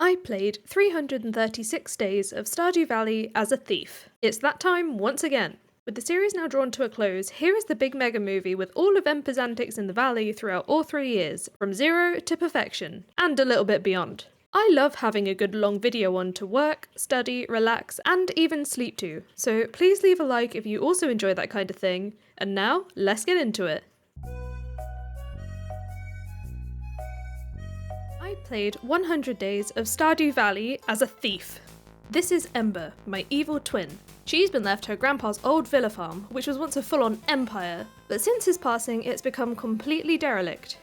I played 336 days of Stardew Valley as a thief. It's that time once again. With the series now drawn to a close, here is the big mega movie with all of Ember's antics in the valley throughout all 3 years, from 0 to perfection, and a little bit beyond. I love having a good long video on to work, study, relax, and even sleep to, so please leave a like if you also enjoy that kind of thing, and now, let's get into it. I played 100 days of Stardew Valley as a thief. This is Ember, my evil twin. She's been left her grandpa's old villa farm, which was once a full-on empire, but since his passing it's become completely derelict.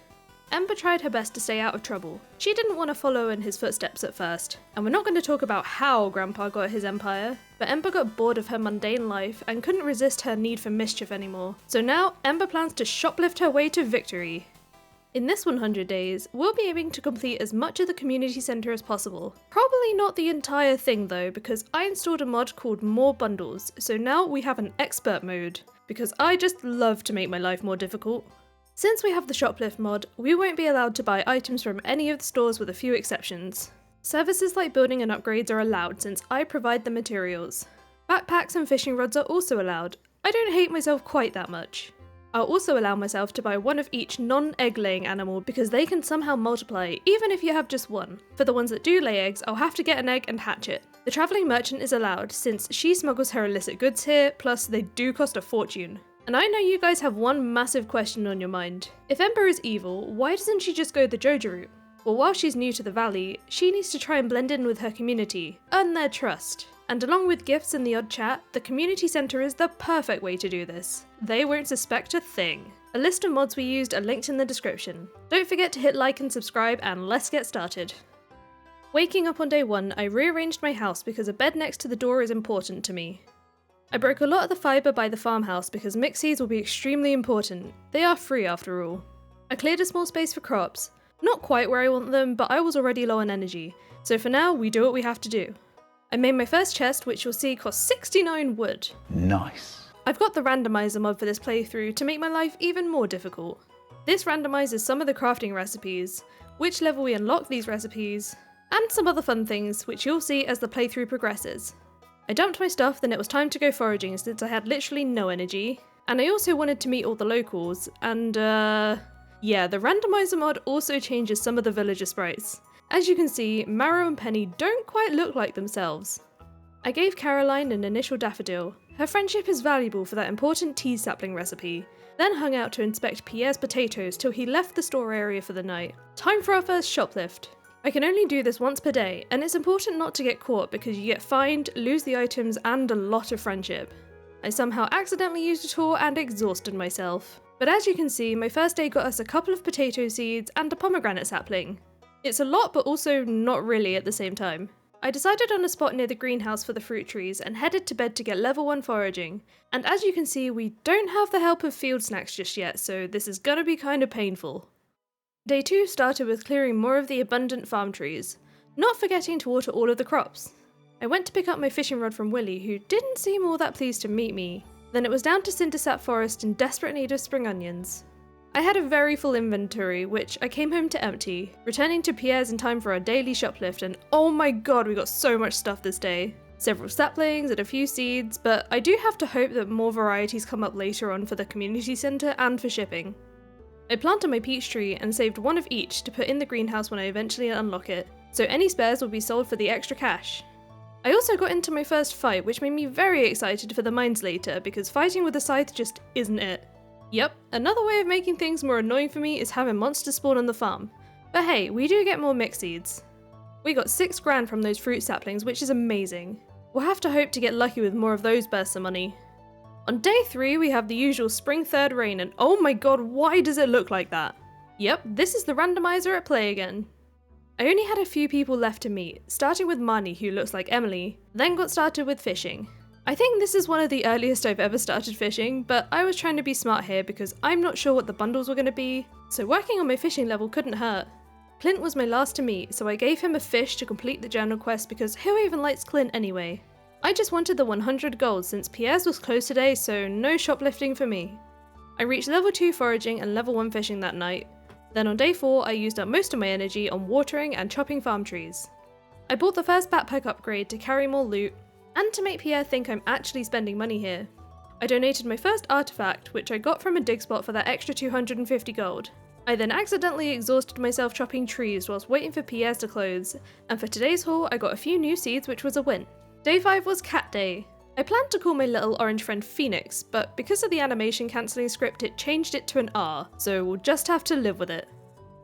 Ember tried her best to stay out of trouble. She didn't want to follow in his footsteps at first, and we're not going to talk about how Grandpa got his empire, but Ember got bored of her mundane life and couldn't resist her need for mischief anymore. So now Ember plans to shoplift her way to victory. In this 100 days, we'll be aiming to complete as much of the community centre as possible. Probably not the entire thing though, because I installed a mod called More Bundles, so now we have an expert mode, because I just love to make my life more difficult. Since we have the shoplift mod, we won't be allowed to buy items from any of the stores with a few exceptions. Services like building and upgrades are allowed since I provide the materials. Backpacks and fishing rods are also allowed. I don't hate myself quite that much. I'll also allow myself to buy one of each non-egg laying animal because they can somehow multiply even if you have just one. For the ones that do lay eggs, I'll have to get an egg and hatch it. The travelling merchant is allowed since she smuggles her illicit goods here, plus they do cost a fortune. And I know you guys have one massive question on your mind. If Ember is evil, why doesn't she just go the Joja route? Well, while she's new to the valley, she needs to try and blend in with her community, earn their trust. And along with gifts and the odd chat, the community centre is the perfect way to do this. They won't suspect a thing. A list of mods we used are linked in the description. Don't forget to hit like and subscribe, and let's get started. Waking up on day 1, I rearranged my house because a bed next to the door is important to me. I broke a lot of the fibre by the farmhouse because mixies will be extremely important. They are free after all. I cleared a small space for crops. Not quite where I want them, but I was already low on energy, so for now we do what we have to do. I made my first chest, which you'll see cost 69 wood. Nice. I've got the randomizer mod for this playthrough to make my life even more difficult. This randomizes some of the crafting recipes, which level we unlock these recipes, and some other fun things which you'll see as the playthrough progresses. I dumped my stuff, then it was time to go foraging since I had literally no energy, and I also wanted to meet all the locals, and yeah, the randomizer mod also changes some of the villager sprites. As you can see, Marrow and Penny don't quite look like themselves. I gave Caroline an initial daffodil. Her friendship is valuable for that important tea sapling recipe, then hung out to inspect Pierre's potatoes till he left the store area for the night. Time for our first shoplift. I can only do this once per day, and it's important not to get caught because you get fined, lose the items, and a lot of friendship. I somehow accidentally used a tool and exhausted myself. But as you can see, my first day got us a couple of potato seeds and a pomegranate sapling. It's a lot, but also not really at the same time. I decided on a spot near the greenhouse for the fruit trees and headed to bed to get level 1 foraging. And as you can see, we don't have the help of field snacks just yet, so this is gonna be kinda painful. Day 2 started with clearing more of the abundant farm trees, not forgetting to water all of the crops. I went to pick up my fishing rod from Willy, who didn't seem all that pleased to meet me. Then it was down to Cindersap Forest in desperate need of spring onions. I had a very full inventory, which I came home to empty, returning to Pierre's in time for our daily shoplift, and oh my god, we got so much stuff this day. Several saplings and a few seeds, but I do have to hope that more varieties come up later on for the community centre and for shipping. I planted my peach tree and saved one of each to put in the greenhouse when I eventually unlock it, so any spares will be sold for the extra cash. I also got into my first fight, which made me very excited for the mines later, because fighting with a scythe just isn't it. Yep, another way of making things more annoying for me is having monsters spawn on the farm. But hey, we do get more mix seeds. We got 6 grand from those fruit saplings, which is amazing. We'll have to hope to get lucky with more of those bursts of money. On day 3 we have the usual spring 3rd rain, and oh my god, why does it look like that? Yep, this is the randomizer at play again. I only had a few people left to meet, starting with Marnie, who looks like Emily, then got started with fishing. I think this is one of the earliest I've ever started fishing, but I was trying to be smart here because I'm not sure what the bundles were going to be, so working on my fishing level couldn't hurt. Clint was my last to meet, so I gave him a fish to complete the journal quest because who even likes Clint anyway? I just wanted the 100 gold since Pierre's was closed today, so no shoplifting for me. I reached level 2 foraging and level 1 fishing that night. Then on day 4 I used up most of my energy on watering and chopping farm trees. I bought the first backpack upgrade to carry more loot, and to make Pierre think I'm actually spending money here. I donated my first artifact, which I got from a dig spot for that extra 250 gold. I then accidentally exhausted myself chopping trees whilst waiting for Pierre's to close, and for today's haul I got a few new seeds, which was a win. Day 5 was cat day. I planned to call my little orange friend Phoenix, but because of the animation cancelling script it changed it to an R, so we'll just have to live with it.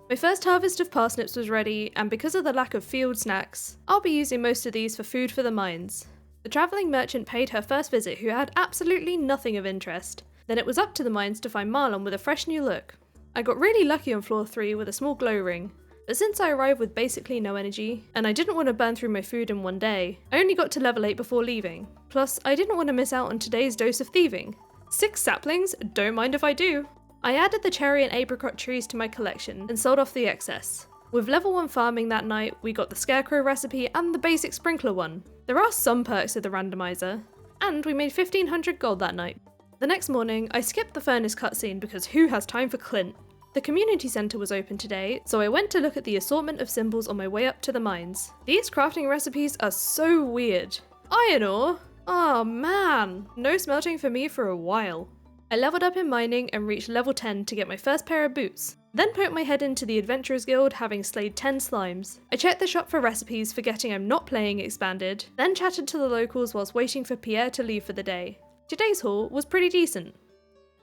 My first harvest of parsnips was ready, and because of the lack of field snacks, I'll be using most of these for food for the mines. The travelling merchant paid her first visit who had absolutely nothing of interest. Then it was up to the mines to find Marlon with a fresh new look. I got really lucky on floor 3 with a small glow ring, but since I arrived with basically no energy, and I didn't want to burn through my food in one day, I only got to level 8 before leaving. Plus, I didn't want to miss out on today's dose of thieving. 6 saplings? Don't mind if I do. I added the cherry and apricot trees to my collection and sold off the excess. With level 1 farming that night, we got the scarecrow recipe and the basic sprinkler one. There are some perks to the randomizer, and we made 1500 gold that night. The next morning, I skipped the furnace cutscene because who has time for Clint? The community centre was open today, so I went to look at the assortment of symbols on my way up to the mines. These crafting recipes are so weird. Iron ore? Oh man, no smelting for me for a while. I leveled up in mining and reached level 10 to get my first pair of boots. Then poked my head into the Adventurers Guild, having slayed 10 slimes. I checked the shop for recipes, forgetting I'm not playing Expanded, then chatted to the locals whilst waiting for Pierre to leave for the day. Today's haul was pretty decent.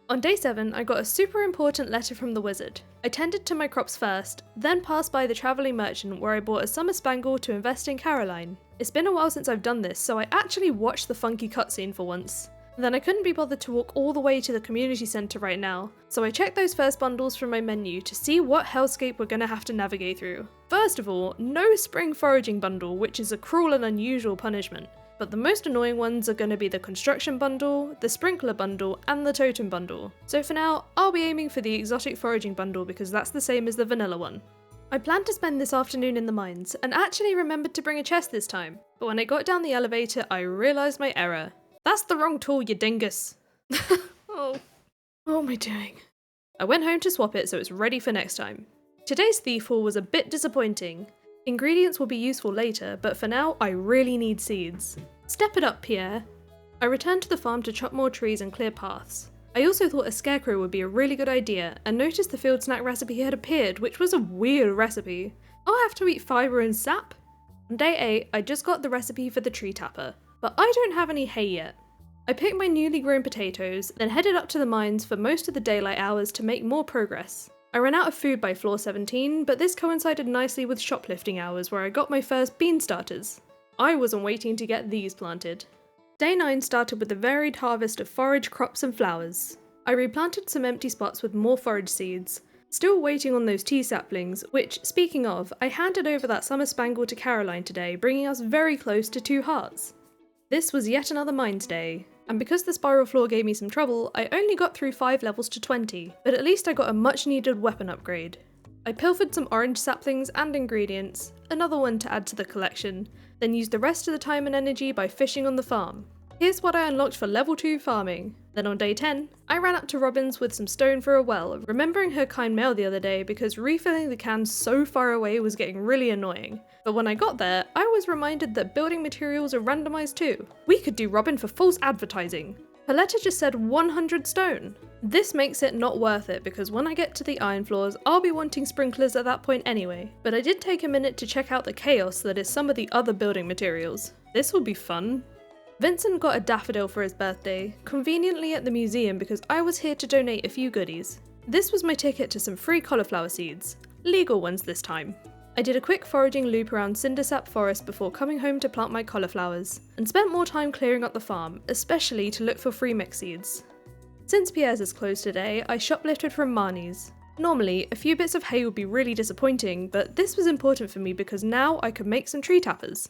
On day 7, I got a super important letter from the wizard. I tended to my crops first, then passed by the travelling merchant where I bought a summer spangle to invest in Caroline. It's been a while since I've done this, so I actually watched the funky cutscene for once. Then I couldn't be bothered to walk all the way to the community centre right now, so I checked those first bundles from my menu to see what hellscape we're gonna have to navigate through. First of all, no spring foraging bundle, which is a cruel and unusual punishment. But the most annoying ones are going to be the construction bundle, the sprinkler bundle, and the totem bundle. So for now, I'll be aiming for the exotic foraging bundle because that's the same as the vanilla one. I planned to spend this afternoon in the mines, and actually remembered to bring a chest this time, but when I got down the elevator I realised my error. That's the wrong tool, you dingus. Oh, what am I doing? I went home to swap it so it's ready for next time. Today's thief haul was a bit disappointing. Ingredients will be useful later, but for now I really need seeds. Step it up, Pierre. I returned to the farm to chop more trees and clear paths. I also thought a scarecrow would be a really good idea, and noticed the field snack recipe had appeared, which was a weird recipe. I'll have to eat fibre and sap? On day 8, I just got the recipe for the tree tapper, but I don't have any hay yet. I picked my newly grown potatoes, then headed up to the mines for most of the daylight hours to make more progress. I ran out of food by floor 17, but this coincided nicely with shoplifting hours where I got my first bean starters. I wasn't waiting to get these planted. Day 9 started with a varied harvest of forage, crops and flowers. I replanted some empty spots with more forage seeds, still waiting on those tea saplings, which, speaking of, I handed over that summer spangle to Caroline today, bringing us very close to 2 hearts. This was yet another mines day, and because the spiral floor gave me some trouble, I only got through 5 levels to 20, but at least I got a much needed weapon upgrade. I pilfered some orange saplings and ingredients, another one to add to the collection, then used the rest of the time and energy by fishing on the farm. Here's what I unlocked for level 2 farming. Then on day 10, I ran up to Robin's with some stone for a well, remembering her kind mail the other day because refilling the cans so far away was getting really annoying. But when I got there, I was reminded that building materials are randomised too. We could do Robin for false advertising. Her letter just said 100 stone. This makes it not worth it because when I get to the iron floors, I'll be wanting sprinklers at that point anyway. But I did take a minute to check out the chaos that is some of the other building materials. This will be fun. Vincent got a daffodil for his birthday, conveniently at the museum because I was here to donate a few goodies. This was my ticket to some free cauliflower seeds, legal ones this time. I did a quick foraging loop around Cindersap Forest before coming home to plant my cauliflowers, and spent more time clearing up the farm, especially to look for free mix seeds. Since Pierre's is closed today, I shoplifted from Marnie's. Normally, a few bits of hay would be really disappointing, but this was important for me because now I could make some tree tappers.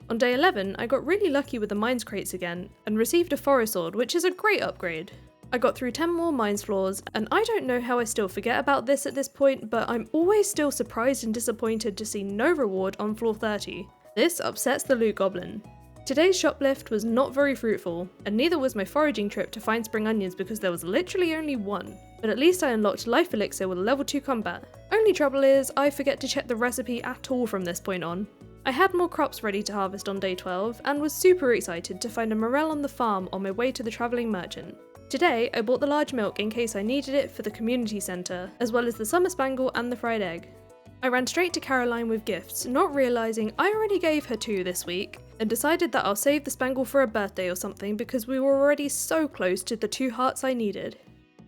On day 11, I got really lucky with the mines crates again, and received a forest sword, which is a great upgrade. I got through 10 more mines floors, and I don't know how I still forget about this at this point, but I'm always still surprised and disappointed to see no reward on floor 30. This upsets the loot goblin. Today's shoplift was not very fruitful, and neither was my foraging trip to find spring onions because there was literally only one. But at least I unlocked life elixir with a level 2 combat. Only trouble is, I forget to check the recipe at all from this point on. I had more crops ready to harvest on day 12 and was super excited to find a morel on the farm on my way to the travelling merchant. Today, I bought the large milk in case I needed it for the community centre, as well as the summer spangle and the fried egg. I ran straight to Caroline with gifts, not realising I already gave her 2 this week, and decided that I'll save the spangle for a birthday or something because we were already so close to the 2 hearts I needed.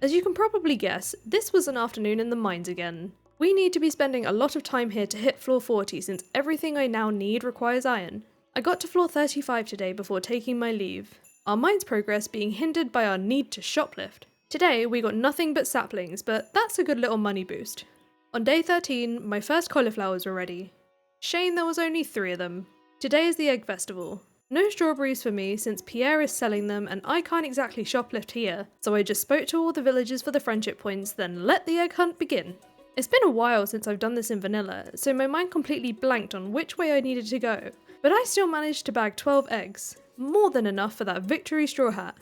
As you can probably guess, this was an afternoon in the mines again. We need to be spending a lot of time here to hit floor 40 since everything I now need requires iron. I got to floor 35 today before taking my leave, our mine's progress being hindered by our need to shoplift. Today we got nothing but saplings, but that's a good little money boost. On day 13, my first cauliflowers were ready. Shame there was only 3 of them. Today is the egg festival. No strawberries for me since Pierre is selling them and I can't exactly shoplift here, so I just spoke to all the villagers for the friendship points, then let the egg hunt begin. It's been a while since I've done this in vanilla, so my mind completely blanked on which way I needed to go, but I still managed to bag 12 eggs. More than enough for that victory straw hat.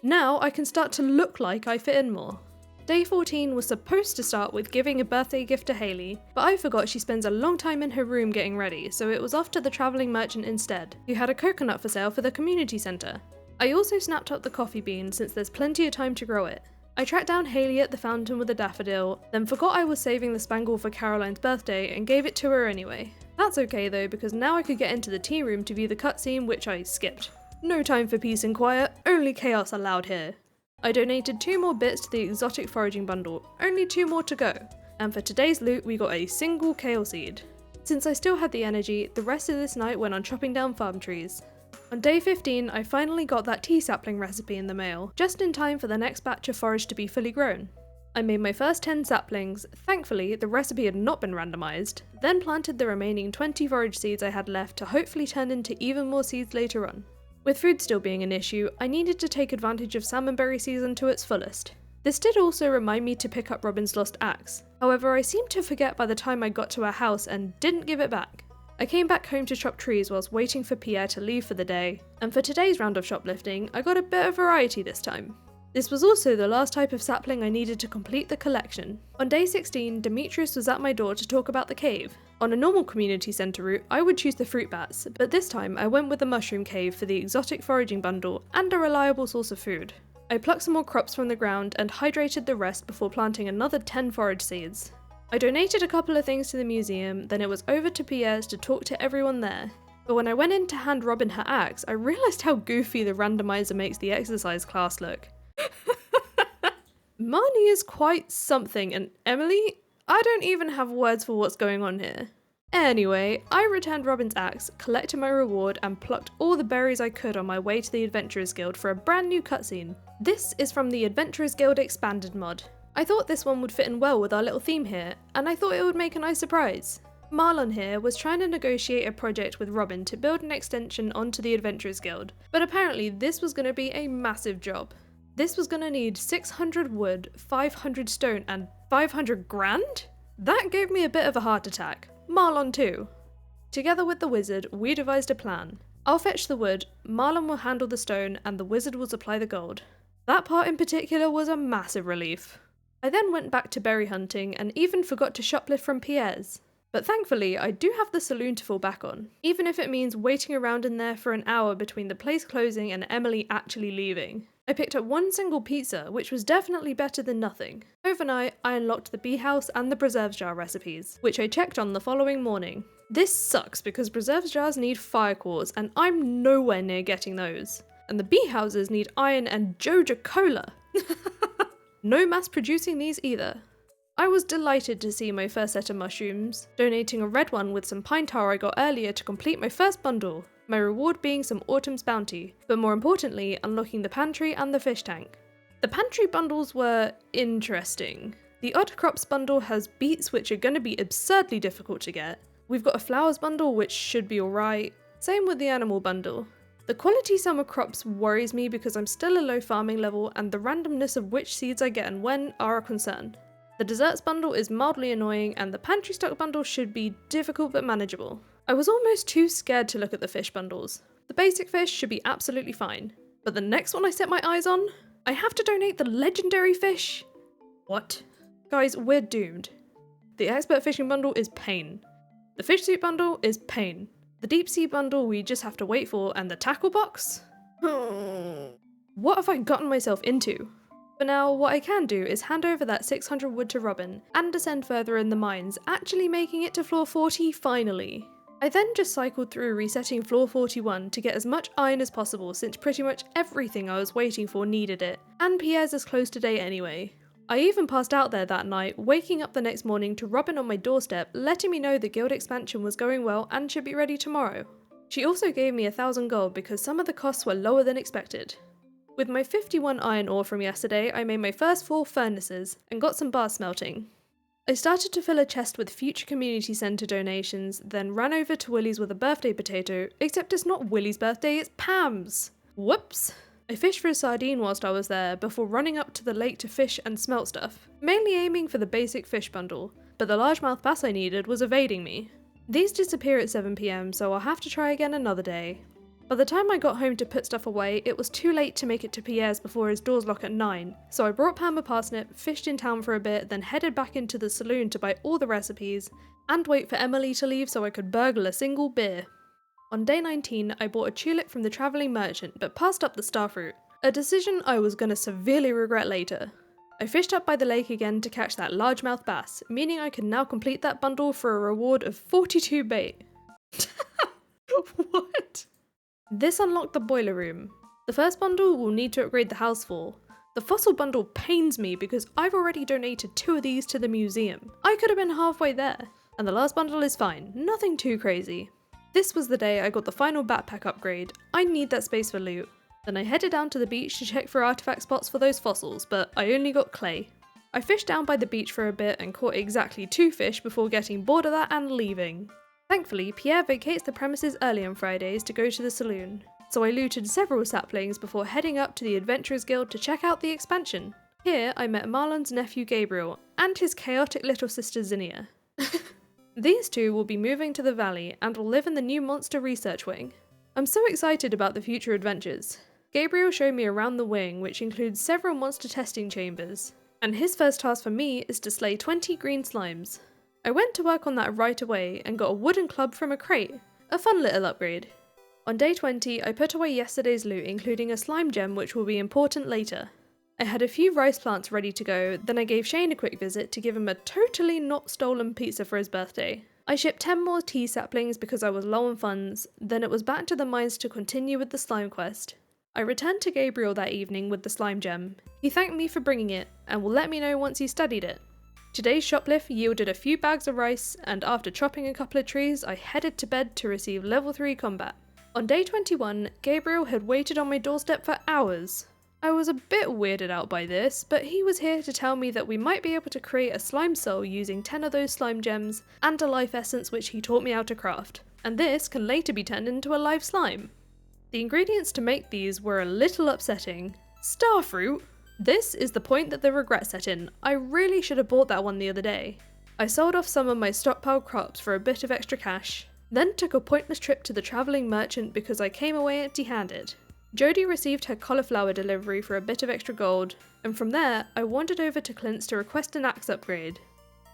Now I can start to look like I fit in more. Day 14 was supposed to start with giving a birthday gift to Hayley, but I forgot she spends a long time in her room getting ready, so it was off to the travelling merchant instead, who had a coconut for sale for the community centre. I also snapped up the coffee bean since there's plenty of time to grow it. I tracked down Hayley at the fountain with a daffodil, then forgot I was saving the spangle for Caroline's birthday and gave it to her anyway. That's okay though, because now I could get into the tea room to view the cutscene, which I skipped. No time for peace and quiet, only chaos allowed here. I donated 2 more bits to the exotic foraging bundle, only 2 more to go, and for today's loot we got a single kale seed. Since I still had the energy, the rest of this night went on chopping down farm trees. On day 15 I finally got that tea sapling recipe in the mail, just in time for the next batch of forage to be fully grown. I made my first 10 saplings, thankfully the recipe had not been randomised, then planted the remaining 20 forage seeds I had left to hopefully turn into even more seeds later on. With food still being an issue, I needed to take advantage of salmonberry season to its fullest. This did also remind me to pick up Robin's lost axe, however I seemed to forget by the time I got to our house and didn't give it back. I came back home to chop trees whilst waiting for Pierre to leave for the day, and for today's round of shoplifting I got a bit of variety this time. This was also the last type of sapling I needed to complete the collection. On day 16, Demetrius was at my door to talk about the cave. On a normal community centre route, I would choose the fruit bats, but this time I went with the mushroom cave for the exotic foraging bundle and a reliable source of food. I plucked some more crops from the ground and hydrated the rest before planting another 10 forage seeds. I donated a couple of things to the museum, then it was over to Pierre's to talk to everyone there. But when I went in to hand Robin her axe, I realised how goofy the randomizer makes the exercise class look. Marnie is quite something, and Emily? I don't even have words for what's going on here. Anyway, I returned Robin's axe, collected my reward, and plucked all the berries I could on my way to the Adventurers Guild for a brand new cutscene. This is from the Adventurers Guild Expanded mod. I thought this one would fit in well with our little theme here, and I thought it would make a nice surprise. Marlon here was trying to negotiate a project with Robin to build an extension onto the Adventurers Guild, but apparently this was going to be a massive job. This was going to need 600 wood, 500 stone, and 500 grand? That gave me a bit of a heart attack. Marlon too. Together with the wizard, we devised a plan. I'll fetch the wood, Marlon will handle the stone, and the wizard will supply the gold. That part in particular was a massive relief. I then went back to berry hunting and even forgot to shoplift from Pierre's. But thankfully, I do have the saloon to fall back on, even if it means waiting around in there for an hour between the place closing and Emily actually leaving. I picked up 1 single pizza, which was definitely better than nothing. Overnight, I unlocked the bee house and the preserves jar recipes, which I checked on the following morning. This sucks because preserves jars need fire cores, and I'm nowhere near getting those. And the bee houses need iron and Joja Cola. No mass producing these either. I was delighted to see my first set of mushrooms, donating a red one with some pine tar I got earlier to complete my first bundle, my reward being some Autumn's Bounty, but more importantly unlocking the pantry and the fish tank. The pantry bundles were interesting. The odd crops bundle has beets which are going to be absurdly difficult to get. We've got a flowers bundle which should be alright, same with the animal bundle. The quality summer crops worries me because I'm still a low farming level and the randomness of which seeds I get and when are a concern. The desserts bundle is mildly annoying and the pantry stock bundle should be difficult but manageable. I was almost too scared to look at the fish bundles. The basic fish should be absolutely fine, but the next one I set my eyes on, I have to donate the legendary fish. What? Guys, we're doomed. The expert fishing bundle is pain. The fish suit bundle is pain. The deep sea bundle we just have to wait for, and the tackle box? What have I gotten myself into? For now, what I can do is hand over that 600 wood to Robin and descend further in the mines, actually making it to floor 40 finally. I then just cycled through resetting floor 41 to get as much iron as possible since pretty much everything I was waiting for needed it, and Pierre's is close today anyway. I even passed out there that night, waking up the next morning to Robin on my doorstep letting me know the guild expansion was going well and should be ready tomorrow. She also gave me 1,000 gold because some of the costs were lower than expected. With my 51 iron ore from yesterday, I made my first 4 furnaces and got some bars smelting. I started to fill a chest with future community centre donations, then ran over to Willie's with a birthday potato, except it's not Willie's birthday, it's Pam's! Whoops! I fished for a sardine whilst I was there, before running up to the lake to fish and smelt stuff, mainly aiming for the basic fish bundle, but the largemouth bass I needed was evading me. These disappear at 7 PM, so I'll have to try again another day. By the time I got home to put stuff away, it was too late to make it to Pierre's before his doors lock at 9, so I brought Pam a parsnip, fished in town for a bit, then headed back into the saloon to buy all the recipes, and wait for Emily to leave so I could burgle a single beer. On day 19, I bought a tulip from the travelling merchant, but passed up the starfruit, a decision I was gonna severely regret later. I fished up by the lake again to catch that largemouth bass, meaning I could now complete that bundle for a reward of 42 bait. What? This unlocked the boiler room. The first bundle will need to upgrade the house for. The fossil bundle pains me because I've already donated 2 of these to the museum. I could have been halfway there. And the last bundle is fine, nothing too crazy. This was the day I got the final backpack upgrade. I need that space for loot. Then I headed down to the beach to check for artifact spots for those fossils, but I only got clay. I fished down by the beach for a bit and caught exactly 2 fish before getting bored of that and leaving. Thankfully, Pierre vacates the premises early on Fridays to go to the saloon, so I looted several saplings before heading up to the Adventurers Guild to check out the expansion. Here I met Marlon's nephew Gabriel, and his chaotic little sister Zinnia. These 2 will be moving to the valley and will live in the new monster research wing. I'm so excited about the future adventures. Gabriel showed me around the wing, which includes several monster testing chambers, and his first task for me is to slay 20 green slimes. I went to work on that right away and got a wooden club from a crate, a fun little upgrade. On day 20, I put away yesterday's loot, including a slime gem which will be important later. I had a few rice plants ready to go, then I gave Shane a quick visit to give him a totally not stolen pizza for his birthday. I shipped 10 more tea saplings because I was low on funds, then it was back to the mines to continue with the slime quest. I returned to Gabriel that evening with the slime gem. He thanked me for bringing it, and will let me know once he studied it. Today's shoplift yielded a few bags of rice, and after chopping a couple of trees, I headed to bed to receive level 3 combat. On day 21, Gabriel had waited on my doorstep for hours. I was a bit weirded out by this, but he was here to tell me that we might be able to create a slime soul using 10 of those slime gems and a life essence which he taught me how to craft, and this can later be turned into a live slime. The ingredients to make these were a little upsetting. Starfruit? This is the point that the regret set in. I really should have bought that one the other day. I sold off some of my stockpiled crops for a bit of extra cash, then took a pointless trip to the travelling merchant because I came away empty-handed. Jodie received her cauliflower delivery for a bit of extra gold, and from there I wandered over to Clint's to request an axe upgrade.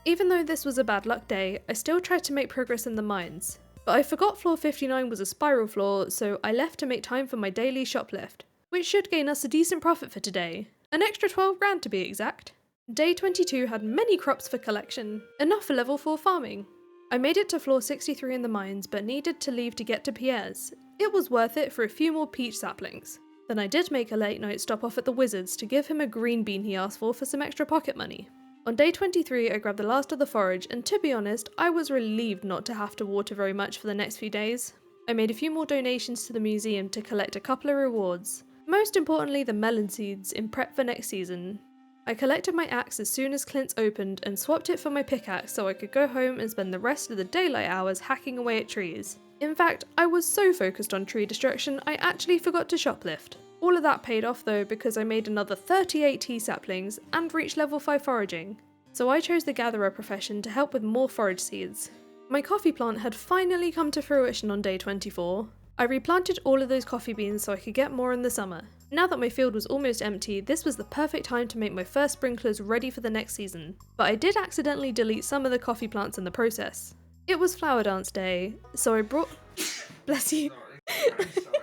Even though this was a bad luck day, I still tried to make progress in the mines, but I forgot floor 59 was a spiral floor, so I left to make time for my daily shoplift, which should gain us a decent profit for today. An extra 12 grand to be exact. Day 22 had many crops for collection, enough for level 4 farming. I made it to floor 63 in the mines, but needed to leave to get to Pierre's. It was worth it for a few more peach saplings. Then I did make a late night stop off at the Wizards to give him a green bean he asked for some extra pocket money. On day 23 I grabbed the last of the forage, and to be honest, I was relieved not to have to water very much for the next few days. I made a few more donations to the museum to collect a couple of rewards. Most importantly, the melon seeds in prep for next season. I collected my axe as soon as Clint's opened and swapped it for my pickaxe so I could go home and spend the rest of the daylight hours hacking away at trees. In fact, I was so focused on tree destruction I actually forgot to shoplift. All of that paid off though because I made another 38 tea saplings and reached level 5 foraging. So I chose the gatherer profession to help with more forage seeds. My coffee plant had finally come to fruition on day 24. I replanted all of those coffee beans so I could get more in the summer. Now that my field was almost empty, this was the perfect time to make my first sprinklers ready for the next season, but I did accidentally delete some of the coffee plants in the process. It was flower dance day, so I brought Bless you. I'm sorry.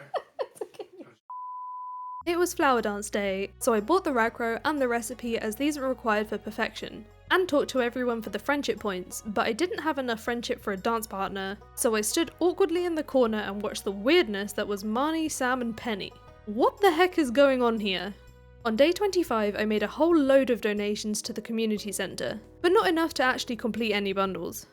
It was flower dance day, so I bought the raggro and the recipe as these were required for perfection, and talked to everyone for the friendship points, but I didn't have enough friendship for a dance partner, so I stood awkwardly in the corner and watched the weirdness that was Marnie, Sam and Penny. What the heck is going on here? On day 25 I made a whole load of donations to the community centre, but not enough to actually complete any bundles.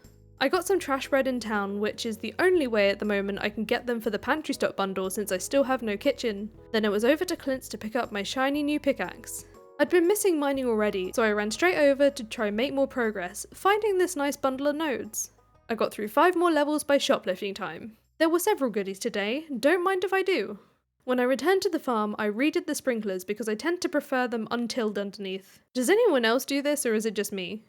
I got some trash bread in town, which is the only way at the moment I can get them for the pantry stock bundle since I still have no kitchen. Then it was over to Clint's to pick up my shiny new pickaxe. I'd been missing mining already, so I ran straight over to try and make more progress, finding this nice bundle of nodes. I got through 5 more levels by shoplifting time. There were several goodies today, don't mind if I do. When I returned to the farm, I redid the sprinklers because I tend to prefer them untilled underneath. Does anyone else do this or is it just me?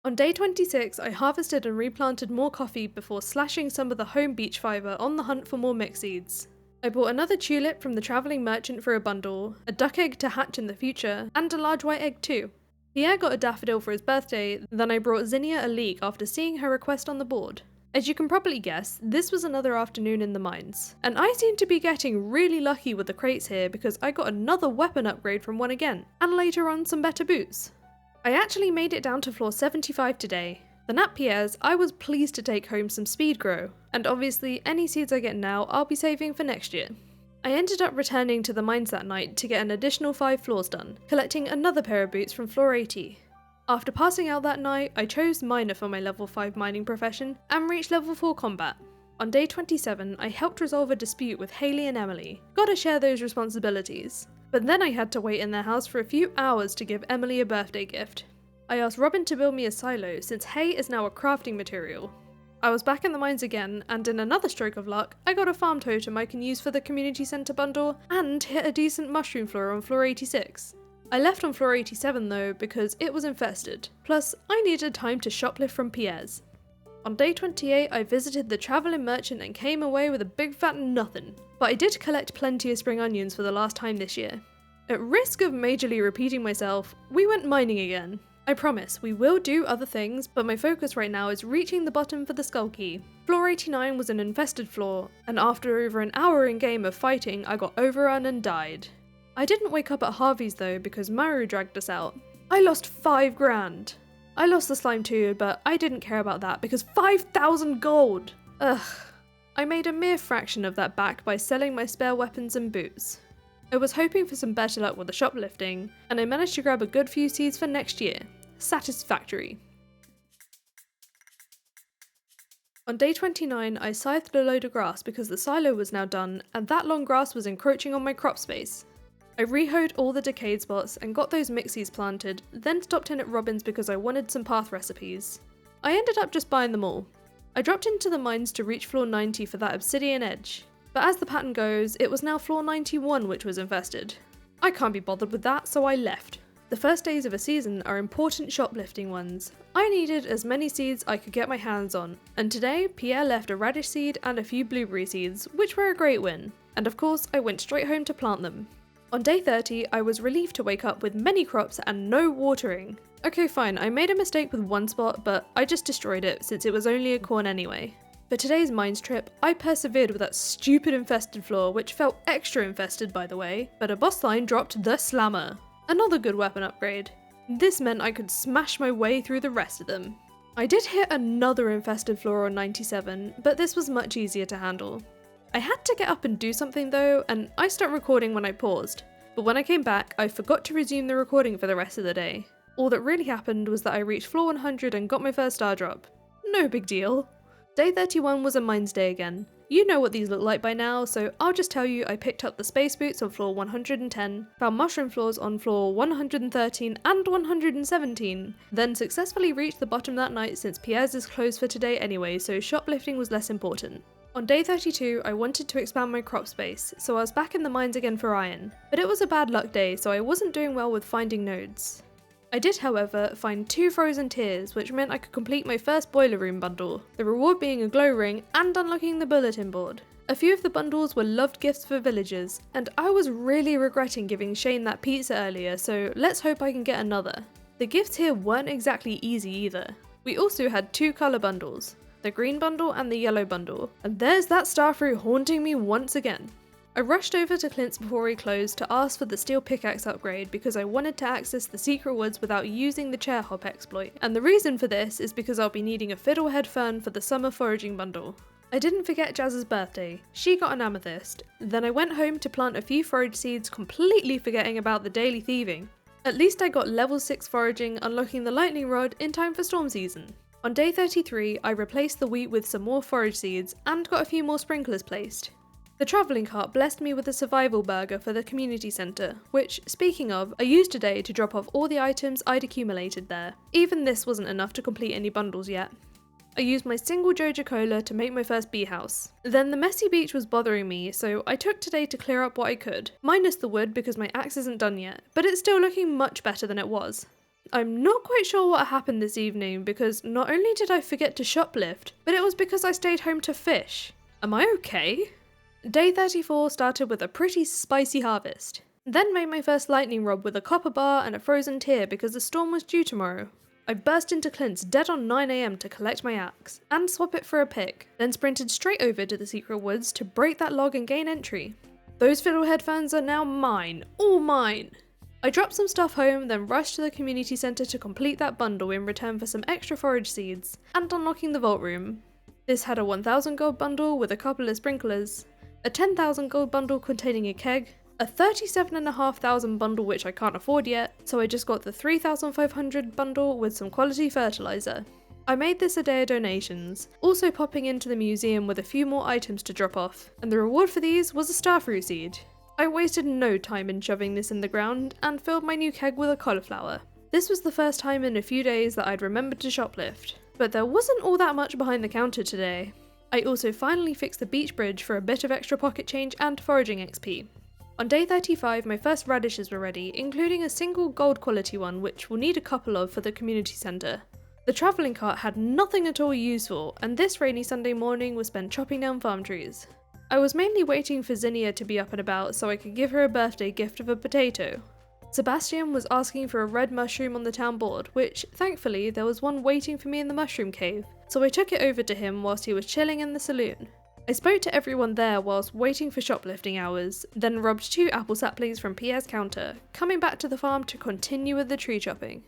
On day 26, I harvested and replanted more coffee before slashing some of the home beech fibre on the hunt for more mix seeds. I bought another tulip from the travelling merchant for a bundle, a duck egg to hatch in the future, and a large white egg too. Pierre got a daffodil for his birthday, then I brought Zinnia a leek after seeing her request on the board. As you can probably guess, this was another afternoon in the mines, and I seem to be getting really lucky with the crates here because I got another weapon upgrade from one again, and later on some better boots. I actually made it down to floor 75 today. Then at Pierre's, I was pleased to take home some speed grow, and obviously any seeds I get now I'll be saving for next year. I ended up returning to the mines that night to get an additional 5 floors done, collecting another pair of boots from floor 80. After passing out that night, I chose miner for my level 5 mining profession and reached level 4 combat. On day 27, I helped resolve a dispute with Hayley and Emily. Gotta share those responsibilities. But then I had to wait in their house for a few hours to give Emily a birthday gift. I asked Robin to build me a silo since hay is now a crafting material. I was back in the mines again, and in another stroke of luck, I got a farm totem I can use for the community centre bundle and hit a decent mushroom floor on floor 86. I left on floor 87 though because it was infested, plus I needed time to shoplift from Pierre's. On day 28 I visited the travelling merchant and came away with a big fat nothing, but I did collect plenty of spring onions for the last time this year. At risk of majorly repeating myself, we went mining again. I promise, we will do other things, but my focus right now is reaching the bottom for the skull key. Floor 89 was an infested floor, and after over an hour in game of fighting I got overrun and died. I didn't wake up at Harvey's though because Maru dragged us out. I lost 5 grand. I lost the slime too, but I didn't care about that because 5,000 gold! Ugh. I made a mere fraction of that back by selling my spare weapons and boots. I was hoping for some better luck with the shoplifting, and I managed to grab a good few seeds for next year. Satisfactory. On day 29, I scythed a load of grass because the silo was now done, and that long grass was encroaching on my crop space. I rehoed all the decayed spots and got those mixies planted, then stopped in at Robin's because I wanted some path recipes. I ended up just buying them all. I dropped into the mines to reach floor 90 for that obsidian edge, but as the pattern goes, it was now floor 91 which was infested. I can't be bothered with that, so I left. The first days of a season are important shoplifting ones. I needed as many seeds I could get my hands on, and today Pierre left a radish seed and a few blueberry seeds, which were a great win, and of course I went straight home to plant them. On day 30, I was relieved to wake up with many crops and no watering. Okay fine, I made a mistake with one spot, but I just destroyed it since it was only a corn anyway. For today's mines trip, I persevered with that stupid infested floor, which felt extra infested by the way, but a boss line dropped the slammer. Another good weapon upgrade. This meant I could smash my way through the rest of them. I did hit another infested floor on 97, but this was much easier to handle. I had to get up and do something though, and I stopped recording when I paused, but when I came back I forgot to resume the recording for the rest of the day. All that really happened was that I reached floor 100 and got my first star drop. No big deal. Day 31 was a mines day again. You know what these look like by now, so I'll just tell you I picked up the space boots on floor 110, found mushroom floors on floor 113 and 117, then successfully reached the bottom that night since Pierre's is closed for today anyway, so shoplifting was less important. On day 32, I wanted to expand my crop space, so I was back in the mines again for iron, but it was a bad luck day, so I wasn't doing well with finding nodes. I did, however, find 2 frozen tears, which meant I could complete my first boiler room bundle, the reward being a glow ring and unlocking the bulletin board. A few of the bundles were loved gifts for villagers, and I was really regretting giving Shane that pizza earlier, so let's hope I can get another. The gifts here weren't exactly easy either. We also had 2 colour bundles. the green bundle and the yellow bundle, and there's that starfruit haunting me once again. I rushed over to Clint's before he closed to ask for the steel pickaxe upgrade because I wanted to access the secret woods without using the chair hop exploit, and the reason for this is because I'll be needing a fiddlehead fern for the summer foraging bundle. I didn't forget Jazz's birthday, she got an amethyst, then I went home to plant a few forage seeds, completely forgetting about the daily thieving. At least I got level 6 foraging, unlocking the lightning rod in time for storm season. On day 33, I replaced the wheat with some more forage seeds and got a few more sprinklers placed. The travelling cart blessed me with a survival burger for the community centre, which, speaking of, I used today to drop off all the items I'd accumulated there. Even this wasn't enough to complete any bundles yet. I used my single Joja Cola to make my first bee house. Then the messy beach was bothering me, so I took today to clear up what I could, minus the wood because my axe isn't done yet, but it's still looking much better than it was. I'm not quite sure what happened this evening because not only did I forget to shoplift, but it was because I stayed home to fish. Am I okay? Day 34 started with a pretty spicy harvest. Then made my first lightning rod with a copper bar and a frozen tear because the storm was due tomorrow. I burst into Clint's dead on 9 AM to collect my axe, and swap it for a pick, then sprinted straight over to the secret woods to break that log and gain entry. Those fiddlehead ferns are now mine, all mine! I dropped some stuff home, then rushed to the community centre to complete that bundle in return for some extra forage seeds, and unlocking the vault room. This had a 1000 gold bundle with a couple of sprinklers, a 10,000 gold bundle containing a keg, a 37,500 bundle which I can't afford yet, so I just got the 3,500 bundle with some quality fertilizer. I made this a day of donations, also popping into the museum with a few more items to drop off, and the reward for these was a starfruit seed. I wasted no time in shoving this in the ground and filled my new keg with a cauliflower. This was the first time in a few days that I'd remembered to shoplift, but there wasn't all that much behind the counter today. I also finally fixed the beach bridge for a bit of extra pocket change and foraging XP. On day 35 my first radishes were ready, including a single gold quality one which we'll need a couple of for the community centre. The travelling cart had nothing at all useful, and this rainy Sunday morning was spent chopping down farm trees. I was mainly waiting for Zinnia to be up and about so I could give her a birthday gift of a potato. Sebastian was asking for a red mushroom on the town board, which, thankfully, there was one waiting for me in the mushroom cave, so I took it over to him whilst he was chilling in the saloon. I spoke to everyone there whilst waiting for shoplifting hours, then robbed 2 apple saplings from Pierre's counter, coming back to the farm to continue with the tree chopping.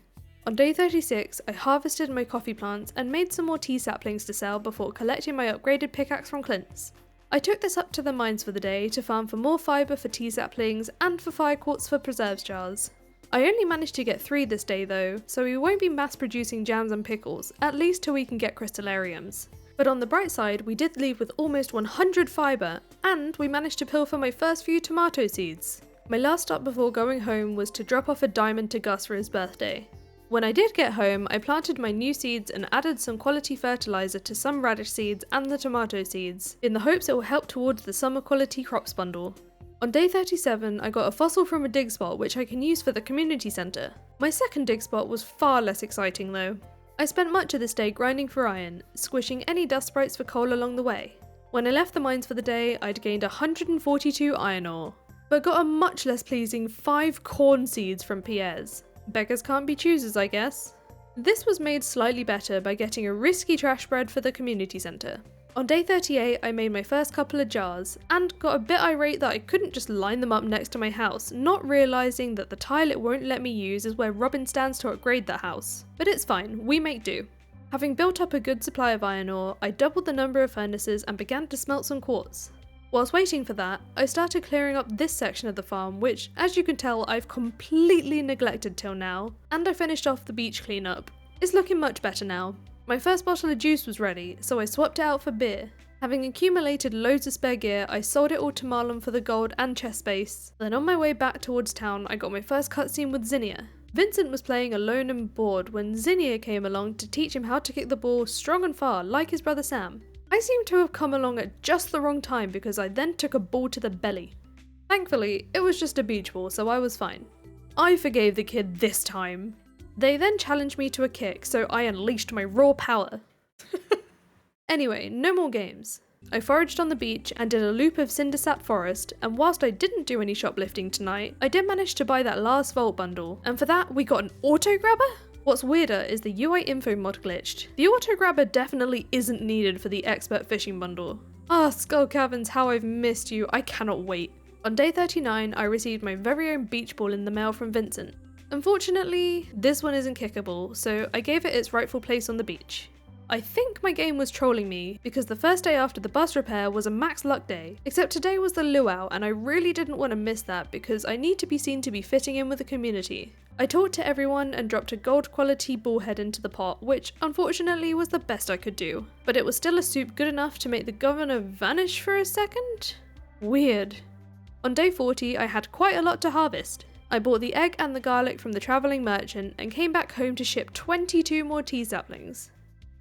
On day 36, I harvested my coffee plants and made some more tea saplings to sell before collecting my upgraded pickaxe from Clint's. I took this up to the mines for the day to farm for more fibre for tea saplings and for fire quartz for preserves jars. I only managed to get 3 this day though, so we won't be mass producing jams and pickles, at least till we can get crystallariums. But on the bright side, we did leave with almost 100 fibre, and we managed to pilfer my first few tomato seeds. My last stop before going home was to drop off a diamond to Gus for his birthday. When I did get home, I planted my new seeds and added some quality fertiliser to some radish seeds and the tomato seeds, in the hopes it will help towards the summer quality crops bundle. On day 37, I got a fossil from a dig spot which I can use for the community centre. My second dig spot was far less exciting though. I spent much of this day grinding for iron, squishing any dust sprites for coal along the way. When I left the mines for the day, I'd gained 142 iron ore, but got a much less pleasing 5 corn seeds from Pierre's. Beggars can't be choosers, I guess. This was made slightly better by getting a risky trash bread for the community centre. On day 38, I made my first couple of jars, and got a bit irate that I couldn't just line them up next to my house, not realising that the tile it won't let me use is where Robin stands to upgrade that house. But it's fine, we make do. Having built up a good supply of iron ore, I doubled the number of furnaces and began to smelt some quartz. Whilst waiting for that, I started clearing up this section of the farm, which, as you can tell, I've completely neglected till now, and I finished off the beach cleanup. It's looking much better now. My first bottle of juice was ready, so I swapped it out for beer. Having accumulated loads of spare gear, I sold it all to Marlon for the gold and chest space. Then on my way back towards town, I got my first cutscene with Zinnia. Vincent was playing alone and bored when Zinnia came along to teach him how to kick the ball strong and far like his brother Sam. I seem to have come along at just the wrong time because I then took a ball to the belly. Thankfully, it was just a beach ball, so I was fine. I forgave the kid this time. They then challenged me to a kick, so I unleashed my raw power. Anyway, no more games. I foraged on the beach and did a loop of Cindersap Forest, and whilst I didn't do any shoplifting tonight, I did manage to buy that last vault bundle, and for that we got an auto grabber? What's weirder is the UI info mod glitched. The auto grabber definitely isn't needed for the expert fishing bundle. Ah, Skull Caverns, how I've missed you, I cannot wait. On day 39, I received my very own beach ball in the mail from Vincent. Unfortunately, this one isn't kickable, so I gave it its rightful place on the beach. I think my game was trolling me, because the first day after the bus repair was a max luck day, except today was the luau and I really didn't want to miss that because I need to be seen to be fitting in with the community. I talked to everyone and dropped a gold quality bullhead into the pot, which unfortunately was the best I could do. But it was still a soup good enough to make the governor vanish for a second? Weird. On day 40 I had quite a lot to harvest. I bought the egg and the garlic from the travelling merchant and came back home to ship 22 more tea saplings.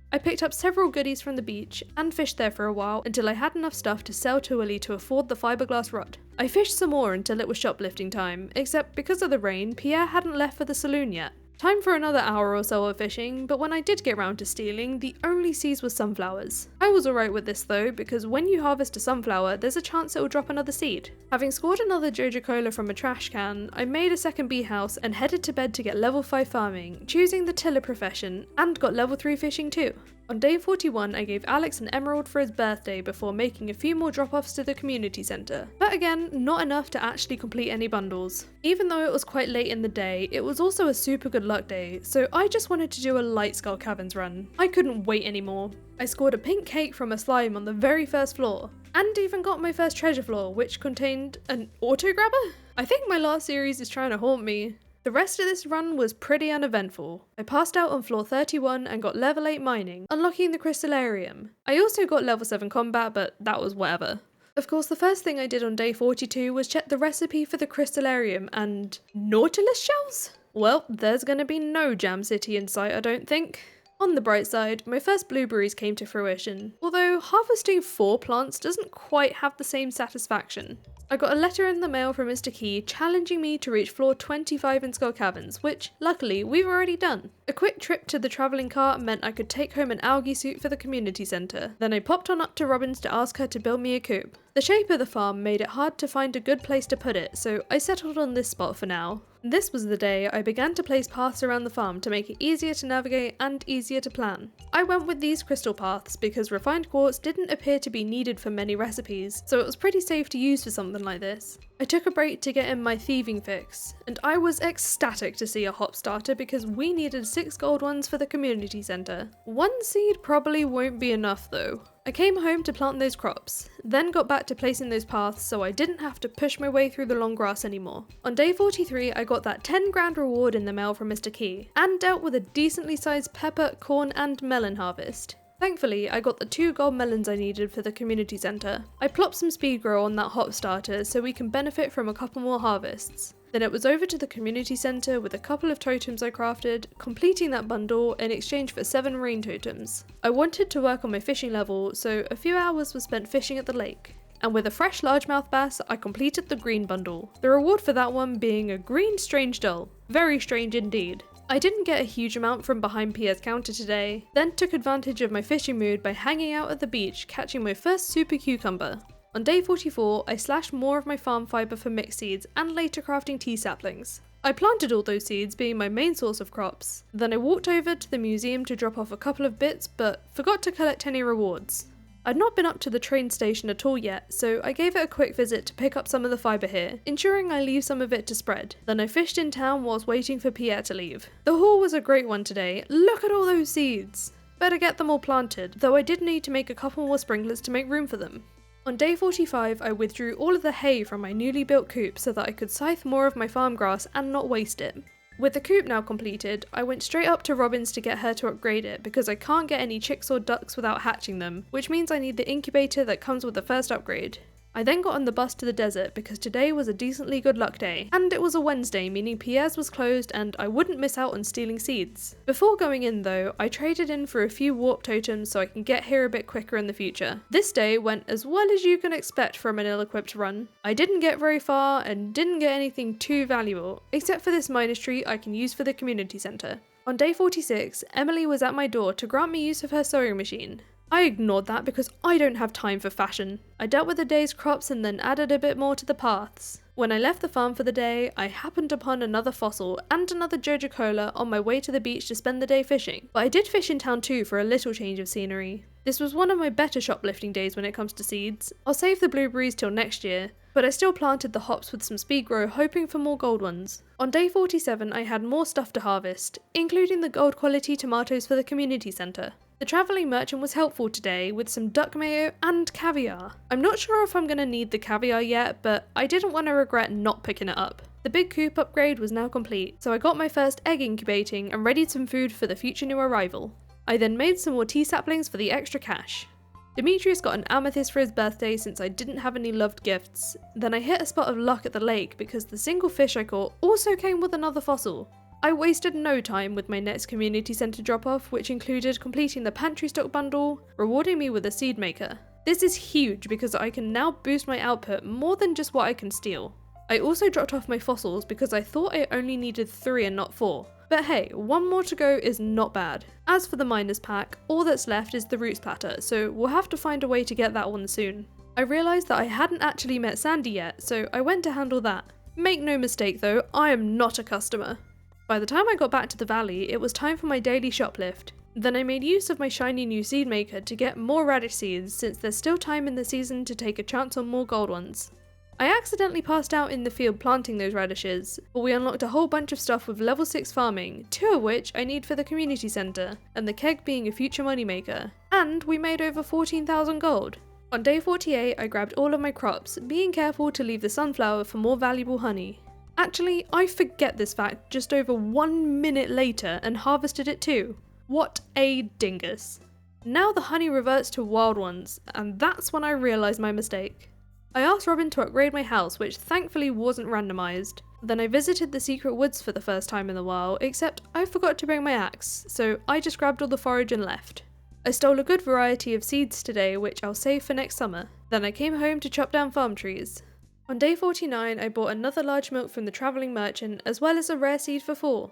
I picked up several goodies from the beach and fished there for a while until I had enough stuff to sell to Willie to afford the fiberglass rod. I fished some more until it was shoplifting time, except because of the rain, Pierre hadn't left for the saloon yet. Time for another hour or so of fishing, but when I did get round to stealing, the only seeds were sunflowers. I was alright with this though, because when you harvest a sunflower, there's a chance it will drop another seed. Having scored another Jojo Cola from a trash can, I made a second bee house and headed to bed to get level 5 farming, choosing the tiller profession, and got level 3 fishing too. On day 41, I gave Alex an emerald for his birthday before making a few more drop-offs to the community centre. But again, not enough to actually complete any bundles. Even though it was quite late in the day, it was also a super good luck day, so I just wanted to do a light Skull Caverns run. I couldn't wait anymore. I scored a pink cake from a slime on the very first floor, and even got my first treasure floor, which contained an auto grabber? I think my last series is trying to haunt me. The rest of this run was pretty uneventful. I passed out on floor 31 and got level 8 mining, unlocking the crystallarium. I also got level 7 combat, but that was whatever. Of course, the first thing I did on day 42 was check the recipe for the crystallarium and Nautilus shells? Well, there's gonna be no Jam City in sight, I don't think. On the bright side, my first blueberries came to fruition, although harvesting 4 plants doesn't quite have the same satisfaction. I got a letter in the mail from Mr. Key challenging me to reach floor 25 in Skull Caverns, which, luckily, we've already done. A quick trip to the travelling cart meant I could take home an algae suit for the community centre. Then I popped on up to Robin's to ask her to build me a coop. The shape of the farm made it hard to find a good place to put it, so I settled on this spot for now. This was the day I began to place paths around the farm to make it easier to navigate and easier to plan. I went with these crystal paths because refined quartz didn't appear to be needed for many recipes, so it was pretty safe to use for something like this. I took a break to get in my thieving fix, and I was ecstatic to see a hop starter because we needed 6 gold ones for the community centre. 1 seed probably won't be enough though. I came home to plant those crops, then got back to placing those paths so I didn't have to push my way through the long grass anymore. On day 43 I got that 10 grand reward in the mail from Mr. Key, and dealt with a decently sized pepper, corn and melon harvest. Thankfully, I got the 2 gold melons I needed for the community centre. I plopped some speed grow on that hop starter so we can benefit from a couple more harvests. Then it was over to the community centre with a couple of totems I crafted, completing that bundle in exchange for 7 rain totems. I wanted to work on my fishing level, so a few hours was spent fishing at the lake. And with a fresh largemouth bass, I completed the green bundle. The reward for that one being a green strange doll. Very strange indeed. I didn't get a huge amount from behind Pierre's counter today, then took advantage of my fishing mood by hanging out at the beach catching my first super cucumber. On day 44, I slashed more of my farm fibre for mixed seeds and later crafting tea saplings. I planted all those seeds being my main source of crops. Then I walked over to the museum to drop off a couple of bits but forgot to collect any rewards. I'd not been up to the train station at all yet, so I gave it a quick visit to pick up some of the fibre here, ensuring I leave some of it to spread. Then I fished in town whilst waiting for Pierre to leave. The haul was a great one today. Look at all those seeds! Better get them all planted, though I did need to make a couple more sprinklers to make room for them. On day 45, I withdrew all of the hay from my newly built coop so that I could scythe more of my farm grass and not waste it. With the coop now completed, I went straight up to Robin's to get her to upgrade it because I can't get any chicks or ducks without hatching them, which means I need the incubator that comes with the first upgrade. I then got on the bus to the desert because today was a decently good luck day, and it was a Wednesday, meaning Pierre's was closed and I wouldn't miss out on stealing seeds. Before going in though, I traded in for a few warp totems so I can get here a bit quicker in the future. This day went as well as you can expect from an ill-equipped run. I didn't get very far and didn't get anything too valuable, except for this minus tree I can use for the community centre. On day 46, Emily was at my door to grant me use of her sewing machine. I ignored that because I don't have time for fashion. I dealt with the day's crops and then added a bit more to the paths. When I left the farm for the day, I happened upon another fossil and another Joja Cola on my way to the beach to spend the day fishing, but I did fish in town too for a little change of scenery. This was one of my better shoplifting days when it comes to seeds. I'll save the blueberries till next year, but I still planted the hops with some speed grow hoping for more gold ones. On day 47 I had more stuff to harvest, including the gold quality tomatoes for the community centre. The travelling merchant was helpful today with some duck mayo and caviar. I'm not sure if I'm going to need the caviar yet, but I didn't want to regret not picking it up. The big coop upgrade was now complete, so I got my first egg incubating and readied some food for the future new arrival. I then made some more tea saplings for the extra cash. Demetrius got an amethyst for his birthday since I didn't have any loved gifts. Then I hit a spot of luck at the lake because the single fish I caught also came with another fossil. I wasted no time with my next community centre drop-off, which included completing the pantry stock bundle, rewarding me with a seed maker. This is huge because I can now boost my output more than just what I can steal. I also dropped off my fossils because I thought I only needed 3 and not 4. But hey, 1 more to go is not bad. As for the miners pack, all that's left is the roots platter, so we'll have to find a way to get that one soon. I realised that I hadn't actually met Sandy yet, so I went to handle that. Make no mistake though, I am not a customer. By the time I got back to the valley, it was time for my daily shoplift. Then I made use of my shiny new seed maker to get more radish seeds since there's still time in the season to take a chance on more gold ones. I accidentally passed out in the field planting those radishes, but we unlocked a whole bunch of stuff with level 6 farming, 2 of which I need for the community centre, and the keg being a future moneymaker. And we made over 14,000 gold. On day 48 I grabbed all of my crops, being careful to leave the sunflower for more valuable honey. Actually, I forget this fact just over 1 minute later and harvested it too. What a dingus. Now the honey reverts to wild ones, and that's when I realised my mistake. I asked Robin to upgrade my house, which thankfully wasn't randomised. Then I visited the secret woods for the first time in a while, except I forgot to bring my axe, so I just grabbed all the forage and left. I stole a good variety of seeds today, which I'll save for next summer. Then I came home to chop down farm trees. On day 49 I bought another large milk from the travelling merchant as well as a rare seed for 4.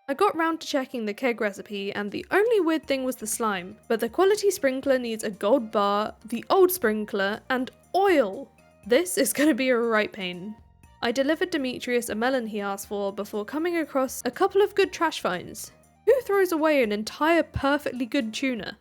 I got round to checking the keg recipe and the only weird thing was the slime, but the quality sprinkler needs a gold bar, the old sprinkler, and oil! This is going to be a right pain. I delivered Demetrius a melon he asked for before coming across a couple of good trash finds. Who throws away an entire perfectly good tuna?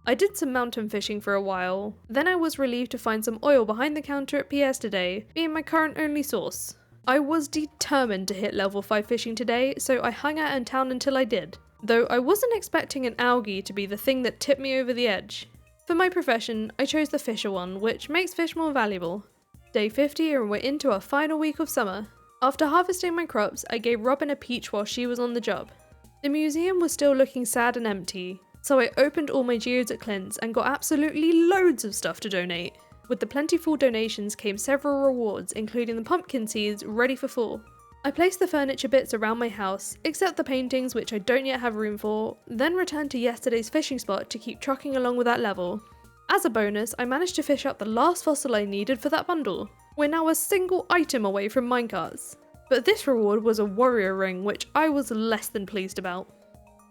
I did some mountain fishing for a while, then I was relieved to find some oil behind the counter at Pierre's today, being my current only source. I was determined to hit level 5 fishing today, so I hung out in town until I did. Though I wasn't expecting an algae to be the thing that tipped me over the edge. For my profession, I chose the fisher one, which makes fish more valuable. Day 50 and we're into our final week of summer. After harvesting my crops, I gave Robin a peach while she was on the job. The museum was still looking sad and empty, so I opened all my geodes at Clint's and got absolutely loads of stuff to donate. With the plentiful donations came several rewards, including the pumpkin seeds ready for fall. I placed the furniture bits around my house, except the paintings which I don't yet have room for, then returned to yesterday's fishing spot to keep trucking along with that level. As a bonus, I managed to fish out the last fossil I needed for that bundle. We're now a single item away from minecarts. But this reward was a warrior ring, which I was less than pleased about.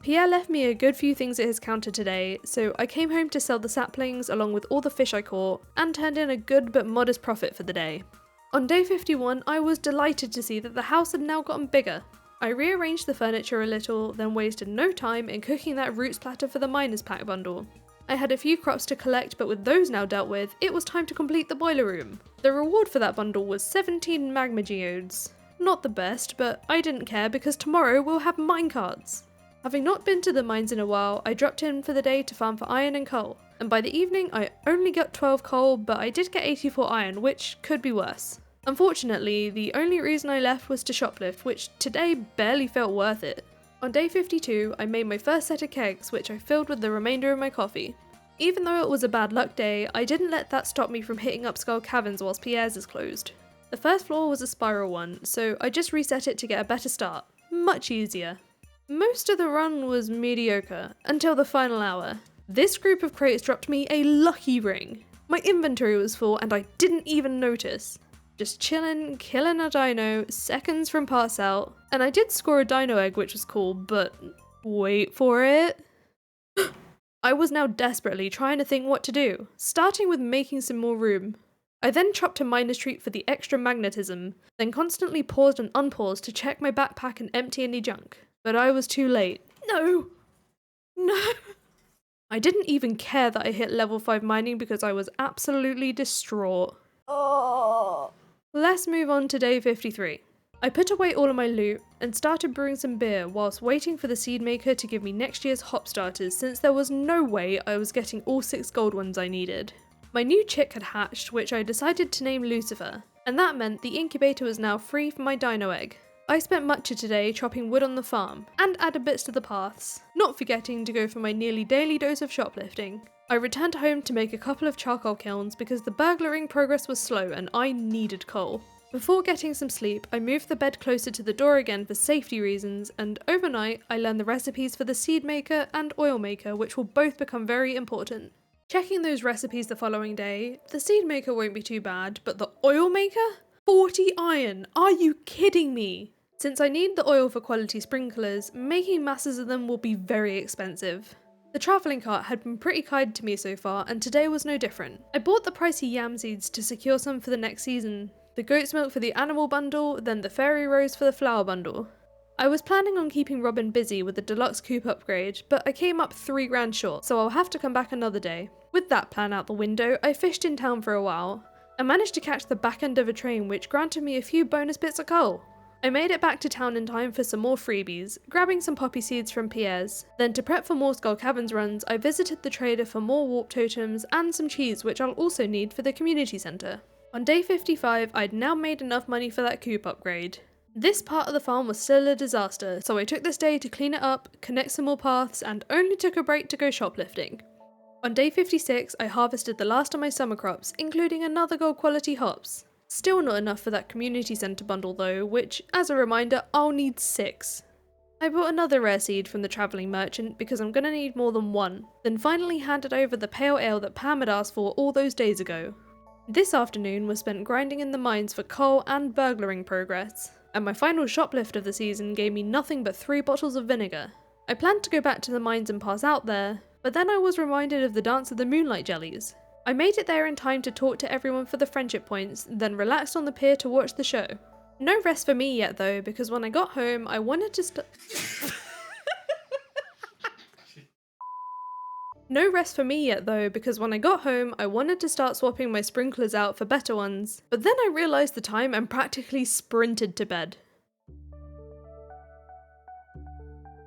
Pierre left me a good few things at his counter today, so I came home to sell the saplings along with all the fish I caught, and turned in a good but modest profit for the day. On day 51, I was delighted to see that the house had now gotten bigger. I rearranged the furniture a little, then wasted no time in cooking that roots platter for the miners pack bundle. I had a few crops to collect, but with those now dealt with, it was time to complete the boiler room. The reward for that bundle was 17 magma geodes. Not the best, but I didn't care because tomorrow we'll have minecarts. Having not been to the mines in a while, I dropped in for the day to farm for iron and coal, and by the evening I only got 12 coal, but I did get 84 iron, which could be worse. Unfortunately, the only reason I left was to shoplift, which today barely felt worth it. On day 52, I made my first set of kegs, which I filled with the remainder of my coffee. Even though it was a bad luck day, I didn't let that stop me from hitting up Skull Caverns whilst Pierre's is closed. The first floor was a spiral one, so I just reset it to get a better start. Much easier. Most of the run was mediocre, until the final hour. This group of crates dropped me a lucky ring. My inventory was full and I didn't even notice. Just chillin', killing a dino, seconds from pass out, and I did score a dino egg which was cool, but wait for it. I was now desperately trying to think what to do, starting with making some more room. I then chopped a miner's treat for the extra magnetism, then constantly paused and unpaused to check my backpack and empty any junk. But I was too late. No! No! I didn't even care that I hit level 5 mining because I was absolutely distraught. Oh. Let's move on to day 53. I put away all of my loot and started brewing some beer whilst waiting for the seed maker to give me next year's hop starters, since there was no way I was getting all 6 gold ones I needed. My new chick had hatched, which I decided to name Lucifer, and that meant the incubator was now free for my dino egg. I spent much of today chopping wood on the farm, and added bits to the paths, not forgetting to go for my nearly daily dose of shoplifting. I returned home to make a couple of charcoal kilns because the burglaring progress was slow and I needed coal. Before getting some sleep, I moved the bed closer to the door again for safety reasons, and overnight I learned the recipes for the seed maker and oil maker, which will both become very important. Checking those recipes the following day, the seed maker won't be too bad, but the oil maker? 40 iron! Are you kidding me? Since I need the oil for quality sprinklers, making masses of them will be very expensive. The travelling cart had been pretty kind to me so far, and today was no different. I bought the pricey yam seeds to secure some for the next season, the goat's milk for the animal bundle, then the fairy rose for the flower bundle. I was planning on keeping Robin busy with the deluxe coop upgrade, but I came up 3 grand short, so I'll have to come back another day. With that plan out the window, I fished in town for a while. I managed to catch the back end of a train which granted me a few bonus bits of coal. I made it back to town in time for some more freebies, grabbing some poppy seeds from Pierre's. Then to prep for more Skull Caverns runs, I visited the trader for more warp totems and some cheese, which I'll also need for the community centre. On day 55, I'd now made enough money for that coop upgrade. This part of the farm was still a disaster, so I took this day to clean it up, connect some more paths, and only took a break to go shoplifting. On day 56, I harvested the last of my summer crops, including another gold quality hops. Still not enough for that community centre bundle though, which, as a reminder, I'll need 6. I bought another rare seed from the travelling merchant because I'm gonna need more than 1, then finally handed over the pale ale that Pam had asked for all those days ago. This afternoon was spent grinding in the mines for coal and burglaring progress, and my final shoplift of the season gave me nothing but 3 bottles of vinegar. I planned to go back to the mines and pass out there, but then I was reminded of the Dance of the Moonlight jellies. I made it there in time to talk to everyone for the friendship points, then relaxed on the pier to watch the show. No rest for me yet though, because when I got home I wanted to start swapping my sprinklers out for better ones, but then I realised the time and practically sprinted to bed.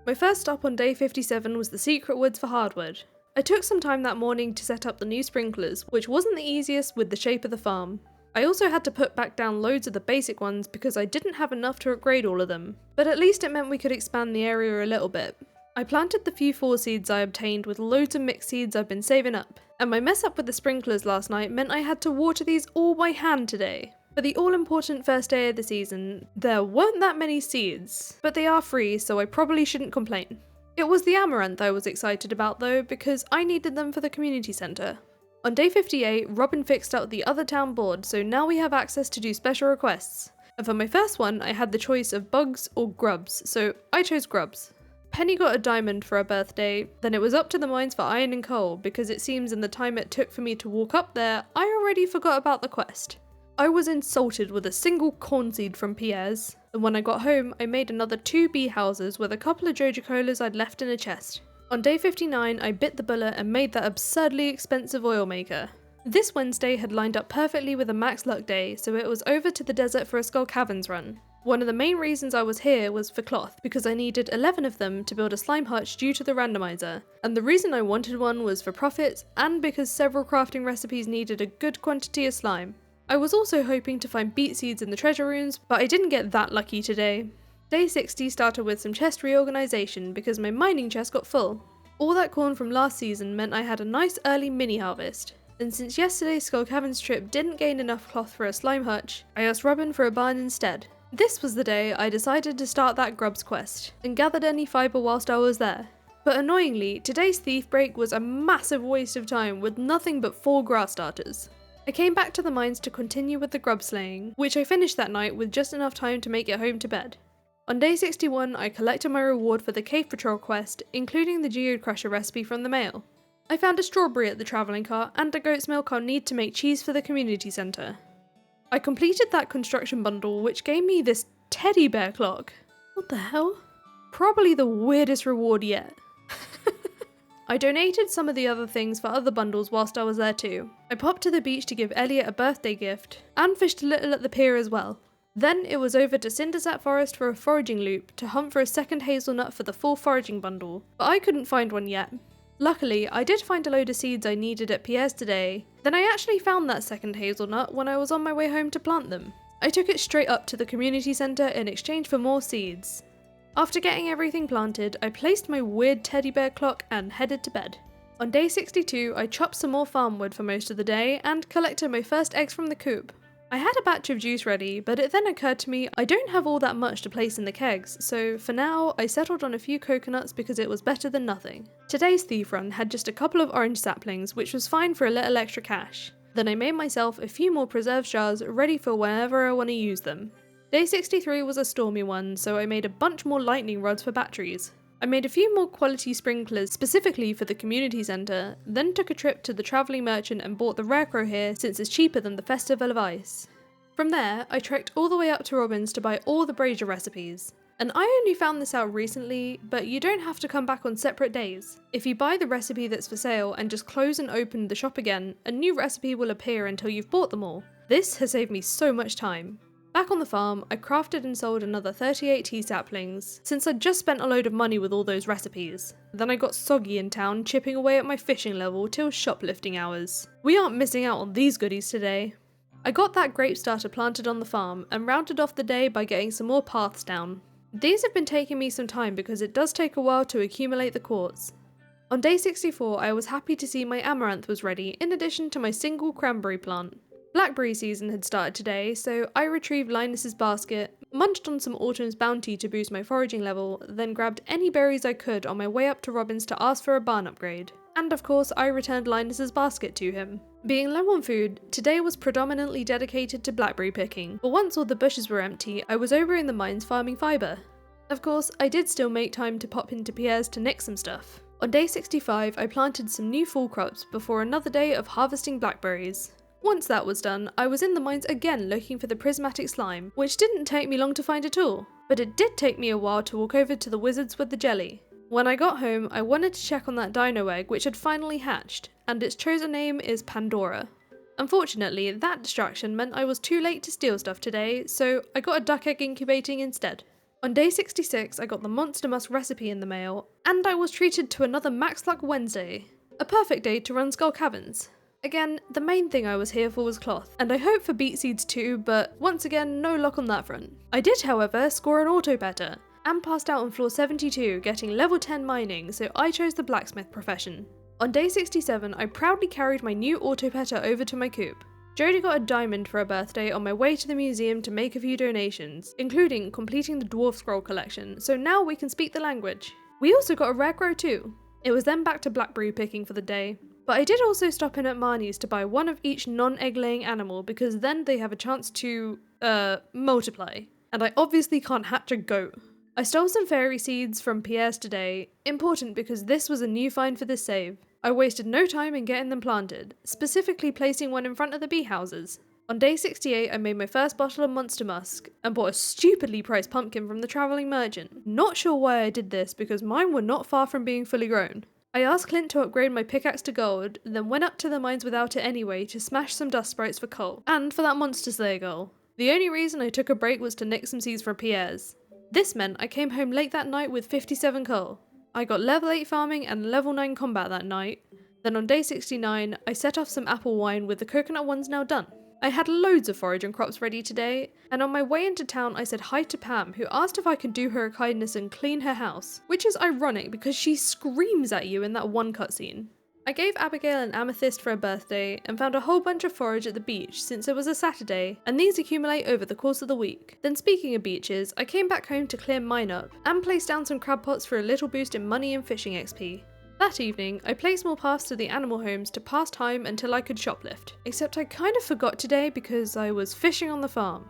My first stop on day 57 was the Secret Woods for hardwood. I took some time that morning to set up the new sprinklers, which wasn't the easiest with the shape of the farm. I also had to put back down loads of the basic ones because I didn't have enough to upgrade all of them, but at least it meant we could expand the area a little bit. I planted the few 4 seeds I obtained with loads of mixed seeds I've been saving up, and my mess up with the sprinklers last night meant I had to water these all by hand today. For the all-important first day of the season, there weren't that many seeds, but they are free so I probably shouldn't complain. It was the amaranth I was excited about though, because I needed them for the community centre. On day 58, Robin fixed up the other town board, so now we have access to do special requests. And for my first one, I had the choice of bugs or grubs, so I chose grubs. Penny got a diamond for her birthday, then it was up to the mines for iron and coal, because it seems in the time it took for me to walk up there, I already forgot about the quest. I was insulted with a single corn seed from Pierre's, and when I got home, I made another 2 bee houses with a couple of Joja Colas I'd left in a chest. On day 59, I bit the bullet and made that absurdly expensive oil maker. This Wednesday had lined up perfectly with a max luck day, so it was over to the desert for a Skull Caverns run. One of the main reasons I was here was for cloth, because I needed 11 of them to build a slime hutch due to the randomizer, and the reason I wanted one was for profits and because several crafting recipes needed a good quantity of slime. I was also hoping to find beet seeds in the treasure rooms, but I didn't get that lucky today. Day 60 started with some chest reorganisation because my mining chest got full. All that corn from last season meant I had a nice early mini harvest, and since yesterday's Skull Caverns trip didn't gain enough cloth for a slime hutch, I asked Robin for a barn instead. This was the day I decided to start that grubs quest, and gathered any fibre whilst I was there. But annoyingly, today's thief break was a massive waste of time with nothing but 4 grass starters. I came back to the mines to continue with the grub slaying, which I finished that night with just enough time to make it home to bed. On day 61, I collected my reward for the Cave Patrol quest, including the Geode Crusher recipe from the mail. I found a strawberry at the travelling cart and a goat's milk I'll need to make cheese for the community centre. I completed that construction bundle, which gave me this teddy bear clock. What the hell? Probably the weirdest reward yet. I donated some of the other things for other bundles whilst I was there too. I popped to the beach to give Elliot a birthday gift, and fished a little at the pier as well. Then it was over to Cindersap Forest for a foraging loop to hunt for a second hazelnut for the full foraging bundle, but I couldn't find one yet. Luckily, I did find a load of seeds I needed at Pierre's today. Then I actually found that second hazelnut when I was on my way home to plant them. I took it straight up to the community centre in exchange for more seeds. After getting everything planted, I placed my weird teddy bear clock and headed to bed. On day 62, I chopped some more farm wood for most of the day and collected my first eggs from the coop. I had a batch of juice ready, but it then occurred to me I don't have all that much to place in the kegs, so for now I settled on a few coconuts because it was better than nothing. Today's thief run had just a couple of orange saplings, which was fine for a little extra cash. Then I made myself a few more preserve jars ready for whenever I want to use them. Day 63 was a stormy one, so I made a bunch more lightning rods for batteries. I made a few more quality sprinklers specifically for the community centre, then took a trip to the travelling merchant and bought the rarecrow here since it's cheaper than the Festival of Ice. From there, I trekked all the way up to Robin's to buy all the brazier recipes. And I only found this out recently, but you don't have to come back on separate days. If you buy the recipe that's for sale and just close and open the shop again, a new recipe will appear until you've bought them all. This has saved me so much time. Back on the farm, I crafted and sold another 38 tea saplings, since I'd just spent a load of money with all those recipes. Then I got soggy in town, chipping away at my fishing level till shoplifting hours. We aren't missing out on these goodies today. I got that grape starter planted on the farm, and rounded off the day by getting some more paths down. These have been taking me some time because it does take a while to accumulate the quartz. On day 64, I was happy to see my amaranth was ready, in addition to my single cranberry plant. Blackberry season had started today, so I retrieved Linus's basket, munched on some Autumn's Bounty to boost my foraging level, then grabbed any berries I could on my way up to Robin's to ask for a barn upgrade. And of course, I returned Linus's basket to him. Being low on food, today was predominantly dedicated to blackberry picking, but once all the bushes were empty, I was over in the mines farming fibre. Of course, I did still make time to pop into Pierre's to nick some stuff. On day 65, I planted some new fall crops before another day of harvesting blackberries. Once that was done, I was in the mines again looking for the prismatic slime, which didn't take me long to find at all, but it did take me a while to walk over to the wizards with the jelly. When I got home, I wanted to check on that dino egg which had finally hatched, and its chosen name is Pandora. Unfortunately, that distraction meant I was too late to steal stuff today, so I got a duck egg incubating instead. On day 66, I got the Monster Musk recipe in the mail, and I was treated to another Max Luck Wednesday, a perfect day to run Skull Caverns. Again, the main thing I was here for was cloth, and I hope for beet seeds too, but once again, no luck on that front. I did, however, score an auto petter, and passed out on floor 72, getting level 10 mining, so I chose the blacksmith profession. On day 67, I proudly carried my new auto petter over to my coop. Jodie got a diamond for her birthday on my way to the museum to make a few donations, including completing the dwarf scroll collection, so now we can speak the language. We also got a rarecrow too. It was then back to blackberry picking for the day. But I did also stop in at Marnie's to buy one of each non-egg laying animal because then they have a chance to, multiply. And I obviously can't hatch a goat. I stole some fairy seeds from Pierre's today, important because this was a new find for this save. I wasted no time in getting them planted, specifically placing one in front of the bee houses. On day 68 I made my first bottle of Monster Musk, and bought a stupidly priced pumpkin from the travelling merchant. Not sure why I did this because mine were not far from being fully grown. I asked Clint to upgrade my pickaxe to gold, then went up to the mines without it anyway to smash some dust sprites for coal, and for that monster slayer goal. The only reason I took a break was to nick some seeds from Pierre's. This meant I came home late that night with 57 coal. I got level 8 farming and level 9 combat that night. Then on day 69, I set off some apple wine with the coconut ones now done. I had loads of forage and crops ready today, and on my way into town I said hi to Pam, who asked if I could do her a kindness and clean her house, which is ironic because she screams at you in that one cutscene. I gave Abigail an amethyst for her birthday, and found a whole bunch of forage at the beach since it was a Saturday, and these accumulate over the course of the week. Then speaking of beaches, I came back home to clear mine up, and placed down some crab pots for a little boost in money and fishing XP. That evening, I placed more paths to the animal homes to pass time until I could shoplift. Except I kind of forgot today because I was fishing on the farm.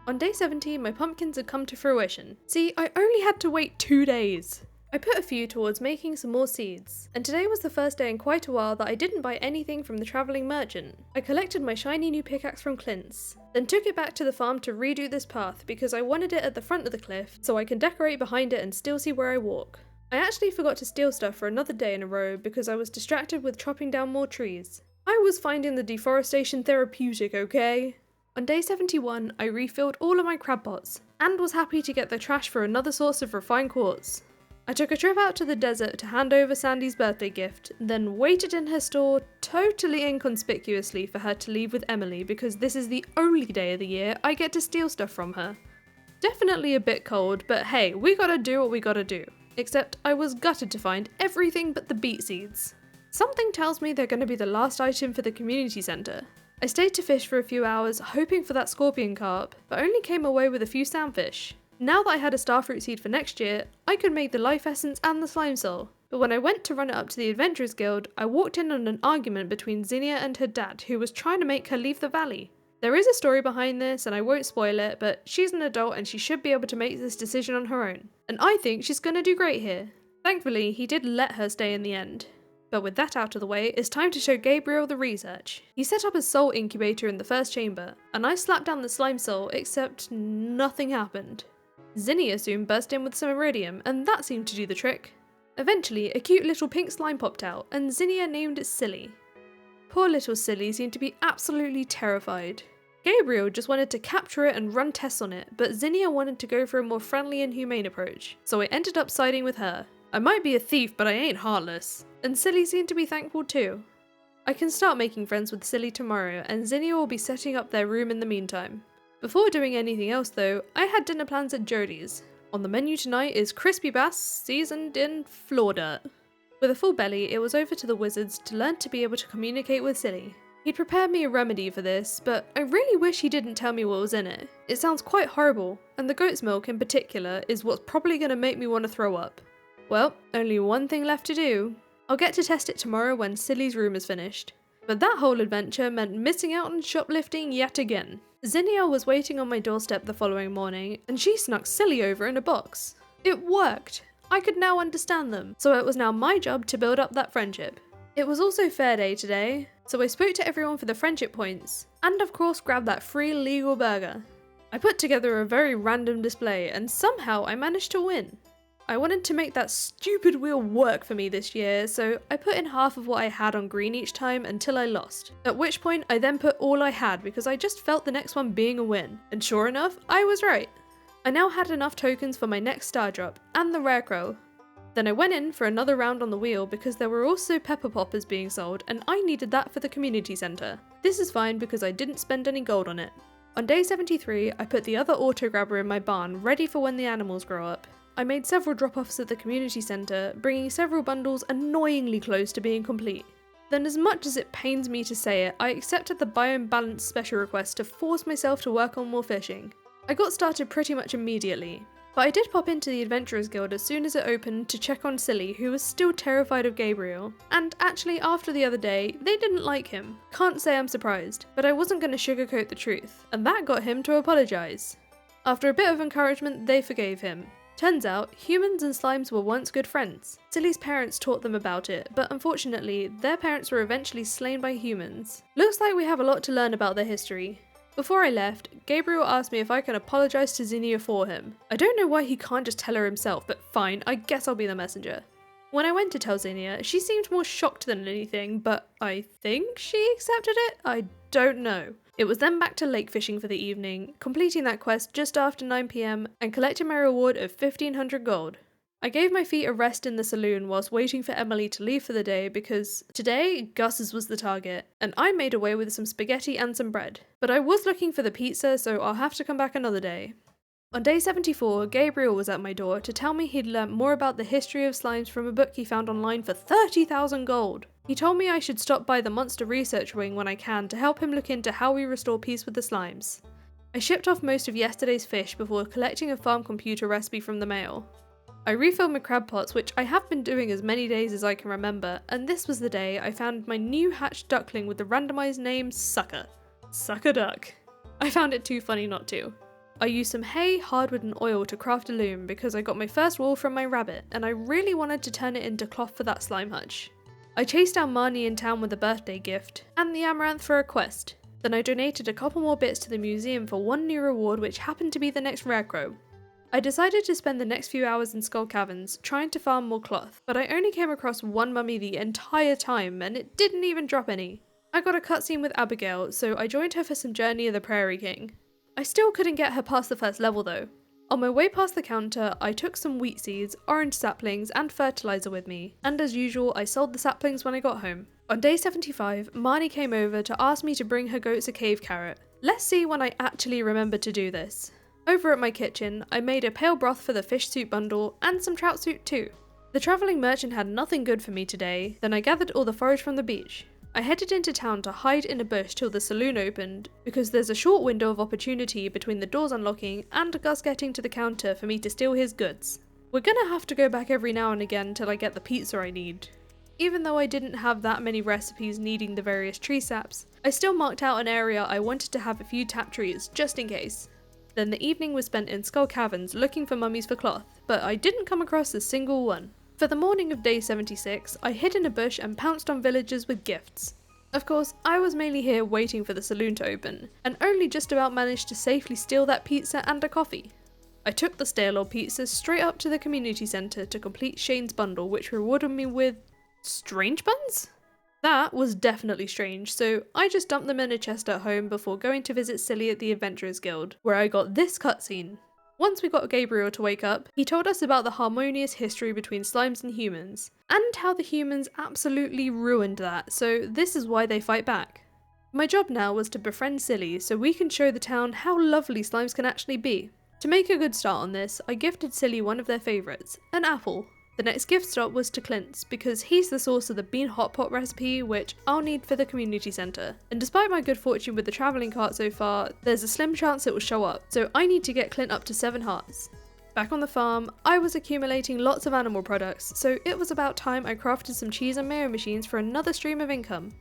On day 70, my pumpkins had come to fruition. See, I only had to wait 2 days. I put a few towards making some more seeds, and today was the first day in quite a while that I didn't buy anything from the travelling merchant. I collected my shiny new pickaxe from Clint's, then took it back to the farm to redo this path because I wanted it at the front of the cliff so I can decorate behind it and still see where I walk. I actually forgot to steal stuff for another day in a row because I was distracted with chopping down more trees. I was finding the deforestation therapeutic, okay? On day 71, I refilled all of my crab pots, and was happy to get the trash for another source of refined quartz. I took a trip out to the desert to hand over Sandy's birthday gift, then waited in her store totally inconspicuously for her to leave with Emily because this is the only day of the year I get to steal stuff from her. Definitely a bit cold, but hey, we gotta do what we gotta do. Except I was gutted to find everything but the beet seeds. Something tells me they're gonna be the last item for the community centre. I stayed to fish for a few hours, hoping for that scorpion carp, but only came away with a few sandfish. Now that I had a starfruit seed for next year, I could make the life essence and the slime soul. But when I went to run it up to the Adventurers Guild, I walked in on an argument between Zinnia and her dad, who was trying to make her leave the valley. There is a story behind this, and I won't spoil it, but she's an adult and she should be able to make this decision on her own. And I think she's gonna do great here. Thankfully, he did let her stay in the end. But with that out of the way, it's time to show Gabriel the research. He set up a soul incubator in the first chamber, and I slapped down the slime soul, except nothing happened. Zinnia soon burst in with some iridium, and that seemed to do the trick. Eventually, a cute little pink slime popped out, and Zinnia named it Silly. Poor little Silly seemed to be absolutely terrified. Gabriel just wanted to capture it and run tests on it, but Zinnia wanted to go for a more friendly and humane approach, so I ended up siding with her. I might be a thief, but I ain't heartless. And Silly seemed to be thankful too. I can start making friends with Silly tomorrow, and Zinnia will be setting up their room in the meantime. Before doing anything else though, I had dinner plans at Jodie's. On the menu tonight is crispy bass seasoned in floor dirt. With a full belly, it was over to the wizards to learn to be able to communicate with Silly. He'd prepared me a remedy for this, but I really wish he didn't tell me what was in it. It sounds quite horrible, and the goat's milk in particular is what's probably going to make me want to throw up. Well, only one thing left to do. I'll get to test it tomorrow when Silly's room is finished. But that whole adventure meant missing out on shoplifting yet again. Zinnia was waiting on my doorstep the following morning, and she snuck Silly over in a box. It worked! I could now understand them, so it was now my job to build up that friendship. It was also fair day today, so I spoke to everyone for the friendship points, and of course grabbed that free legal burger. I put together a very random display, and somehow I managed to win. I wanted to make that stupid wheel work for me this year, so I put in half of what I had on green each time until I lost. At which point I then put all I had because I just felt the next one being a win. And sure enough, I was right. I now had enough tokens for my next star drop, and the rare crow. Then I went in for another round on the wheel because there were also pepper poppers being sold and I needed that for the community centre. This is fine because I didn't spend any gold on it. On day 73, I put the other auto grabber in my barn ready for when the animals grow up. I made several drop-offs at the community centre, bringing several bundles annoyingly close to being complete. Then, as much as it pains me to say it, I accepted the biome balance special request to force myself to work on more fishing. I got started pretty much immediately, but I did pop into the Adventurers Guild as soon as it opened to check on Silly, who was still terrified of Gabriel. And actually, after the other day, they didn't like him. Can't say I'm surprised, but I wasn't going to sugarcoat the truth, and that got him to apologise. After a bit of encouragement, they forgave him. Turns out, humans and slimes were once good friends. Silly's parents taught them about it, but unfortunately, their parents were eventually slain by humans. Looks like we have a lot to learn about their history. Before I left, Gabriel asked me if I can apologise to Zinnia for him. I don't know why he can't just tell her himself, but fine, I guess I'll be the messenger. When I went to tell Zinnia, she seemed more shocked than anything, but I think she accepted it? I don't know. It was then back to lake fishing for the evening, completing that quest just after 9 PM and collecting my reward of 1500 gold. I gave my feet a rest in the saloon whilst waiting for Emily to leave for the day because today Gus's was the target, and I made away with some spaghetti and some bread. But I was looking for the pizza, so I'll have to come back another day. On day 74, Gabriel was at my door to tell me he'd learnt more about the history of slimes from a book he found online for 30,000 gold. He told me I should stop by the monster research wing when I can to help him look into how we restore peace with the slimes. I shipped off most of yesterday's fish before collecting a farm computer recipe from the mail. I refilled my crab pots, which I have been doing as many days as I can remember, and this was the day I found my new hatched duckling with the randomised name Sucker. Sucker Duck. I found it too funny not to. I used some hay, hardwood and oil to craft a loom because I got my first wool from my rabbit and I really wanted to turn it into cloth for that slime hutch. I chased down Marnie in town with a birthday gift and the amaranth for a quest. Then I donated a couple more bits to the museum for one new reward, which happened to be the next rarecrow. I decided to spend the next few hours in Skull Caverns trying to farm more cloth, but I only came across one mummy the entire time and it didn't even drop any. I got a cutscene with Abigail, so I joined her for some Journey of the Prairie King. I still couldn't get her past the first level though. On my way past the counter, I took some wheat seeds, orange saplings and fertilizer with me, and as usual I sold the saplings when I got home. On day 75, Marnie came over to ask me to bring her goats a cave carrot. Let's see when I actually remember to do this. Over at my kitchen, I made a pale broth for the fish soup bundle and some trout soup too. The travelling merchant had nothing good for me today, then I gathered all the forage from the beach. I headed into town to hide in a bush till the saloon opened, because there's a short window of opportunity between the doors unlocking and Gus getting to the counter for me to steal his goods. We're gonna have to go back every now and again till I get the pizza I need. Even though I didn't have that many recipes needing the various tree saps, I still marked out an area I wanted to have a few tap trees, just in case. Then the evening was spent in Skull Caverns looking for mummies for cloth, but I didn't come across a single one. For the morning of day 76, I hid in a bush and pounced on villagers with gifts. Of course, I was mainly here waiting for the saloon to open, and only just about managed to safely steal that pizza and a coffee. I took the stale old pizza straight up to the community centre to complete Shane's bundle, which rewarded me with strange buns? That was definitely strange, so I just dumped them in a chest at home before going to visit Silly at the Adventurers Guild, where I got this cutscene. Once we got Gabriel to wake up, he told us about the harmonious history between slimes and humans, and how the humans absolutely ruined that, so this is why they fight back. My job now was to befriend Silly so we can show the town how lovely slimes can actually be. To make a good start on this, I gifted Silly one of their favourites, an apple. The next gift stop was to Clint's, because he's the source of the bean hot pot recipe, which I'll need for the community centre. And despite my good fortune with the travelling cart so far, there's a slim chance it will show up, so I need to get Clint up to 7 hearts. Back on the farm, I was accumulating lots of animal products, so it was about time I crafted some cheese and mayo machines for another stream of income.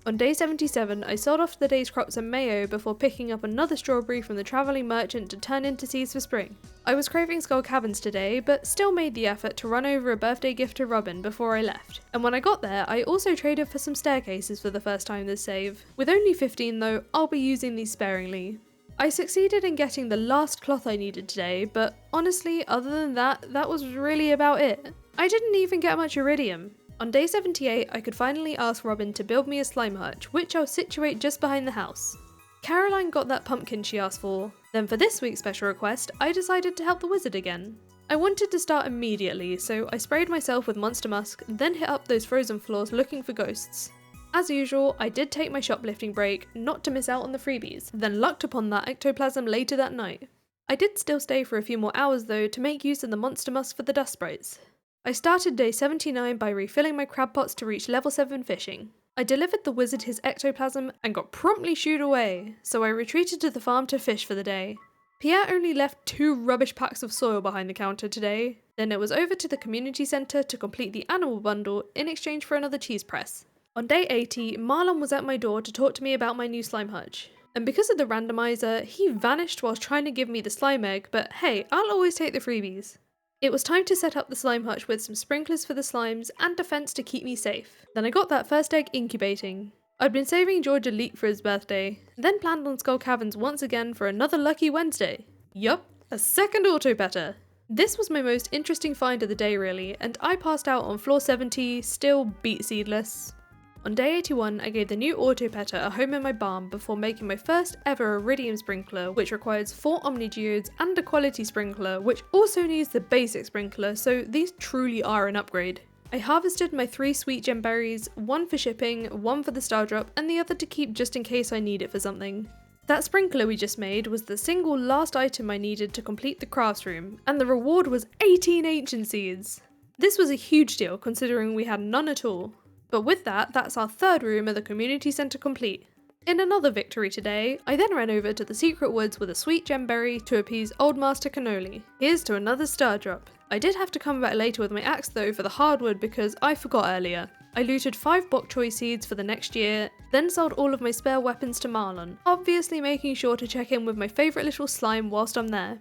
On day 77, I sold off the day's crops of mayo before picking up another strawberry from the travelling merchant to turn into seeds for spring. I was craving Skull Caverns today, but still made the effort to run over a birthday gift to Robin before I left. And when I got there, I also traded for some staircases for the first time this save. With only 15 though, I'll be using these sparingly. I succeeded in getting the last cloth I needed today, but honestly, other than that was really about it. I didn't even get much iridium. On day 78, I could finally ask Robin to build me a slime hutch, which I'll situate just behind the house. Caroline got that pumpkin she asked for. Then for this week's special request, I decided to help the wizard again. I wanted to start immediately, so I sprayed myself with Monster Musk, then hit up those frozen floors looking for ghosts. As usual, I did take my shoplifting break, not to miss out on the freebies, then lucked upon that ectoplasm later that night. I did still stay for a few more hours though to make use of the Monster Musk for the dust sprites. I started day 79 by refilling my crab pots to reach level 7 fishing. I delivered the wizard his ectoplasm and got promptly shooed away, so I retreated to the farm to fish for the day. Pierre only left 2 rubbish packs of soil behind the counter today. Then it was over to the community centre to complete the animal bundle in exchange for another cheese press. On day 80, Marlon was at my door to talk to me about my new slime hutch. And because of the randomizer, he vanished whilst trying to give me the slime egg, but hey, I'll always take the freebies. It was time to set up the slime hutch with some sprinklers for the slimes and a fence to keep me safe. Then I got that first egg incubating. I'd been saving George a leek for his birthday, then planned on Skull Caverns once again for another lucky Wednesday. Yup, a second auto petter. This was my most interesting find of the day really, and I passed out on floor 70, still beet seedless. On day 81, I gave the new auto petter a home in my barn before making my first ever iridium sprinkler, which requires 4 omnigeodes and a quality sprinkler, which also needs the basic sprinkler, so these truly are an upgrade. I harvested my 3 sweet gem berries, 1 for shipping, 1 for the star drop, and the other to keep just in case I need it for something. That sprinkler we just made was the single last item I needed to complete the crafts room, and the reward was 18 ancient seeds. This was a huge deal considering we had none at all. But with that, that's our 3rd room of the community centre complete. In another victory today, I then ran over to the secret woods with a sweet gemberry to appease Old Master Cannoli. Here's to another star drop. I did have to come back later with my axe though for the hardwood because I forgot earlier. I looted 5 bok choy seeds for the next year, then sold all of my spare weapons to Marlon, obviously making sure to check in with my favourite little slime whilst I'm there.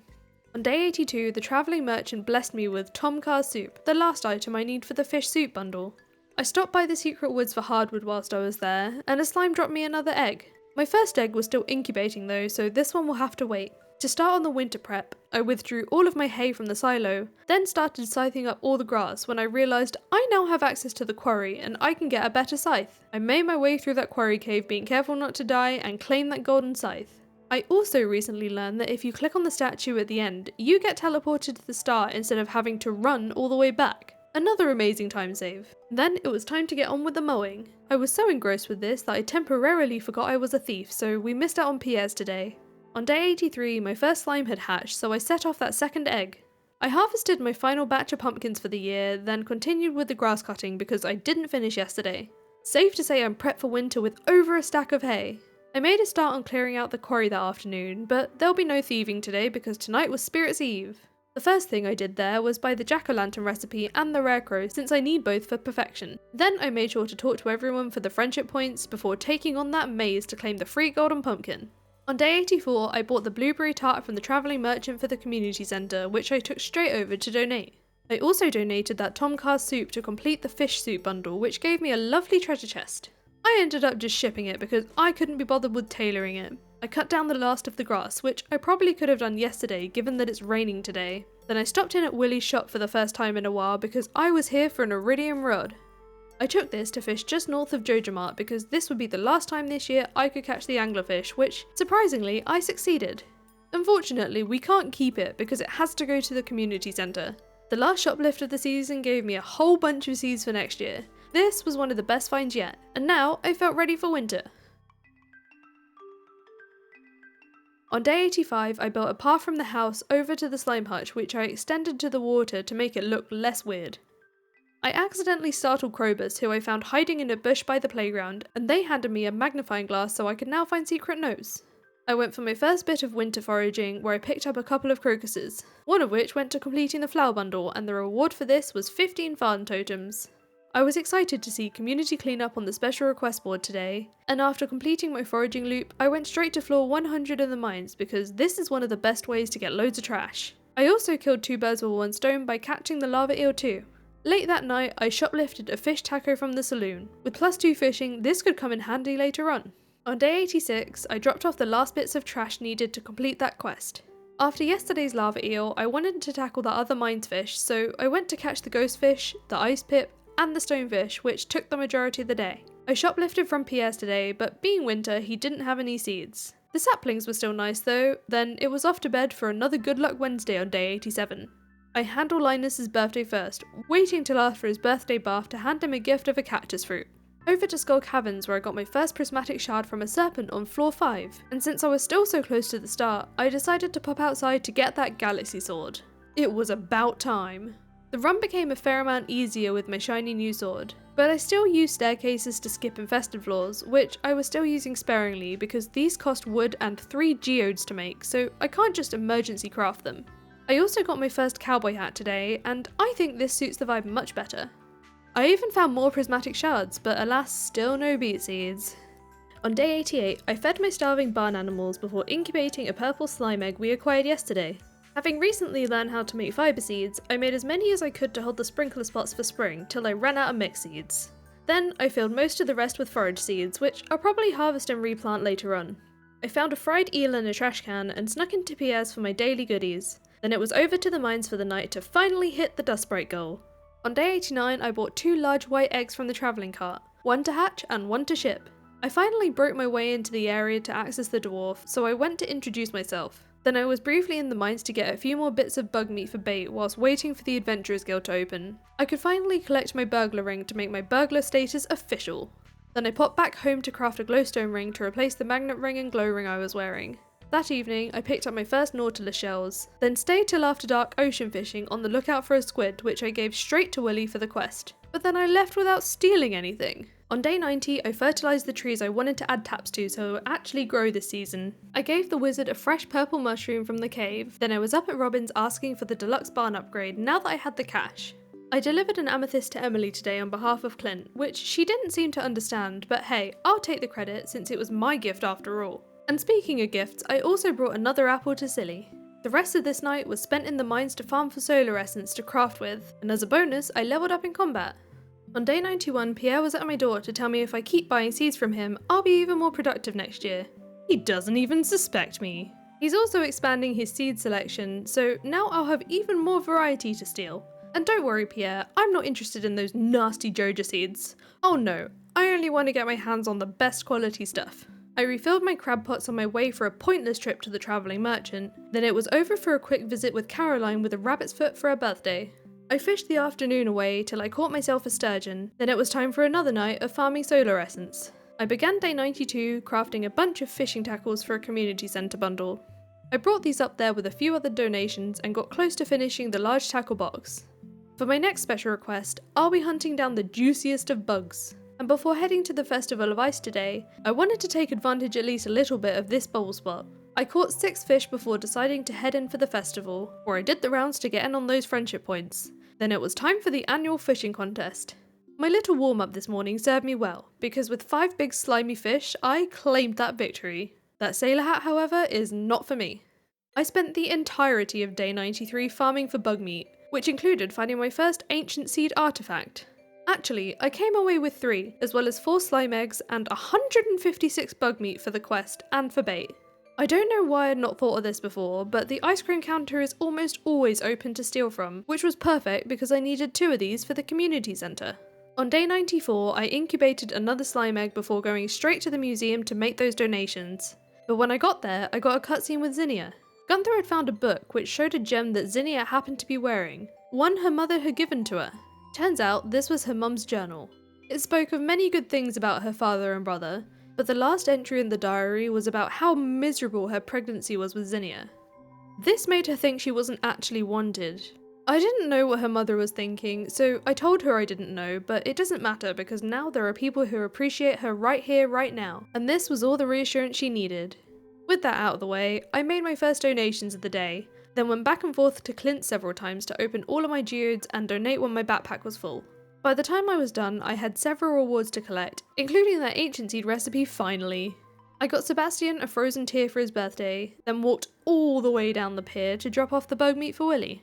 On day 82, the travelling merchant blessed me with Tom Carr's soup, the last item I need for the fish soup bundle. I stopped by the secret woods for hardwood whilst I was there, and a slime dropped me another egg. My first egg was still incubating though, so this one will have to wait. To start on the winter prep, I withdrew all of my hay from the silo, then started scything up all the grass when I realised I now have access to the quarry and I can get a better scythe. I made my way through that quarry cave being careful not to die and claim that golden scythe. I also recently learned that if you click on the statue at the end, you get teleported to the start instead of having to run all the way back. Another amazing time save. Then it was time to get on with the mowing. I was so engrossed with this that I temporarily forgot I was a thief, so we missed out on Pierre's today. On day 83, my first slime had hatched, so I set off that second egg. I harvested my final batch of pumpkins for the year, then continued with the grass cutting because I didn't finish yesterday. Safe to say I'm prepped for winter with over a stack of hay. I made a start on clearing out the quarry that afternoon, but there'll be no thieving today because tonight was Spirit's Eve. The first thing I did there was buy the jack-o'-lantern recipe and the rarecrow since I need both for perfection. Then I made sure to talk to everyone for the friendship points before taking on that maze to claim the free golden pumpkin. On day 84, I bought the blueberry tart from the travelling merchant for the community centre, which I took straight over to donate. I also donated that Tom Carr's soup to complete the fish soup bundle, which gave me a lovely treasure chest. I ended up just shipping it because I couldn't be bothered with tailoring it. I cut down the last of the grass, which I probably could have done yesterday given that it's raining today. Then I stopped in at Willie's shop for the first time in a while because I was here for an iridium rod. I took this to fish just north of Jojamart because this would be the last time this year I could catch the anglerfish, which, surprisingly, I succeeded. Unfortunately, we can't keep it because it has to go to the community centre. The last shoplift of the season gave me a whole bunch of seeds for next year. This was one of the best finds yet, and now I felt ready for winter. On day 85, I built a path from the house over to the slime hutch, which I extended to the water to make it look less weird. I accidentally startled Crowbus, who I found hiding in a bush by the playground, and they handed me a magnifying glass so I could now find secret notes. I went for my first bit of winter foraging, where I picked up a couple of crocuses, one of which went to completing the flower bundle, and the reward for this was 15 farm totems. I was excited to see community cleanup on the special request board today, and after completing my foraging loop, I went straight to floor 100 in the mines because this is one of the best ways to get loads of trash. I also killed 2 birds with one stone by catching the lava eel too. Late that night, I shoplifted a fish taco from the saloon. With +2 fishing, this could come in handy later on. On day 86, I dropped off the last bits of trash needed to complete that quest. After yesterday's lava eel, I wanted to tackle the other mines fish, so I went to catch the ghost fish, the ice pip, and the stonefish, which took the majority of the day. I shoplifted from Pierre's today, but being winter, he didn't have any seeds. The saplings were still nice though, then it was off to bed for another good luck Wednesday on day 87. I handled Linus's birthday first, waiting till after his birthday bath to hand him a gift of a cactus fruit. Over to Skull Caverns where I got my first prismatic shard from a serpent on floor 5, and since I was still so close to the start, I decided to pop outside to get that galaxy sword. It was about time. The run became a fair amount easier with my shiny new sword, but I still used staircases to skip infested floors, which I was still using sparingly because these cost wood and 3 geodes to make, so I can't just emergency craft them. I also got my first cowboy hat today, and I think this suits the vibe much better. I even found more prismatic shards, but alas, still no beet seeds. On day 88, I fed my starving barn animals before incubating a purple slime egg we acquired yesterday. Having recently learned how to make fibre seeds, I made as many as I could to hold the sprinkler spots for spring till I ran out of mix seeds. Then I filled most of the rest with forage seeds, which I'll probably harvest and replant later on. I found a fried eel in a trash can and snuck into Pierre's for my daily goodies. Then it was over to the mines for the night to finally hit the dust sprite goal. On day 89, I bought 2 large white eggs from the travelling cart, one to hatch and one to ship. I finally broke my way into the area to access the dwarf, so I went to introduce myself. Then I was briefly in the mines to get a few more bits of bug meat for bait whilst waiting for the Adventurers Guild to open. I could finally collect my burglar ring to make my burglar status official. Then I popped back home to craft a glowstone ring to replace the magnet ring and glow ring I was wearing. That evening, I picked up my first nautilus shells, then stayed till after dark ocean fishing on the lookout for a squid, which I gave straight to Willie for the quest. But then I left without stealing anything. On day 90, I fertilised the trees I wanted to add taps to so it would actually grow this season. I gave the wizard a fresh purple mushroom from the cave, then I was up at Robin's asking for the deluxe barn upgrade now that I had the cash. I delivered an amethyst to Emily today on behalf of Clint, which she didn't seem to understand, but hey, I'll take the credit since it was my gift after all. And speaking of gifts, I also brought another apple to Silly. The rest of this night was spent in the mines to farm for solar essence to craft with, and as a bonus, I leveled up in combat. On day 91, Pierre was at my door to tell me if I keep buying seeds from him, I'll be even more productive next year. He doesn't even suspect me. He's also expanding his seed selection, so now I'll have even more variety to steal. And don't worry, Pierre, I'm not interested in those nasty Joja seeds. Oh no, I only want to get my hands on the best quality stuff. I refilled my crab pots on my way for a pointless trip to the travelling merchant, then it was over for a quick visit with Caroline with a rabbit's foot for her birthday. I fished the afternoon away till I caught myself a sturgeon, then it was time for another night of farming solar essence. I began day 92 crafting a bunch of fishing tackles for a community centre bundle. I brought these up there with a few other donations and got close to finishing the large tackle box. For my next special request, I'll be hunting down the juiciest of bugs. And before heading to the Festival of Ice today, I wanted to take advantage at least a little bit of this bubble spot. I caught 6 fish before deciding to head in for the festival, where I did the rounds to get in on those friendship points. Then it was time for the annual fishing contest. My little warm-up this morning served me well, because with 5 big slimy fish, I claimed that victory. That sailor hat, however, is not for me. I spent the entirety of day 93 farming for bug meat, which included finding my first ancient seed artifact. Actually, I came away with 3, as well as 4 slime eggs and 156 bug meat for the quest and for bait. I don't know why I'd not thought of this before, but the ice cream counter is almost always open to steal from, which was perfect because I needed 2 of these for the community centre. On day 94, I incubated another slime egg before going straight to the museum to make those donations. But when I got there, I got a cutscene with Zinnia. Gunther had found a book which showed a gem that Zinnia happened to be wearing, one her mother had given to her. Turns out this was her mum's journal. It spoke of many good things about her father and brother, but the last entry in the diary was about how miserable her pregnancy was with Zinnia. This made her think she wasn't actually wanted. I didn't know what her mother was thinking, so I told her I didn't know, but it doesn't matter because now there are people who appreciate her right here, right now, and this was all the reassurance she needed. With that out of the way, I made my first donations of the day, then went back and forth to Clint several times to open all of my geodes and donate when my backpack was full. By the time I was done, I had several rewards to collect, including that ancient seed recipe finally. I got Sebastian a frozen tear for his birthday, then walked all the way down the pier to drop off the bug meat for Willy.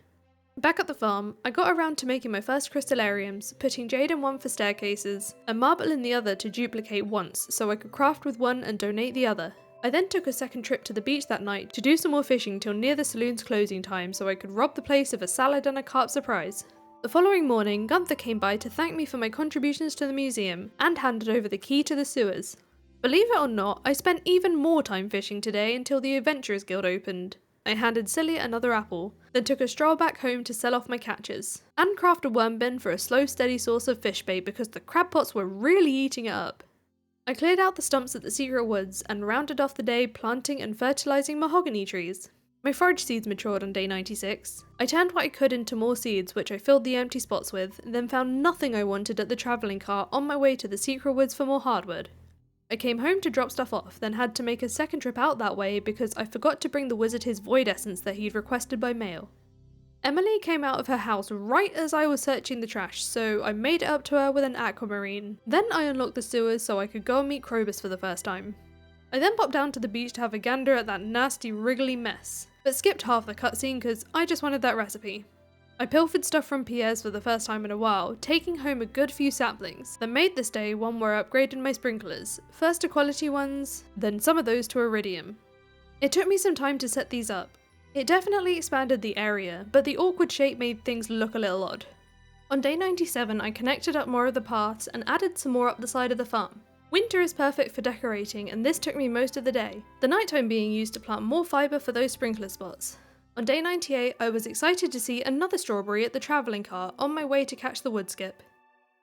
Back at the farm, I got around to making my first crystallariums, putting jade in one for staircases, and marble in the other to duplicate once so I could craft with one and donate the other. I then took a second trip to the beach that night to do some more fishing till near the saloon's closing time so I could rob the place of a salad and a carp surprise. The following morning, Gunther came by to thank me for my contributions to the museum and handed over the key to the sewers. Believe it or not, I spent even more time fishing today until the Adventurers Guild opened. I handed Silly another apple, then took a stroll back home to sell off my catches, and craft a worm bin for a slow steady source of fish bait because the crab pots were really eating it up. I cleared out the stumps at the secret woods and rounded off the day planting and fertilising mahogany trees. My forage seeds matured on day 96. I turned what I could into more seeds which I filled the empty spots with, then found nothing I wanted at the travelling cart on my way to the secret woods for more hardwood. I came home to drop stuff off, then had to make a second trip out that way because I forgot to bring the wizard his void essence that he'd requested by mail. Emily came out of her house right as I was searching the trash, so I made it up to her with an aquamarine. Then I unlocked the sewers so I could go and meet Krobus for the first time. I then popped down to the beach to have a gander at that nasty wriggly mess, but skipped half the cutscene because I just wanted that recipe. I pilfered stuff from Pierre's for the first time in a while, taking home a good few saplings, then made this day one where I upgraded my sprinklers, first to quality ones, then some of those to iridium. It took me some time to set these up. It definitely expanded the area, but the awkward shape made things look a little odd. On day 97 I connected up more of the paths and added some more up the side of the farm. Winter is perfect for decorating and this took me most of the day, the nighttime being used to plant more fibre for those sprinkler spots. On day 98 I was excited to see another strawberry at the travelling cart on my way to catch the wood skip.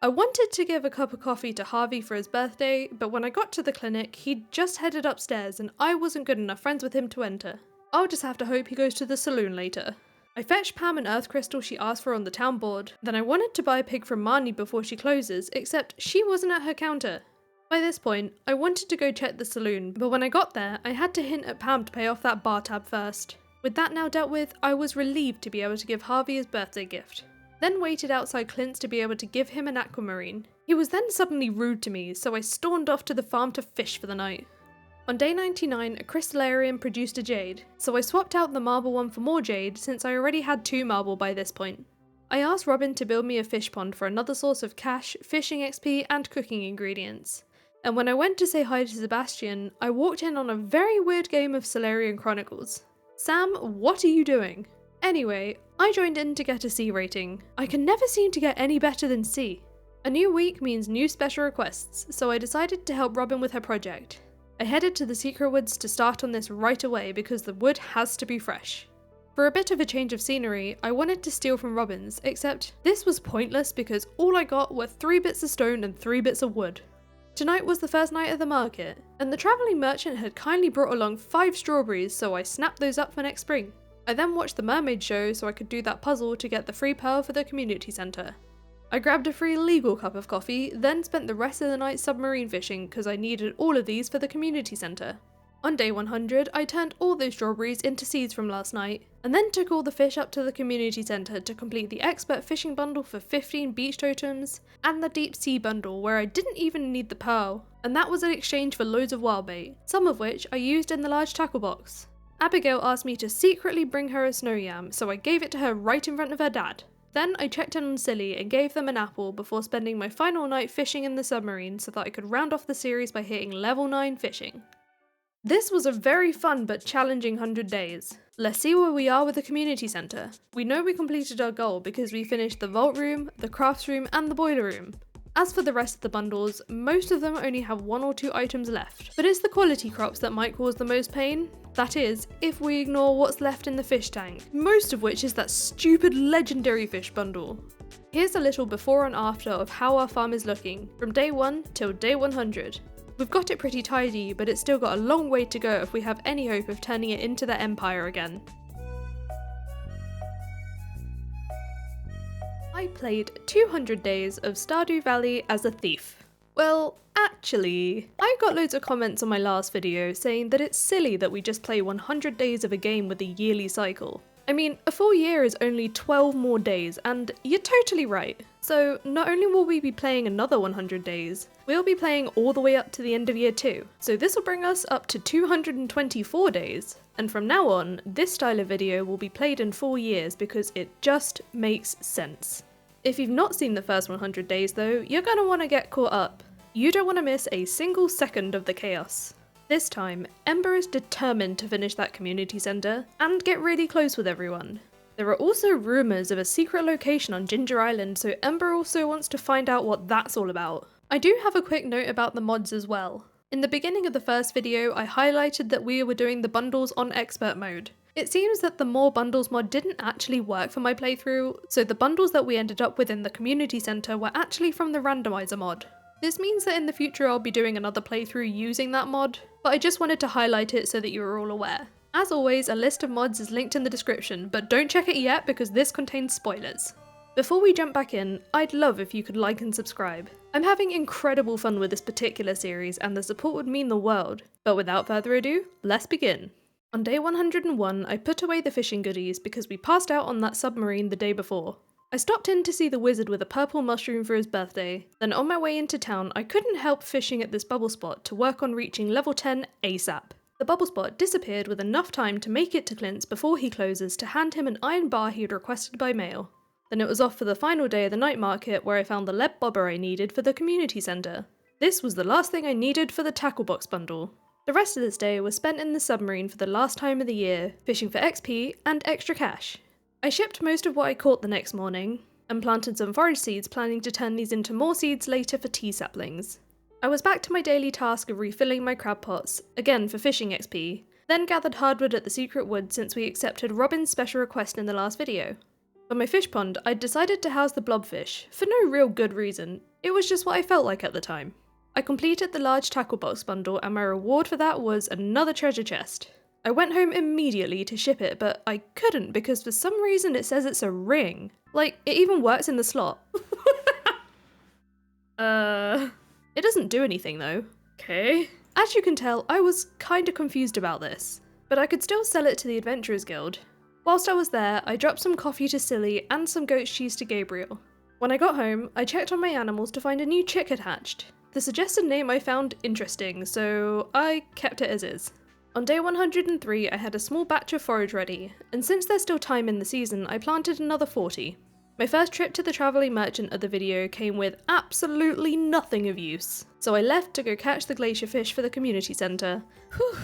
I wanted to give a cup of coffee to Harvey for his birthday, but when I got to the clinic he'd just headed upstairs and I wasn't good enough friends with him to enter. I'll just have to hope he goes to the saloon later. I fetched Pam an earth crystal she asked for on the town board, then I wanted to buy a pig from Marnie before she closes, except she wasn't at her counter. By this point, I wanted to go check the saloon, but when I got there, I had to hint at Pam to pay off that bar tab first. With that now dealt with, I was relieved to be able to give Harvey his birthday gift. then waited outside Clint's to be able to give him an aquamarine. He was then suddenly rude to me, so I stormed off to the farm to fish for the night. On day 99, a crystallarium produced a jade, so I swapped out the marble one for more jade since I already had 2 marble by this point. I asked Robin to build me a fish pond for another source of cash, fishing XP, and cooking ingredients. And when I went to say hi to Sebastian, I walked in on a very weird game of Solarian Chronicles. Sam, what are you doing? Anyway, I joined in to get a C rating. I can never seem to get any better than C. A new week means new special requests, so I decided to help Robin with her project. I headed to the secret woods to start on this right away because the wood has to be fresh. For a bit of a change of scenery, I wanted to steal from Robin's, except this was pointless because all I got were 3 bits of stone and 3 bits of wood. Tonight was the first night of the market, and the travelling merchant had kindly brought along 5 strawberries, so I snapped those up for next spring. I then watched the mermaid show so I could do that puzzle to get the free pearl for the community centre. I grabbed a free legal cup of coffee, then spent the rest of the night submarine fishing because I needed all of these for the community centre. On day 100, I turned all those strawberries into seeds from last night, and then took all the fish up to the community centre to complete the expert fishing bundle for 15 beach totems, and the deep sea bundle where I didn't even need the pearl, and that was in exchange for loads of wild bait, some of which I used in the large tackle box. Abigail asked me to secretly bring her a snow yam, so I gave it to her right in front of her dad. Then I checked in on Silly and gave them an apple before spending my final night fishing in the submarine so that I could round off the series by hitting level 9 fishing. This was a very fun but challenging 100 days. Let's see where we are with the community centre. We know we completed our goal because we finished the vault room, the crafts room and the boiler room. As for the rest of the bundles, most of them only have 1 or 2 items left, but it's the quality crops that might cause the most pain. That is, if we ignore what's left in the fish tank, most of which is that stupid legendary fish bundle. Here's a little before and after of how our farm is looking, from day 1 till day 100. We've got it pretty tidy, but it's still got a long way to go if we have any hope of turning it into the empire again. I played 200 days of Stardew Valley as a thief. Well, actually, I got loads of comments on my last video saying that it's silly that we just play 100 days of a game with a yearly cycle. I mean, a full year is only 12 more days, and you're totally right. So not only will we be playing another 100 days, we'll be playing all the way up to the end of year 2. So this will bring us up to 224 days. And from now on, this style of video will be played in 4 years because it just makes sense. If you've not seen the first 100 days though, you're gonna want to get caught up. You don't want to miss a single second of the chaos. This time, Ember is determined to finish that community centre and get really close with everyone. There are also rumours of a secret location on Ginger Island, so Ember also wants to find out what that's all about. I do have a quick note about the mods as well. In the beginning of the first video, I highlighted that we were doing the bundles on expert mode. It seems that the more bundles mod didn't actually work for my playthrough, so the bundles that we ended up with in the community centre were actually from the randomizer mod. This means that in the future I'll be doing another playthrough using that mod, but I just wanted to highlight it so that you are all aware. As always, a list of mods is linked in the description, but don't check it yet because this contains spoilers. Before we jump back in, I'd love if you could like and subscribe. I'm having incredible fun with this particular series and the support would mean the world. But without further ado, let's begin. On day 101, I put away the fishing goodies because we passed out on that submarine the day before. I stopped in to see the wizard with a purple mushroom for his birthday, then on my way into town I couldn't help fishing at this bubble spot to work on reaching level 10 ASAP. The bubble spot disappeared with enough time to make it to Clint's before he closes to hand him an iron bar he had requested by mail. Then it was off for the final day of the night market where I found the lead bobber I needed for the community centre. This was the last thing I needed for the tackle box bundle. The rest of this day was spent in the submarine for the last time of the year, fishing for XP and extra cash. I shipped most of what I caught the next morning, and planted some forage seeds planning to turn these into more seeds later for tea saplings. I was back to my daily task of refilling my crab pots, again for fishing XP, then gathered hardwood at the secret wood since we accepted Robin's special request in the last video. For my fish pond, I'd decided to house the blobfish, for no real good reason, it was just what I felt like at the time. I completed the large tackle box bundle and my reward for that was another treasure chest. I went home immediately to ship it, but I couldn't because for some reason it says it's a ring. Like, it even works in the slot. It doesn't do anything though. Okay. As you can tell, I was kinda confused about this, but I could still sell it to the Adventurers Guild. Whilst I was there, I dropped some coffee to Silly and some goat's cheese to Gabriel. When I got home, I checked on my animals to find a new chick had hatched. The suggested name I found interesting, so I kept it as is. On day 103, I had a small batch of forage ready, and since there's still time in the season, I planted another 40. My first trip to the travelling merchant of the video came with absolutely nothing of use, so I left to go catch the glacier fish for the community centre. Whew.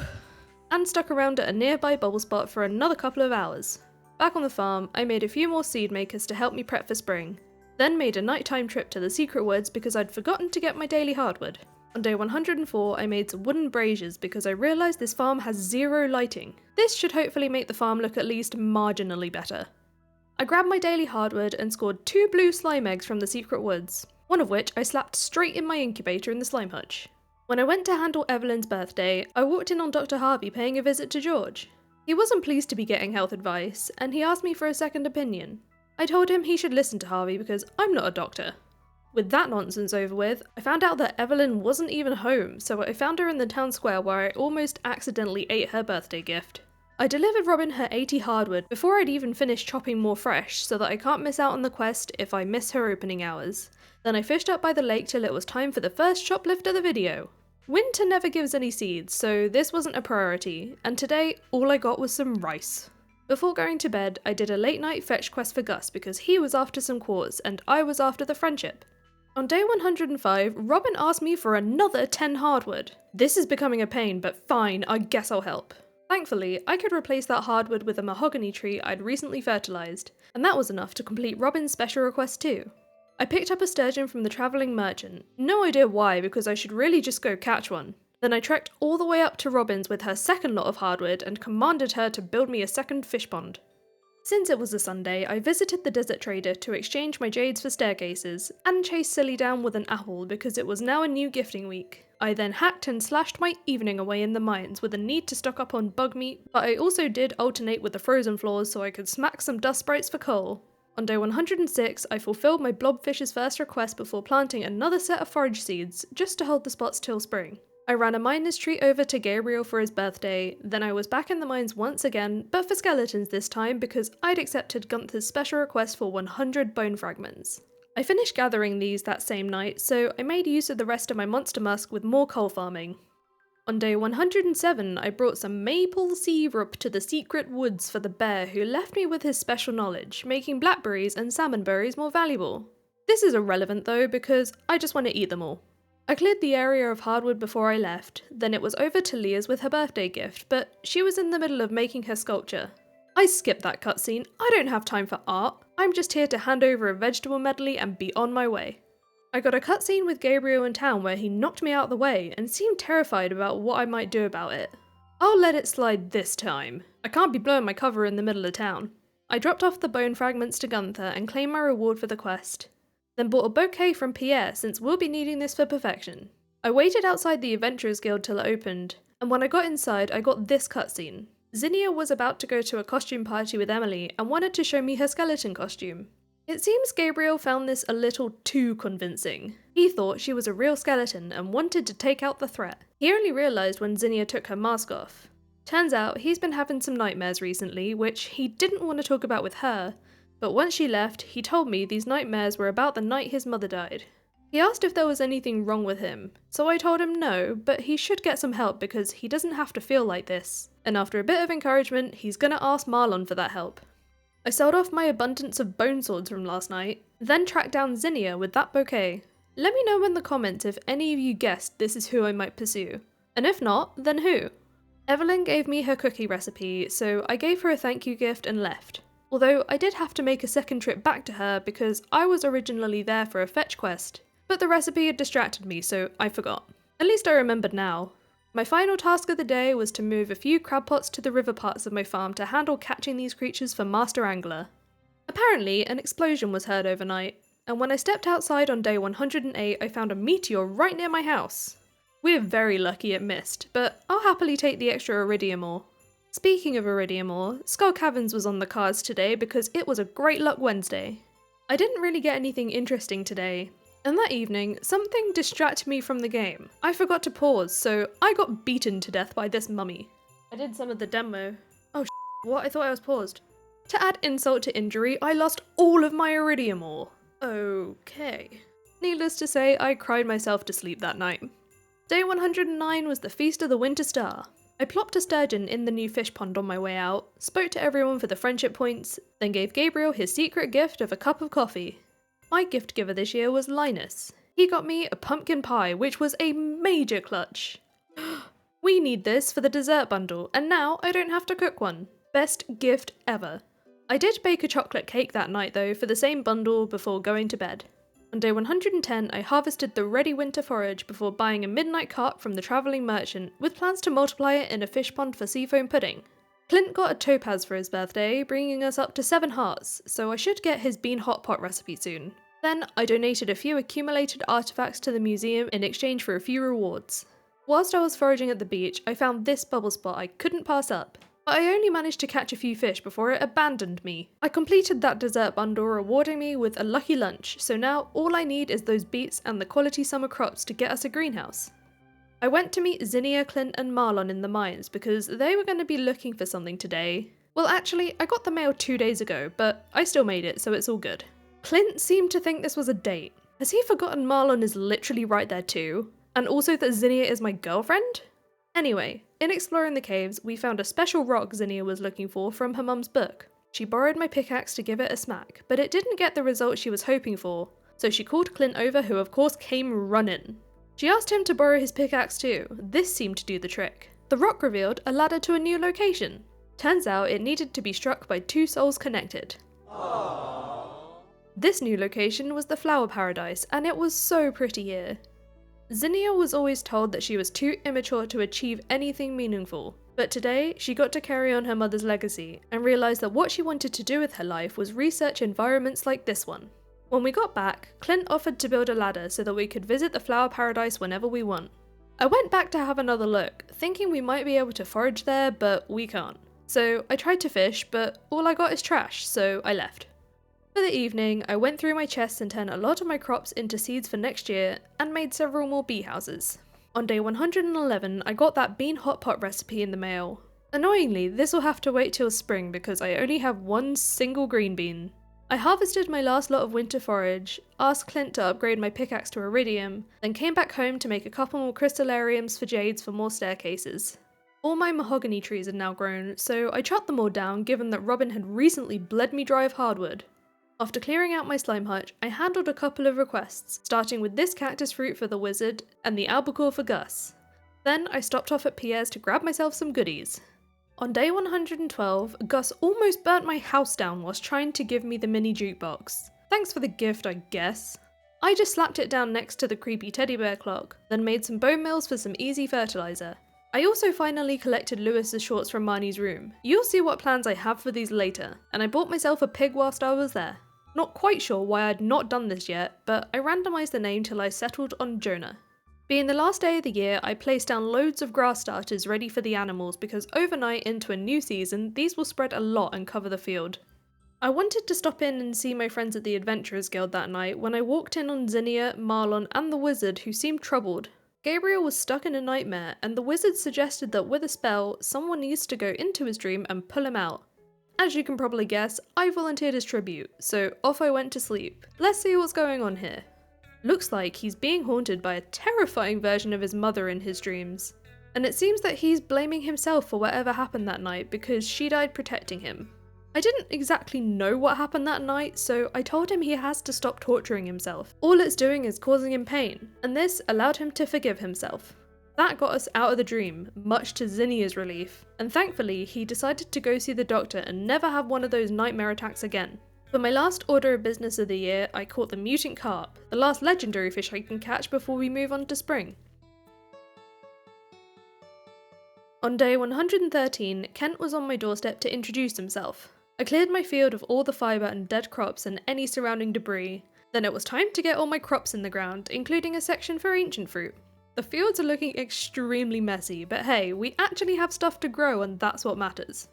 And stuck around at a nearby bubble spot for another couple of hours. Back on the farm, I made a few more seed makers to help me prep for spring, then made a nighttime trip to the secret woods because I'd forgotten to get my daily hardwood. On day 104, I made some wooden braziers because I realised this farm has zero lighting. This should hopefully make the farm look at least marginally better. I grabbed my daily hardwood and scored 2 blue slime eggs from the secret woods, one of which I slapped straight in my incubator in the slime hutch. When I went to handle Evelyn's birthday, I walked in on Dr. Harvey paying a visit to George. He wasn't pleased to be getting health advice, and he asked me for a second opinion. I told him he should listen to Harvey because I'm not a doctor. With that nonsense over with, I found out that Evelyn wasn't even home, so I found her in the town square where I almost accidentally ate her birthday gift. I delivered Robin her 80 hardwood before I'd even finished chopping more fresh so that I can't miss out on the quest if I miss her opening hours. Then I fished up by the lake till it was time for the first shoplift of the video. Winter never gives any seeds, so this wasn't a priority, and today all I got was some rice. Before going to bed, I did a late night fetch quest for Gus because he was after some quartz and I was after the friendship. On day 105, Robin asked me for another 10 hardwood. This is becoming a pain, but fine, I guess I'll help. Thankfully, I could replace that hardwood with a mahogany tree I'd recently fertilised, and that was enough to complete Robin's special request too. I picked up a sturgeon from the travelling merchant, no idea why because I should really just go catch one. Then I trekked all the way up to Robin's with her second lot of hardwood and commanded her to build me a second fish pond. Since it was a Sunday, I visited the desert trader to exchange my jades for staircases, and chased Silly down with an apple because it was now a new gifting week. I then hacked and slashed my evening away in the mines with a need to stock up on bug meat, but I also did alternate with the frozen floors so I could smack some dust sprites for coal. On day 106, I fulfilled my blobfish's first request before planting another set of forage seeds, just to hold the spots till spring. I ran a miner's treat over to Gabriel for his birthday, then I was back in the mines once again, but for skeletons this time because I'd accepted Gunther's special request for 100 bone fragments. I finished gathering these that same night, so I made use of the rest of my monster musk with more coal farming. On day 107, I brought some maple syrup to the secret woods for the bear who left me with his special knowledge, making blackberries and salmon berries more valuable. This is irrelevant though because I just want to eat them all. I cleared the area of hardwood before I left, then it was over to Leah's with her birthday gift, but she was in the middle of making her sculpture. I skipped that cutscene, I don't have time for art, I'm just here to hand over a vegetable medley and be on my way. I got a cutscene with Gabriel in town where he knocked me out of the way and seemed terrified about what I might do about it. I'll let it slide this time. I can't be blowing my cover in the middle of town. I dropped off the bone fragments to Gunther and claimed my reward for the quest. Then bought a bouquet from Pierre since we'll be needing this for perfection. I waited outside the Adventurers Guild till it opened, and when I got inside I got this cutscene. Zinnia was about to go to a costume party with Emily and wanted to show me her skeleton costume. It seems Gabriel found this a little too convincing. He thought she was a real skeleton and wanted to take out the threat. He only realised when Zinnia took her mask off. Turns out he's been having some nightmares recently, which he didn't want to talk about with her, but once she left, he told me these nightmares were about the night his mother died. He asked if there was anything wrong with him, so I told him no, but he should get some help because he doesn't have to feel like this. And after a bit of encouragement, he's gonna ask Marlon for that help. I sold off my abundance of bone swords from last night, then tracked down Zinnia with that bouquet. Let me know in the comments if any of you guessed this is who I might pursue. And if not, then who? Evelyn gave me her cookie recipe, so I gave her a thank you gift and left. Although I did have to make a second trip back to her because I was originally there for a fetch quest, but the recipe had distracted me so I forgot. At least I remembered now. My final task of the day was to move a few crab pots to the river parts of my farm to handle catching these creatures for Master Angler. Apparently an explosion was heard overnight, and when I stepped outside on day 108 I found a meteor right near my house. We're very lucky it missed, but I'll happily take the extra iridium ore. Speaking of iridium ore, Skull Caverns was on the cards today because it was a Great Luck Wednesday. I didn't really get anything interesting today, and that evening, something distracted me from the game. I forgot to pause, so I got beaten to death by this mummy. I did some of the demo. Oh what? I thought I was paused. To add insult to injury, I lost all of my iridium ore. Okay. Needless to say, I cried myself to sleep that night. Day 109 was the Feast of the Winter Star. I plopped a sturgeon in the new fish pond on my way out, spoke to everyone for the friendship points, then gave Gabriel his secret gift of a cup of coffee. My gift giver this year was Linus. He got me a pumpkin pie, which was a major clutch. We need this for the dessert bundle, and now I don't have to cook one. Best gift ever. I did bake a chocolate cake that night though for the same bundle before going to bed. On day 110 I harvested the ready winter forage before buying a midnight cart from the travelling merchant with plans to multiply it in a fish pond for seafoam pudding. Clint got a topaz for his birthday, bringing us up to 7 hearts, so I should get his bean hot pot recipe soon. Then I donated a few accumulated artefacts to the museum in exchange for a few rewards. Whilst I was foraging at the beach, I found this bubble spot I couldn't pass up. But I only managed to catch a few fish before it abandoned me. I completed that dessert bundle, rewarding me with a lucky lunch, so now all I need is those beets and the quality summer crops to get us a greenhouse. I went to meet Zinnia, Clint and Marlon in the mines because they were going to be looking for something today. Well actually, I got the mail 2 days ago, but I still made it, so it's all good. Clint seemed to think this was a date. Has he forgotten Marlon is literally right there too? And also that Zinnia is my girlfriend? Anyway, in exploring the caves, we found a special rock Zinnia was looking for from her mum's book. She borrowed my pickaxe to give it a smack, but it didn't get the result she was hoping for, so she called Clint over, who of course came running. She asked him to borrow his pickaxe too. This seemed to do the trick. The rock revealed a ladder to a new location. Turns out it needed to be struck by 2 souls connected. Aww. This new location was the Flower Paradise, and it was so pretty here. Zinnia was always told that she was too immature to achieve anything meaningful, but today she got to carry on her mother's legacy and realised that what she wanted to do with her life was research environments like this one. When we got back, Clint offered to build a ladder so that we could visit the Flower Paradise whenever we want. I went back to have another look, thinking we might be able to forage there, but we can't. So I tried to fish, but all I got is trash, so I left. For the evening, I went through my chests and turned a lot of my crops into seeds for next year, and made several more bee houses. On day 111, I got that bean hot pot recipe in the mail. Annoyingly, this will have to wait till spring because I only have 1 single green bean. I harvested my last lot of winter forage, asked Clint to upgrade my pickaxe to iridium, then came back home to make a couple more crystallariums for jades for more staircases. All my mahogany trees are now grown, so I chopped them all down given that Robin had recently bled me dry of hardwood. After clearing out my slime hutch, I handled a couple of requests, starting with this cactus fruit for the wizard and the albacore for Gus. Then I stopped off at Pierre's to grab myself some goodies. On day 112, Gus almost burnt my house down whilst trying to give me the mini jukebox. Thanks for the gift, I guess. I just slapped it down next to the creepy teddy bear clock, then made some bone meals for some easy fertilizer. I also finally collected Lewis's shorts from Marnie's room. You'll see what plans I have for these later, and I bought myself a pig whilst I was there. Not quite sure why I'd not done this yet, but I randomised the name till I settled on Jonah. Being the last day of the year, I placed down loads of grass starters ready for the animals because overnight into a new season, these will spread a lot and cover the field. I wanted to stop in and see my friends at the Adventurers Guild that night when I walked in on Zinnia, Marlon and the wizard who seemed troubled. Gabriel was stuck in a nightmare and the wizard suggested that with a spell, someone needs to go into his dream and pull him out. As you can probably guess, I volunteered as tribute, so off I went to sleep. Let's see what's going on here. Looks like he's being haunted by a terrifying version of his mother in his dreams. And it seems that he's blaming himself for whatever happened that night because she died protecting him. I didn't exactly know what happened that night, so I told him he has to stop torturing himself. All it's doing is causing him pain, and this allowed him to forgive himself. That got us out of the dream, much to Zinnia's relief, and thankfully he decided to go see the doctor and never have one of those nightmare attacks again. For my last order of business of the year, I caught the mutant carp, the last legendary fish I can catch before we move on to spring. On day 113, Kent was on my doorstep to introduce himself. I cleared my field of all the fibre and dead crops and any surrounding debris. Then it was time to get all my crops in the ground, including a section for ancient fruit. The fields are looking extremely messy, but hey, we actually have stuff to grow and that's what matters.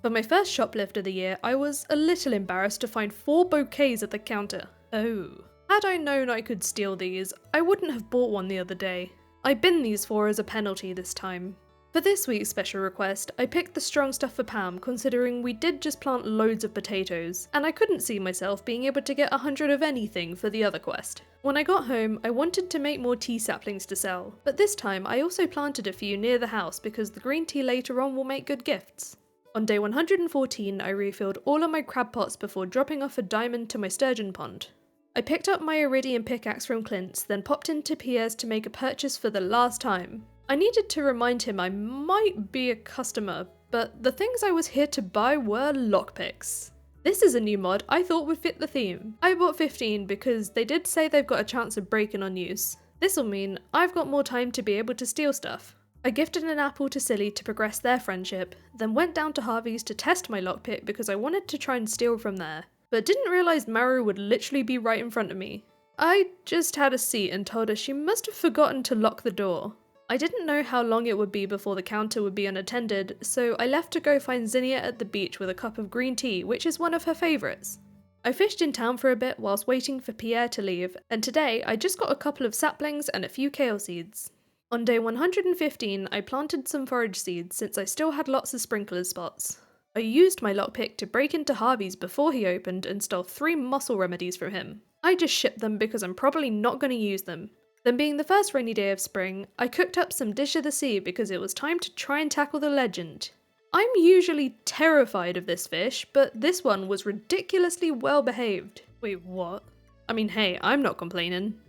For my first shoplift of the year, I was a little embarrassed to find 4 bouquets at the counter. Oh. Had I known I could steal these, I wouldn't have bought one the other day. I binned these 4 as a penalty this time. For this week's special request, I picked the strong stuff for Pam considering we did just plant loads of potatoes, and I couldn't see myself being able to get 100 of anything for the other quest. When I got home, I wanted to make more tea saplings to sell, but this time I also planted a few near the house because the green tea later on will make good gifts. On day 114, I refilled all of my crab pots before dropping off a diamond to my sturgeon pond. I picked up my iridium pickaxe from Clint's, then popped into Pierre's to make a purchase for the last time. I needed to remind him I might be a customer, but the things I was here to buy were lockpicks. This is a new mod I thought would fit the theme. I bought 15 because they did say they've got a chance of breaking on use. This'll mean I've got more time to be able to steal stuff. I gifted an apple to Silly to progress their friendship, then went down to Harvey's to test my lockpick because I wanted to try and steal from there, but didn't realise Maru would literally be right in front of me. I just had a seat and told her she must have forgotten to lock the door. I didn't know how long it would be before the counter would be unattended, so I left to go find Zinnia at the beach with a cup of green tea, which is one of her favourites. I fished in town for a bit whilst waiting for Pierre to leave, and today I just got a couple of saplings and a few kale seeds. On day 115, I planted some forage seeds since I still had lots of sprinkler spots. I used my lockpick to break into Harvey's before he opened and stole 3 muscle remedies from him. I just shipped them because I'm probably not going to use them. Then being the first rainy day of spring, I cooked up some Dish of the Sea because it was time to try and tackle the legend. I'm usually terrified of this fish, but this one was ridiculously well behaved. Wait, what? I mean, hey, I'm not complaining.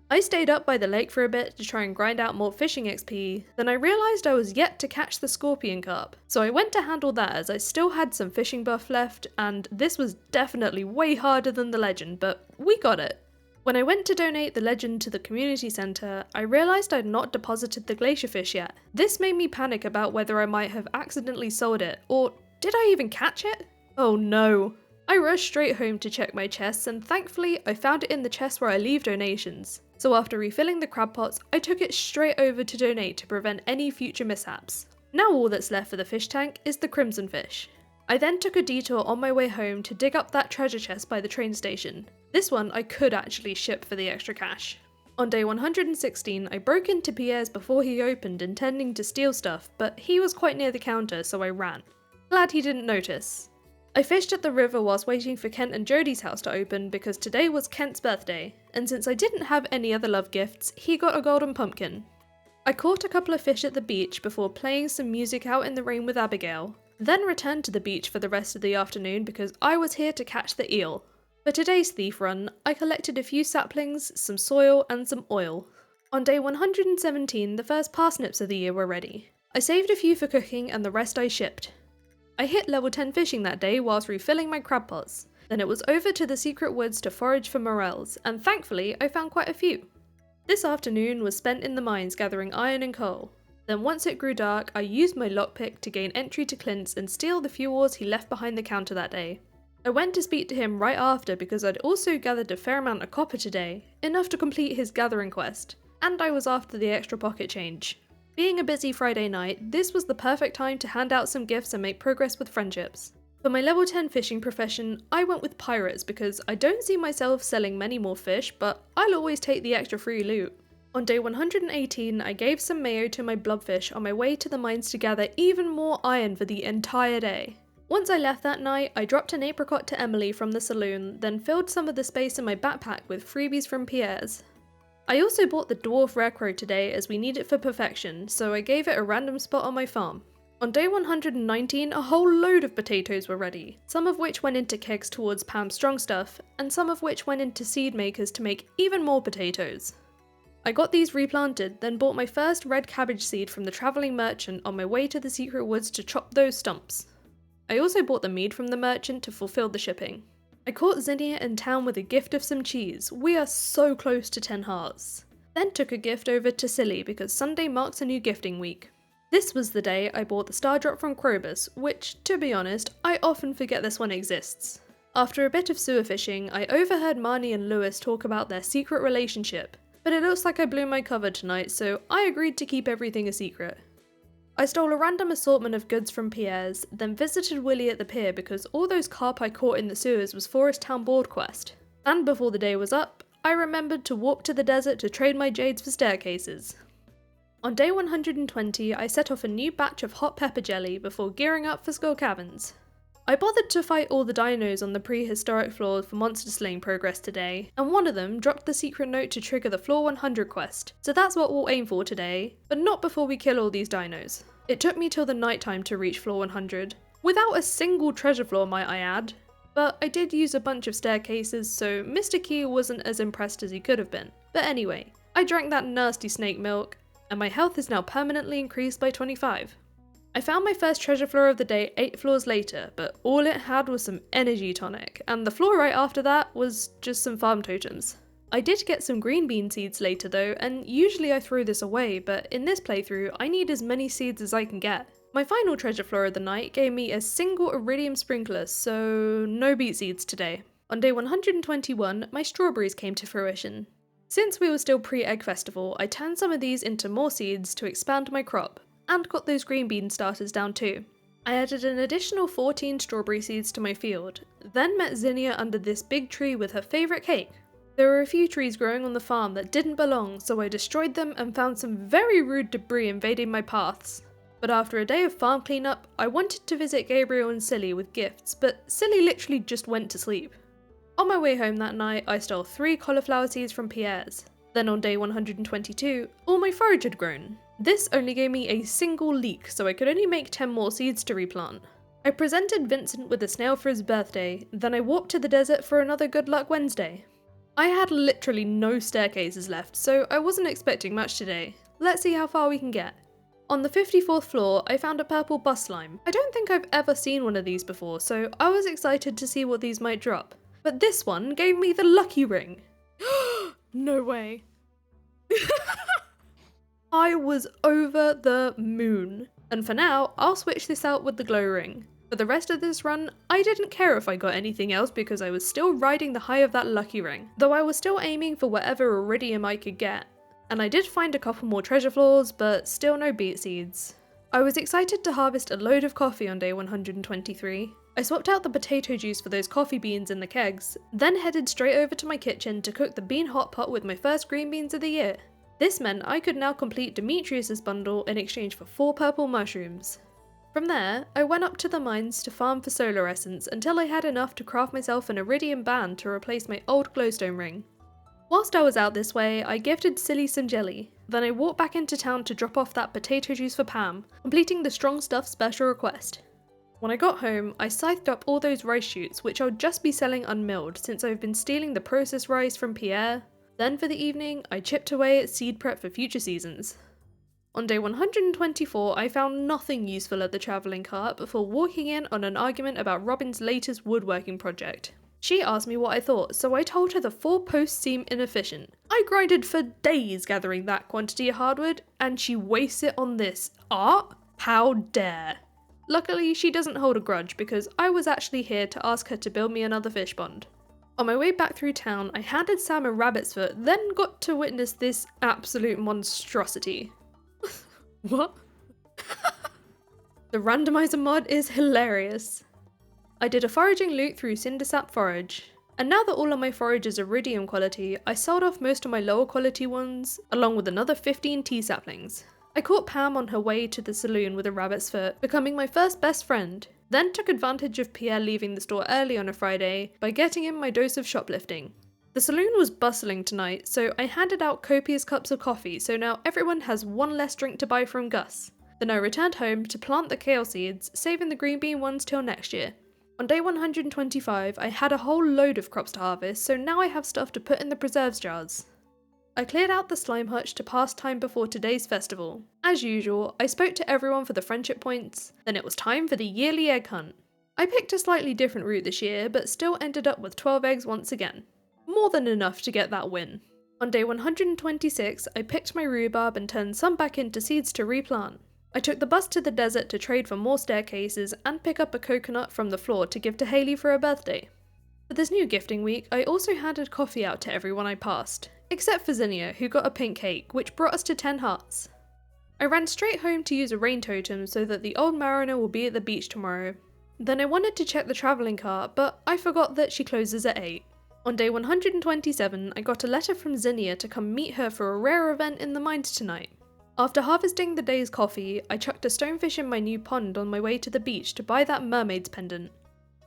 I stayed up by the lake for a bit to try and grind out more fishing XP, then I realised I was yet to catch the scorpion carp, so I went to handle that as I still had some fishing buff left, and this was definitely way harder than the legend, but we got it. When I went to donate the legend to the community centre, I realised I'd not deposited the glacier fish yet. This made me panic about whether I might have accidentally sold it, or did I even catch it? Oh no. I rushed straight home to check my chests, and thankfully I found it in the chest where I leave donations. So after refilling the crab pots, I took it straight over to donate to prevent any future mishaps. Now all that's left for the fish tank is the crimson fish. I then took a detour on my way home to dig up that treasure chest by the train station. This one I could actually ship for the extra cash. On day 116, I broke into Pierre's before he opened intending to steal stuff, but he was quite near the counter so I ran. Glad he didn't notice. I fished at the river whilst waiting for Kent and Jodie's house to open because today was Kent's birthday, and since I didn't have any other love gifts, he got a golden pumpkin. I caught a couple of fish at the beach before playing some music out in the rain with Abigail, then returned to the beach for the rest of the afternoon because I was here to catch the eel. For today's thief run, I collected a few saplings, some soil, and some oil. On day 117, the first parsnips of the year were ready. I saved a few for cooking and the rest I shipped. I hit level 10 fishing that day whilst refilling my crab pots. Then it was over to the secret woods to forage for morels, and thankfully I found quite a few. This afternoon was spent in the mines gathering iron and coal. Then once it grew dark, I used my lockpick to gain entry to Clint's and steal the few ores he left behind the counter that day. I went to speak to him right after because I'd also gathered a fair amount of copper today, enough to complete his gathering quest, and I was after the extra pocket change. Being a busy Friday night, this was the perfect time to hand out some gifts and make progress with friendships. For my level 10 fishing profession, I went with pirates because I don't see myself selling many more fish, but I'll always take the extra free loot. On day 118, I gave some mayo to my blobfish on my way to the mines to gather even more iron for the entire day. Once I left that night, I dropped an apricot to Emily from the saloon, then filled some of the space in my backpack with freebies from Pierre's. I also bought the dwarf rarecrow today as we need it for perfection, so I gave it a random spot on my farm. On day 119, a whole load of potatoes were ready, some of which went into kegs towards Pam's strong stuff, and some of which went into seed makers to make even more potatoes. I got these replanted, then bought my first red cabbage seed from the travelling merchant on my way to the secret woods to chop those stumps. I also bought the mead from the merchant to fulfill the shipping. I caught Zinnia in town with a gift of some cheese. We are so close to 10 hearts. Then took a gift over to Silly because Sunday marks a new gifting week. This was the day I bought the star drop from Krobus, which, to be honest, I often forget this one exists. After a bit of sewer fishing, I overheard Marnie and Lewis talk about their secret relationship, but it looks like I blew my cover tonight, so I agreed to keep everything a secret. I stole a random assortment of goods from Pierre's, then visited Willie at the pier because all those carp I caught in the sewers was Forest Town board quest. And before the day was up, I remembered to walk to the desert to trade my jades for staircases. On day 120, I set off a new batch of hot pepper jelly before gearing up for Skull Caverns. I bothered to fight all the dinos on the prehistoric floor for monster slaying progress today, and one of them dropped the secret note to trigger the floor 100 quest, so that's what we'll aim for today, but not before we kill all these dinos. It took me till the night time to reach floor 100, without a single treasure floor might I add, but I did use a bunch of staircases, so Mr. Key wasn't as impressed as he could have been. But anyway, I drank that nasty snake milk, and my health is now permanently increased by 25. I found my first treasure floor of the day 8 floors later, but all it had was some energy tonic, and the floor right after that was just some farm totems. I did get some green bean seeds later though, and usually I throw this away, but in this playthrough I need as many seeds as I can get. My final treasure floor of the night gave me a single iridium sprinkler, so no beet seeds today. On day 121, my strawberries came to fruition. Since we were still pre-egg festival, I turned some of these into more seeds to expand my crop, and got those green bean starters down too. I added an additional 14 strawberry seeds to my field, then met Zinnia under this big tree with her favourite cake. There were a few trees growing on the farm that didn't belong, so I destroyed them and found some very rude debris invading my paths. But after a day of farm cleanup, I wanted to visit Gabriel and Silly with gifts, but Silly literally just went to sleep. On my way home that night, I stole 3 cauliflower seeds from Pierre's. Then on day 122, all my forage had grown. This only gave me a single leek, so I could only make 10 more seeds to replant. I presented Vincent with a snail for his birthday, then I walked to the desert for another Good Luck Wednesday. I had literally no staircases left, so I wasn't expecting much today. Let's see how far we can get. On the 54th floor, I found a purple bus slime. I don't think I've ever seen one of these before, so I was excited to see what these might drop. But this one gave me the lucky ring. No way. I was over the moon. And for now, I'll switch this out with the glow ring. For the rest of this run, I didn't care if I got anything else because I was still riding the high of that lucky ring, though I was still aiming for whatever iridium I could get. And I did find a couple more treasure floors, but still no beet seeds. I was excited to harvest a load of coffee on day 123. I swapped out the potato juice for those coffee beans in the kegs, then headed straight over to my kitchen to cook the bean hot pot with my first green beans of the year. This meant I could now complete Demetrius's bundle in exchange for 4 purple mushrooms. From there, I went up to the mines to farm for solar essence until I had enough to craft myself an iridium band to replace my old glowstone ring. Whilst I was out this way, I gifted Silly some jelly, then I walked back into town to drop off that potato juice for Pam, completing the strong stuff special request. When I got home, I scythed up all those rice shoots, which I'll just be selling unmilled since I've been stealing the processed rice from Pierre. Then for the evening, I chipped away at seed prep for future seasons. On day 124, I found nothing useful at the travelling cart before walking in on an argument about Robin's latest woodworking project. She asked me what I thought, so I told her the 4 posts seem inefficient. I grinded for days gathering that quantity of hardwood, and she wastes it on this art? How dare! Luckily, she doesn't hold a grudge because I was actually here to ask her to build me another fish pond. On my way back through town, I handed Sam a rabbit's foot, then got to witness this absolute monstrosity. What? The randomizer mod is hilarious. I did a foraging loot through Cindersap Forage, and now that all of my forages are iridium quality, I sold off most of my lower quality ones, along with another 15 tea saplings. I caught Pam on her way to the saloon with a rabbit's foot, becoming my first best friend, then took advantage of Pierre leaving the store early on a Friday by getting him my dose of shoplifting. The saloon was bustling tonight, so I handed out copious cups of coffee, so now everyone has one less drink to buy from Gus. Then I returned home to plant the kale seeds, saving the green bean ones till next year. On day 125, I had a whole load of crops to harvest, so now I have stuff to put in the preserves jars. I cleared out the slime hutch to pass time before today's festival. As usual, I spoke to everyone for the friendship points, then it was time for the yearly egg hunt. I picked a slightly different route this year, but still ended up with 12 eggs once again. More than enough to get that win. On day 126, I picked my rhubarb and turned some back into seeds to replant. I took the bus to the desert to trade for more staircases and pick up a coconut from the floor to give to Hayley for her birthday. For this new gifting week, I also handed coffee out to everyone I passed, except for Zinnia, who got a pink cake, which brought us to 10 hearts. I ran straight home to use a rain totem so that the old mariner will be at the beach tomorrow. Then I wanted to check the travelling cart, but I forgot that she closes at 8. On day 127, I got a letter from Zinnia to come meet her for a rare event in the mines tonight. After harvesting the day's coffee, I chucked a stonefish in my new pond on my way to the beach to buy that mermaid's pendant.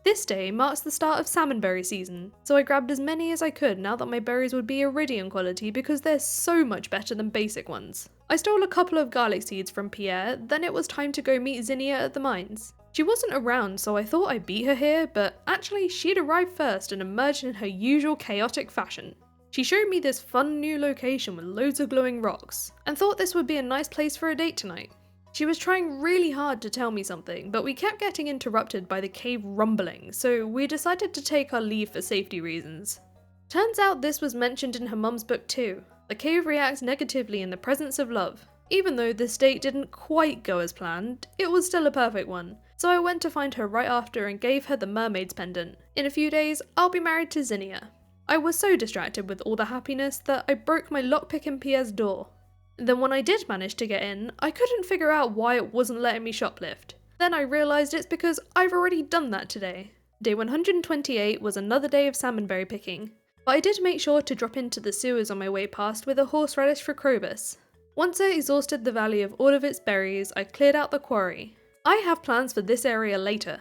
This day marks the start of salmonberry season, so I grabbed as many as I could now that my berries would be iridium quality because they're so much better than basic ones. I stole a couple of garlic seeds from Pierre, then it was time to go meet Zinnia at the mines. She wasn't around, so I thought I'd beat her here, but actually she'd arrived first and emerged in her usual chaotic fashion. She showed me this fun new location with loads of glowing rocks, and thought this would be a nice place for a date tonight. She was trying really hard to tell me something, but we kept getting interrupted by the cave rumbling, so we decided to take our leave for safety reasons. Turns out this was mentioned in her mum's book too. The cave reacts negatively in the presence of love. Even though this date didn't quite go as planned, it was still a perfect one, so I went to find her right after and gave her the mermaid's pendant. In a few days, I'll be married to Zinnia. I was so distracted with all the happiness that I broke my lockpick in Pierre's door. Then when I did manage to get in, I couldn't figure out why it wasn't letting me shoplift. Then I realised it's because I've already done that today. Day 128 was another day of salmonberry picking, but I did make sure to drop into the sewers on my way past with a horseradish for Krobus. Once I exhausted the valley of all of its berries, I cleared out the quarry. I have plans for this area later.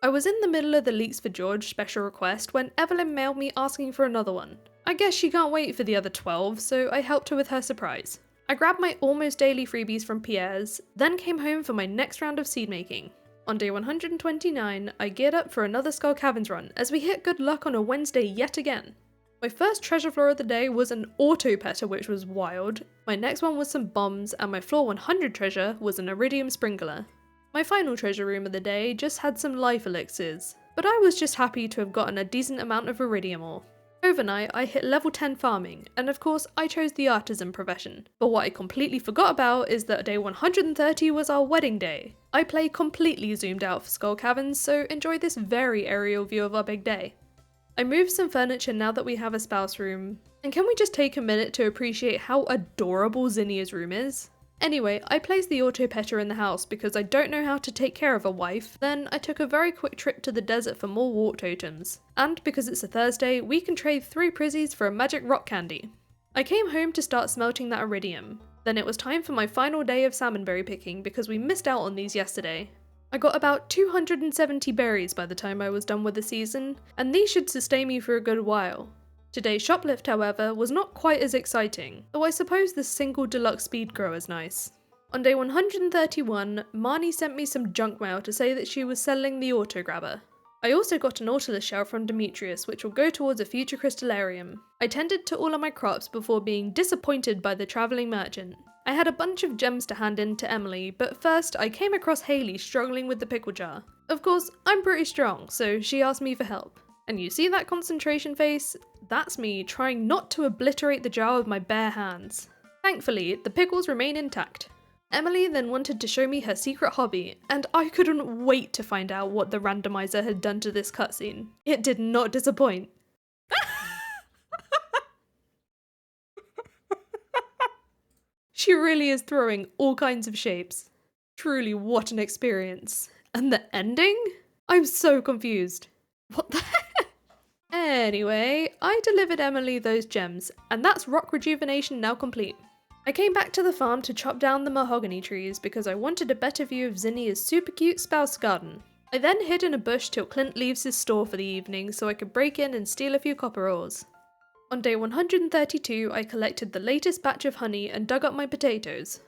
I was in the middle of the Leaks for George special request when Evelyn mailed me asking for another one. I guess she can't wait for the other 12, so I helped her with her surprise. I grabbed my almost daily freebies from Pierre's, then came home for my next round of seed making. On day 129, I geared up for another Skull Caverns run as we hit good luck on a Wednesday yet again. My first treasure floor of the day was an auto petter, which was wild. My next one was some bombs, and my floor 100 treasure was an iridium sprinkler. My final treasure room of the day just had some life elixirs, but I was just happy to have gotten a decent amount of iridium ore. Overnight, I hit level 10 farming, and of course I chose the artisan profession. But what I completely forgot about is that day 130 was our wedding day. I play completely zoomed out for Skull Caverns, so enjoy this very aerial view of our big day. I moved some furniture now that we have a spouse room, and can we just take a minute to appreciate how adorable Zinnia's room is? Anyway, I placed the auto petter in the house because I don't know how to take care of a wife. Then I took a very quick trip to the desert for more wart totems. And because it's a Thursday, we can trade 3 prizzies for a magic rock candy. I came home to start smelting that iridium. Then it was time for my final day of salmonberry picking because we missed out on these yesterday. I got about 270 berries by the time I was done with the season, and these should sustain me for a good while. Today's shoplift, however, was not quite as exciting, though I suppose the single deluxe speed grower is nice. On day 131, Marnie sent me some junk mail to say that she was selling the auto grabber. I also got an Nautilus shell from Demetrius, which will go towards a future crystallarium. I tended to all of my crops before being disappointed by the travelling merchant. I had a bunch of gems to hand in to Emily, but first I came across Hayley struggling with the pickle jar. Of course, I'm pretty strong, so she asked me for help. And you see that concentration face? That's me trying not to obliterate the jar with my bare hands. Thankfully, the pickles remain intact. Emily then wanted to show me her secret hobby, and I couldn't wait to find out what the randomizer had done to this cutscene. It did not disappoint. She really is throwing all kinds of shapes. Truly, what an experience. And the ending? I'm so confused. What the heck? Anyway, I delivered Emily those gems, and that's rock rejuvenation now complete. I came back to the farm to chop down the mahogany trees because I wanted a better view of Zinnia's super cute spouse garden. I then hid in a bush till Clint leaves his store for the evening so I could break in and steal a few copper ores. On day 132, I collected the latest batch of honey and dug up my potatoes.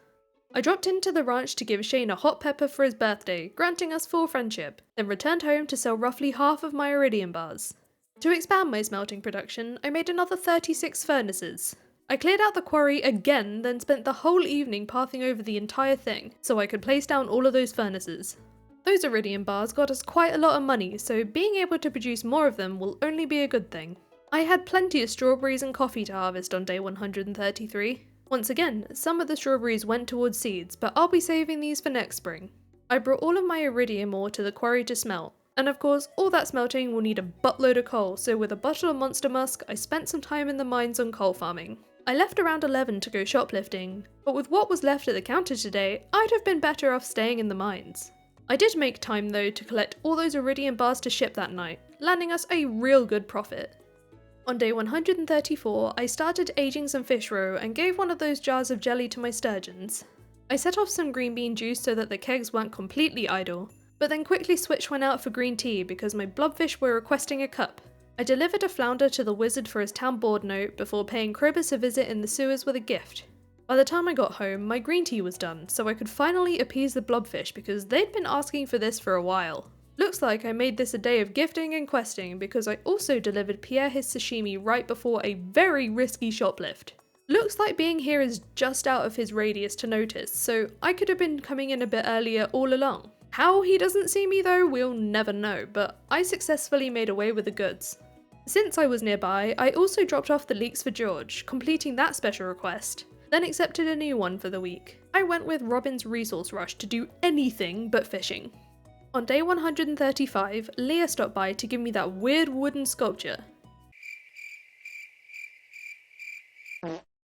I dropped into the ranch to give Shane a hot pepper for his birthday, granting us full friendship, then returned home to sell roughly half of my iridium bars. To expand my smelting production, I made another 36 furnaces. I cleared out the quarry again, then spent the whole evening pathing over the entire thing, so I could place down all of those furnaces. Those iridium bars got us quite a lot of money, so being able to produce more of them will only be a good thing. I had plenty of strawberries and coffee to harvest on day 133. Once again, some of the strawberries went towards seeds, but I'll be saving these for next spring. I brought all of my iridium ore to the quarry to smelt. And of course, all that smelting will need a buttload of coal, so with a bottle of Monster Musk, I spent some time in the mines on coal farming. I left around 11 to go shoplifting, but with what was left at the counter today, I'd have been better off staying in the mines. I did make time though to collect all those iridium bars to ship that night, landing us a real good profit. On day 134, I started aging some fish roe and gave one of those jars of jelly to my sturgeons. I set off some green bean juice so that the kegs weren't completely idle, but then quickly switched one out for green tea because my blobfish were requesting a cup. I delivered a flounder to the wizard for his town board note before paying Krobus a visit in the sewers with a gift. By the time I got home, my green tea was done, so I could finally appease the blobfish because they'd been asking for this for a while. Looks like I made this a day of gifting and questing because I also delivered Pierre his sashimi right before a very risky shoplift. Looks like being here is just out of his radius to notice, so I could have been coming in a bit earlier all along. How he doesn't see me though, we'll never know, but I successfully made away with the goods. Since I was nearby, I also dropped off the leeks for George, completing that special request, then accepted a new one for the week. I went with Robin's resource rush to do anything but fishing. On day 135, Leah stopped by to give me that weird wooden sculpture.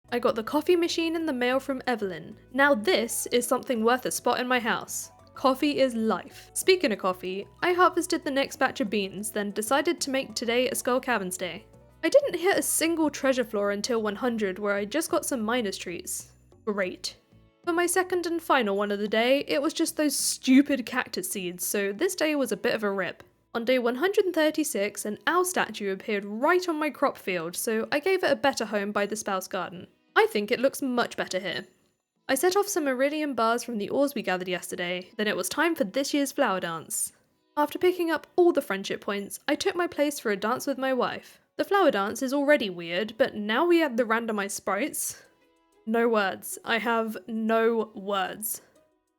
I got the coffee machine in the mail from Evelyn. Now this is something worth a spot in my house. Coffee is life. Speaking of coffee, I harvested the next batch of beans, then decided to make today a Skull Caverns day. I didn't hit a single treasure floor until 100 where I just got some miners trees. Great. For my second and final one of the day, it was just those stupid cactus seeds, so this day was a bit of a rip. On day 136, an owl statue appeared right on my crop field, so I gave it a better home by the spouse garden. I think it looks much better here. I set off some iridium bars from the ores we gathered yesterday, then it was time for this year's flower dance. After picking up all the friendship points, I took my place for a dance with my wife. The flower dance is already weird, but now we add the randomized sprites. No words. I have no words.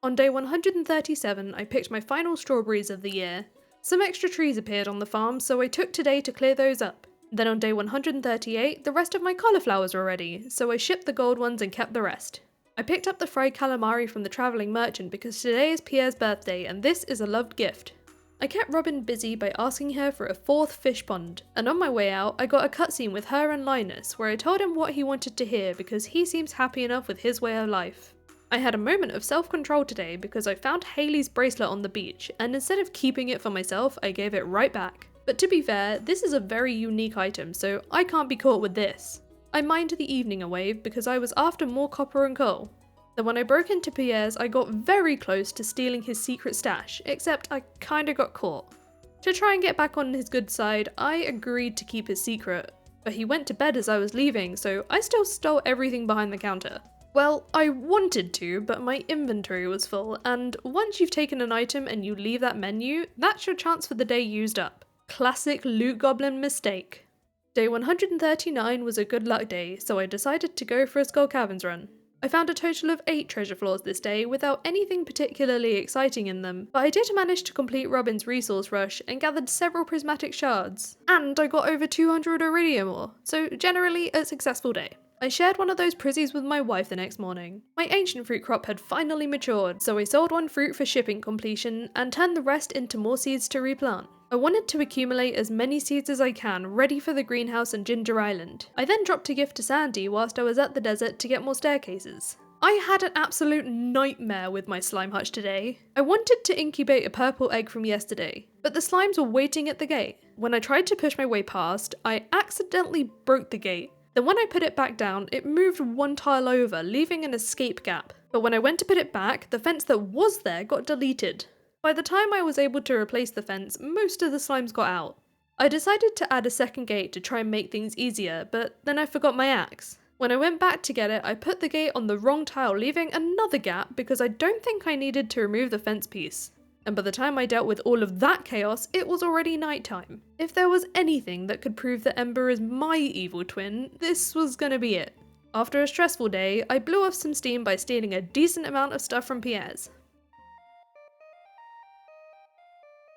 On day 137, I picked my final strawberries of the year. Some extra trees appeared on the farm, so I took today to clear those up. Then on day 138, the rest of my cauliflowers were ready, so I shipped the gold ones and kept the rest. I picked up the fried calamari from the travelling merchant because today is Pierre's birthday and this is a loved gift. I kept Robin busy by asking her for a 4th fish pond, and on my way out I got a cutscene with her and Linus where I told him what he wanted to hear because he seems happy enough with his way of life. I had a moment of self-control today because I found Haley's bracelet on the beach, and instead of keeping it for myself, I gave it right back. But to be fair, this is a very unique item, so I can't be caught with this. I mined the evening away because I was after more copper and coal. Then when I broke into Pierre's, I got very close to stealing his secret stash, except I kinda got caught. To try and get back on his good side, I agreed to keep his secret, but he went to bed as I was leaving, so I still stole everything behind the counter. Well, I wanted to, but my inventory was full, and once you've taken an item and you leave that menu, that's your chance for the day used up. Classic loot goblin mistake. Day 139 was a good luck day, so I decided to go for a Skull Caverns run. I found a total of 8 treasure floors this day without anything particularly exciting in them, but I did manage to complete Robin's resource rush and gathered several prismatic shards. And I got over 200 iridium ore, so generally a successful day. I shared one of those prizzies with my wife the next morning. My ancient fruit crop had finally matured, so I sold one fruit for shipping completion and turned the rest into more seeds to replant. I wanted to accumulate as many seeds as I can, ready for the greenhouse and Ginger Island. I then dropped a gift to Sandy whilst I was at the desert to get more staircases. I had an absolute nightmare with my slime hutch today. I wanted to incubate a purple egg from yesterday, but the slimes were waiting at the gate. When I tried to push my way past, I accidentally broke the gate. Then when I put it back down, it moved one tile over, leaving an escape gap. But when I went to put it back, the fence that was there got deleted. By the time I was able to replace the fence, most of the slimes got out. I decided to add a second gate to try and make things easier, but then I forgot my axe. When I went back to get it, I put the gate on the wrong tile, leaving another gap because I don't think I needed to remove the fence piece. And by the time I dealt with all of that chaos, it was already nighttime. If there was anything that could prove that Ember is my evil twin, this was gonna be it. After a stressful day, I blew off some steam by stealing a decent amount of stuff from Pierre's.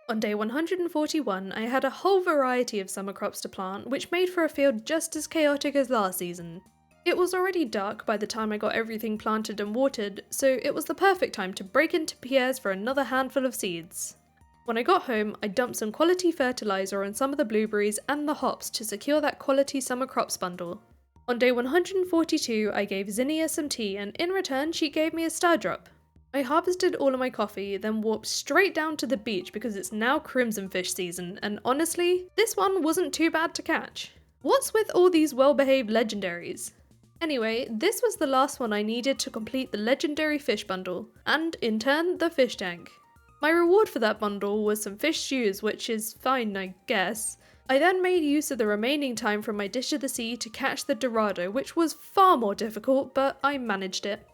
On day 141, I had a whole variety of summer crops to plant, which made for a field just as chaotic as last season. It was already dark by the time I got everything planted and watered, so it was the perfect time to break into Pierre's for another handful of seeds. When I got home, I dumped some quality fertilizer on some of the blueberries and the hops to secure that quality summer crops bundle. On day 142, I gave Zinnia some tea, and in return she gave me a star drop. I harvested all of my coffee, then walked straight down to the beach because it's now crimson fish season, and honestly, this one wasn't too bad to catch. What's with all these well-behaved legendaries? Anyway, this was the last one I needed to complete the legendary fish bundle, and in turn, the fish tank. My reward for that bundle was some fish stews, which is fine, I guess. I then made use of the remaining time from my dish of the sea to catch the Dorado, which was far more difficult, but I managed it.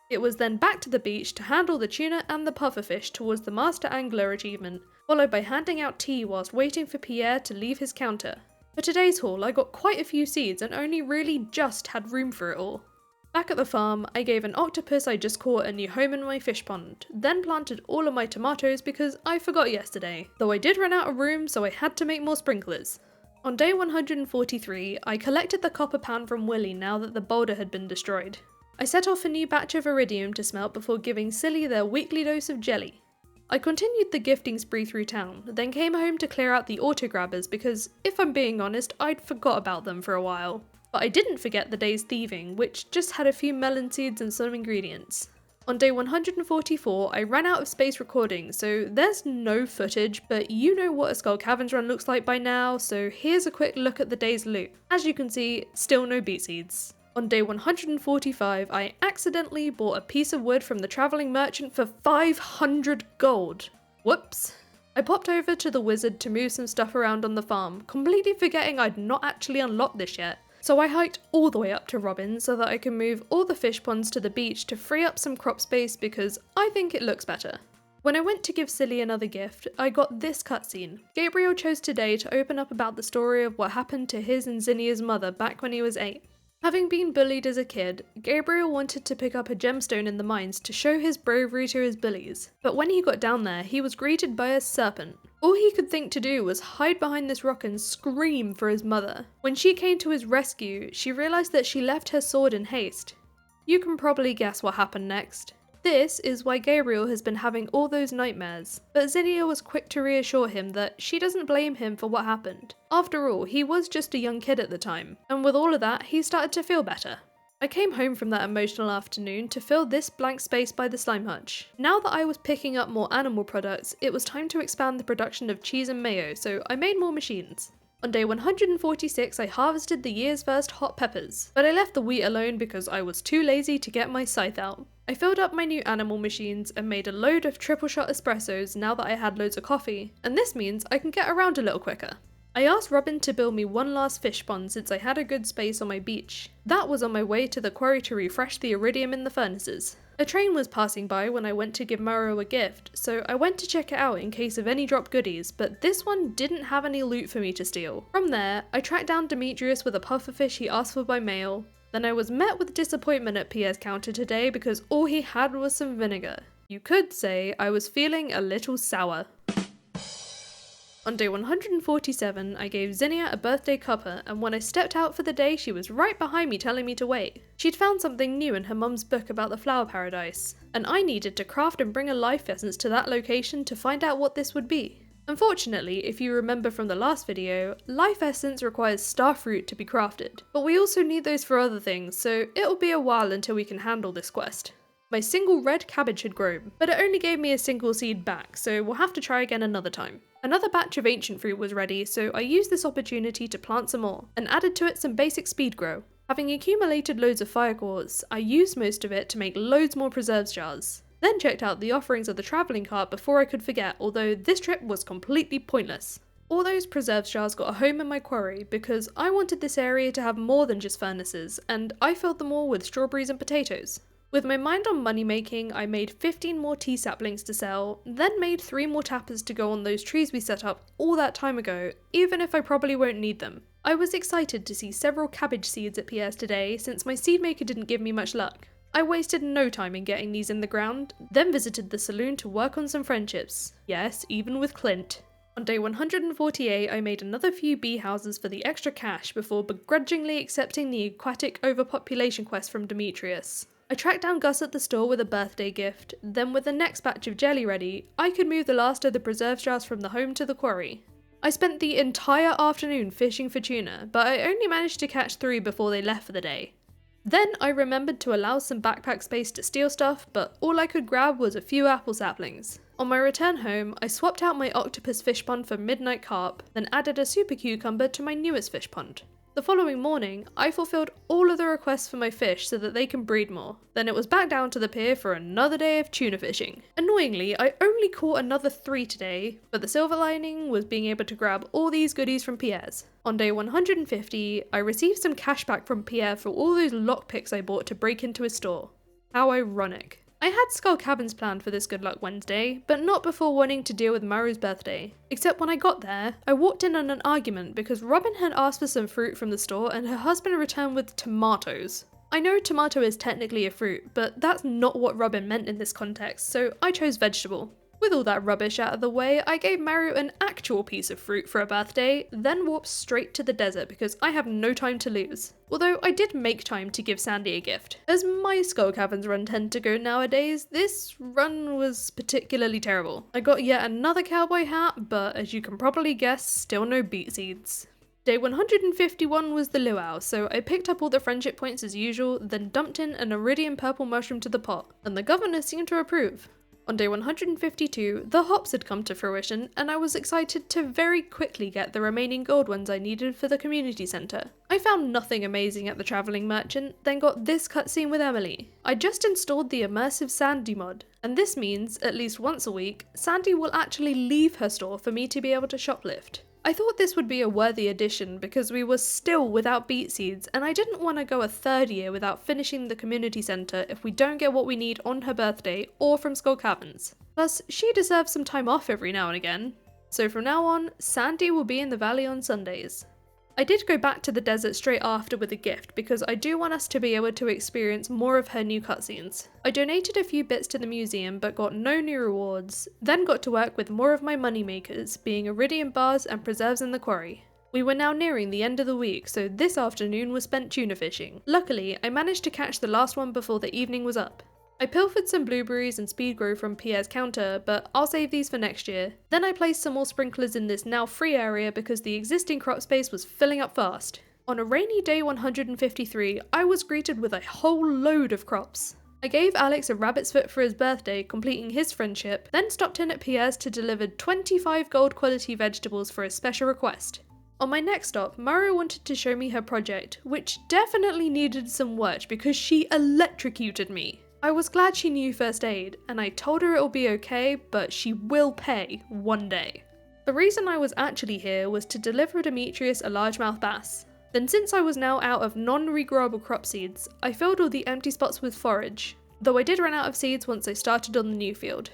It was then back to the beach to handle the tuna and the pufferfish towards the Master Angler achievement, followed by handing out tea whilst waiting for Pierre to leave his counter. For today's haul, I got quite a few seeds and only really just had room for it all. Back at the farm, I gave an octopus I just caught a new home in my fish pond, then planted all of my tomatoes because I forgot yesterday, though I did run out of room so I had to make more sprinklers. On day 143, I collected the copper pan from Willy now that the boulder had been destroyed. I set off a new batch of iridium to smelt before giving Silly their weekly dose of jelly. I continued the gifting spree through town, then came home to clear out the auto grabbers because, if I'm being honest, I'd forgot about them for a while. But I didn't forget the day's thieving, which just had a few melon seeds and some ingredients. On day 144, I ran out of space recording, so there's no footage, but you know what a Skull Caverns run looks like by now, so here's a quick look at the day's loot. As you can see, still no beet seeds. On day 145, I accidentally bought a piece of wood from the travelling merchant for 500 gold. Whoops. I popped over to the wizard to move some stuff around on the farm, completely forgetting I'd not actually unlocked this yet. So I hiked all the way up to Robin so that I can move all the fish ponds to the beach to free up some crop space because I think it looks better. When I went to give Silly another gift, I got this cutscene. Gabriel chose today to open up about the story of what happened to his and Zinnia's mother back when he was 8. Having been bullied as a kid, Gabriel wanted to pick up a gemstone in the mines to show his bravery to his bullies, but when he got down there, he was greeted by a serpent. All he could think to do was hide behind this rock and scream for his mother. When she came to his rescue, she realised that she left her sword in haste. You can probably guess what happened next. This is why Gabriel has been having all those nightmares, but Zinnia was quick to reassure him that she doesn't blame him for what happened. After all, he was just a young kid at the time, and with all of that, he started to feel better. I came home from that emotional afternoon to fill this blank space by the slime hutch. Now that I was picking up more animal products, it was time to expand the production of cheese and mayo, so I made more machines. On day 146, I harvested the year's first hot peppers, but I left the wheat alone because I was too lazy to get my scythe out. I filled up my new animal machines and made a load of triple shot espressos now that I had loads of coffee, and this means I can get around a little quicker. I asked Robin to build me one last fish pond since I had a good space on my beach. That was on my way to the quarry to refresh the iridium in the furnaces. A train was passing by when I went to give Maro a gift, so I went to check it out in case of any dropped goodies, but this one didn't have any loot for me to steal. From there, I tracked down Demetrius with a pufferfish he asked for by mail. Then I was met with disappointment at Pierre's counter today because all he had was some vinegar. You could say I was feeling a little sour. On day 147, I gave Zinnia a birthday cuppa, and when I stepped out for the day, she was right behind me telling me to wait. She'd found something new in her mum's book about the flower paradise, and I needed to craft and bring a life essence to that location to find out what this would be. Unfortunately, if you remember from the last video, life essence requires starfruit to be crafted, but we also need those for other things, so it'll be a while until we can handle this quest. My single red cabbage had grown, but it only gave me a single seed back, so we'll have to try again another time. Another batch of ancient fruit was ready, so I used this opportunity to plant some more, and added to it some basic speed grow. Having accumulated loads of fire quartz, I used most of it to make loads more preserves jars. Then checked out the offerings of the travelling cart before I could forget, although this trip was completely pointless. All those preserves jars got a home in my quarry because I wanted this area to have more than just furnaces, and I filled them all with strawberries and potatoes. With my mind on money making, I made 15 more tea saplings to sell, then made 3 more tappers to go on those trees we set up all that time ago, even if I probably won't need them. I was excited to see several cabbage seeds at Pierre's today since my seed maker didn't give me much luck. I wasted no time in getting these in the ground, then visited the saloon to work on some friendships. Yes, even with Clint. On day 148, I made another few bee houses for the extra cash before begrudgingly accepting the aquatic overpopulation quest from Demetrius. I tracked down Gus at the store with a birthday gift, then with the next batch of jelly ready, I could move the last of the preserve jars from the home to the quarry. I spent the entire afternoon fishing for tuna, but I only managed to catch 3 before they left for the day. Then I remembered to allow some backpack space to steal stuff, but all I could grab was a few apple saplings. On my return home, I swapped out my octopus fish pond for midnight carp, then added a super cucumber to my newest fish pond. The following morning, I fulfilled all of the requests for my fish so that they can breed more. Then it was back down to the pier for another day of tuna fishing. Annoyingly, I only caught another 3 today, but the silver lining was being able to grab all these goodies from Pierre's. On day 150, I received some cash back from Pierre for all those lockpicks I bought to break into his store. How ironic. I had Skull Cabins planned for this Good Luck Wednesday, but not before wanting to deal with Maru's birthday. Except when I got there, I walked in on an argument because Robin had asked for some fruit from the store and her husband returned with tomatoes. I know tomato is technically a fruit, but that's not what Robin meant in this context, so I chose vegetable. With all that rubbish out of the way, I gave Maru an actual piece of fruit for her birthday, then walked straight to the desert because I have no time to lose. Although I did make time to give Sandy a gift. As my Skull Caverns run tend to go nowadays, this run was particularly terrible. I got yet another cowboy hat, but as you can probably guess, still no beet seeds. Day 151 was the luau, so I picked up all the friendship points as usual, then dumped in an iridium purple mushroom to the pot, and the governor seemed to approve. On day 152, the hops had come to fruition, and I was excited to very quickly get the remaining gold ones I needed for the community centre. I found nothing amazing at the travelling merchant, then got this cutscene with Emily. I just installed the immersive Sandy mod, and this means, at least once a week, Sandy will actually leave her store for me to be able to shoplift. I thought this would be a worthy addition because we were still without beet seeds and I didn't want to go a 3rd year without finishing the community centre if we don't get what we need on her birthday or from Skull Caverns. Plus, she deserves some time off every now and again. So from now on, Sandy will be in the valley on Sundays. I did go back to the desert straight after with a gift because I do want us to be able to experience more of her new cutscenes. I donated a few bits to the museum but got no new rewards, then got to work with more of my money makers, being iridium bars and preserves in the quarry. We were now nearing the end of the week, so this afternoon was spent tuna fishing. Luckily, I managed to catch the last one before the evening was up. I pilfered some blueberries and speed grow from Pierre's counter, but I'll save these for next year. Then I placed some more sprinklers in this now free area because the existing crop space was filling up fast. On a rainy day 153, I was greeted with a whole load of crops. I gave Alex a rabbit's foot for his birthday, completing his friendship, then stopped in at Pierre's to deliver 25 gold quality vegetables for a special request. On my next stop, Maru wanted to show me her project, which definitely needed some work because she electrocuted me. I was glad she knew first aid, and I told her it'll be okay, but she will pay one day. The reason I was actually here was to deliver Demetrius a largemouth bass. Then since I was now out of non-regrowable crop seeds, I filled all the empty spots with forage, though I did run out of seeds once I started on the new field.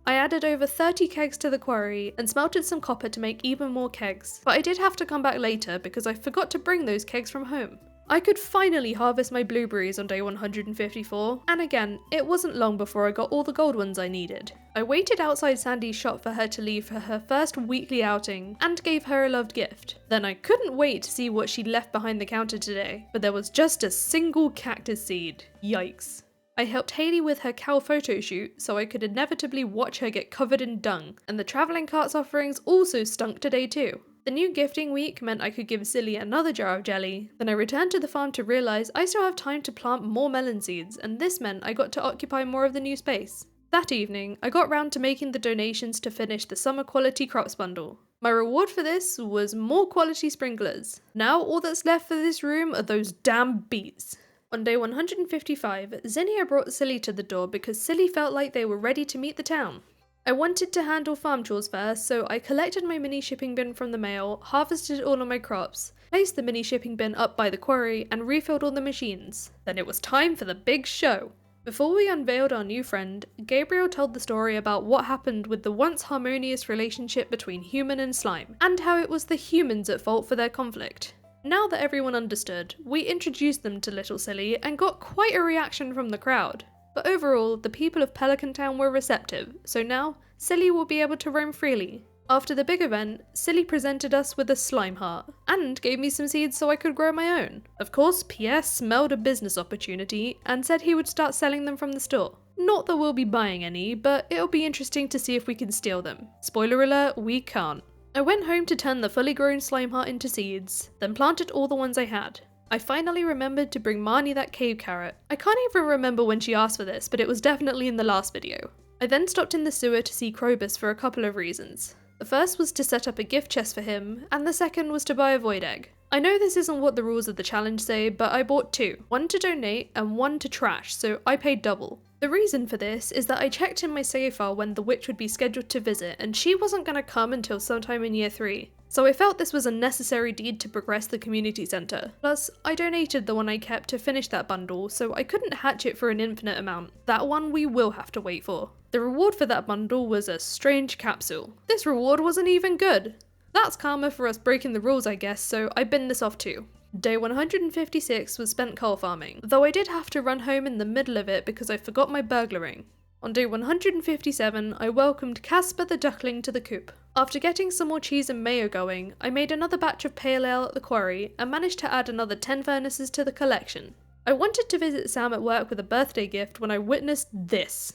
I added over 30 kegs to the quarry and smelted some copper to make even more kegs, but I did have to come back later because I forgot to bring those kegs from home. I could finally harvest my blueberries on day 154, and again, it wasn't long before I got all the gold ones I needed. I waited outside Sandy's shop for her to leave for her first weekly outing, and gave her a loved gift. Then I couldn't wait to see what she'd left behind the counter today, but there was just a single cactus seed. Yikes. I helped Hayley with her cow photo shoot so I could inevitably watch her get covered in dung, and the travelling cart's offerings also stunk today too. The new gifting week meant I could give Silly another jar of jelly, then I returned to the farm to realise I still have time to plant more melon seeds, and this meant I got to occupy more of the new space. That evening, I got round to making the donations to finish the summer quality crops bundle. My reward for this was more quality sprinklers. Now all that's left for this room are those damn beets. On day 155, Zinnia brought Silly to the door because Silly felt like they were ready to meet the town. I wanted to handle farm chores first, so I collected my mini shipping bin from the mail, harvested all of my crops, placed the mini shipping bin up by the quarry, and refilled all the machines. Then it was time for the big show! Before we unveiled our new friend, Gabriel told the story about what happened with the once harmonious relationship between human and slime, and how it was the humans at fault for their conflict. Now that everyone understood, we introduced them to Little Silly and got quite a reaction from the crowd. But overall, the people of Pelican Town were receptive, so now, Silly will be able to roam freely. After the big event, Silly presented us with a slime heart, and gave me some seeds so I could grow my own. Of course, Pierre smelled a business opportunity, and said he would start selling them from the store. Not that we'll be buying any, but it'll be interesting to see if we can steal them. Spoiler alert, we can't. I went home to turn the fully grown slime heart into seeds, then planted all the ones I had. I finally remembered to bring Marnie that cave carrot. I can't even remember when she asked for this, but it was definitely in the last video. I then stopped in the sewer to see Krobus for a couple of reasons. The first was to set up a gift chest for him, and the second was to buy a void egg. I know this isn't what the rules of the challenge say, but I bought two. One to donate and one to trash, so I paid double. The reason for this is that I checked in my save file when the witch would be scheduled to visit, and she wasn't going to come until sometime in year 3. So I felt this was a necessary deed to progress the community centre. Plus, I donated the one I kept to finish that bundle, so I couldn't hatch it for an infinite amount. That one we will have to wait for. The reward for that bundle was a strange capsule. This reward wasn't even good. That's karma for us breaking the rules, I guess, so I binned this off too. Day 156 was spent coal farming, though I did have to run home in the middle of it because I forgot my burglar ring. On day 157, I welcomed Casper the duckling to the coop. After getting some more cheese and mayo going, I made another batch of pale ale at the quarry and managed to add another 10 furnaces to the collection. I wanted to visit Sam at work with a birthday gift when I witnessed this.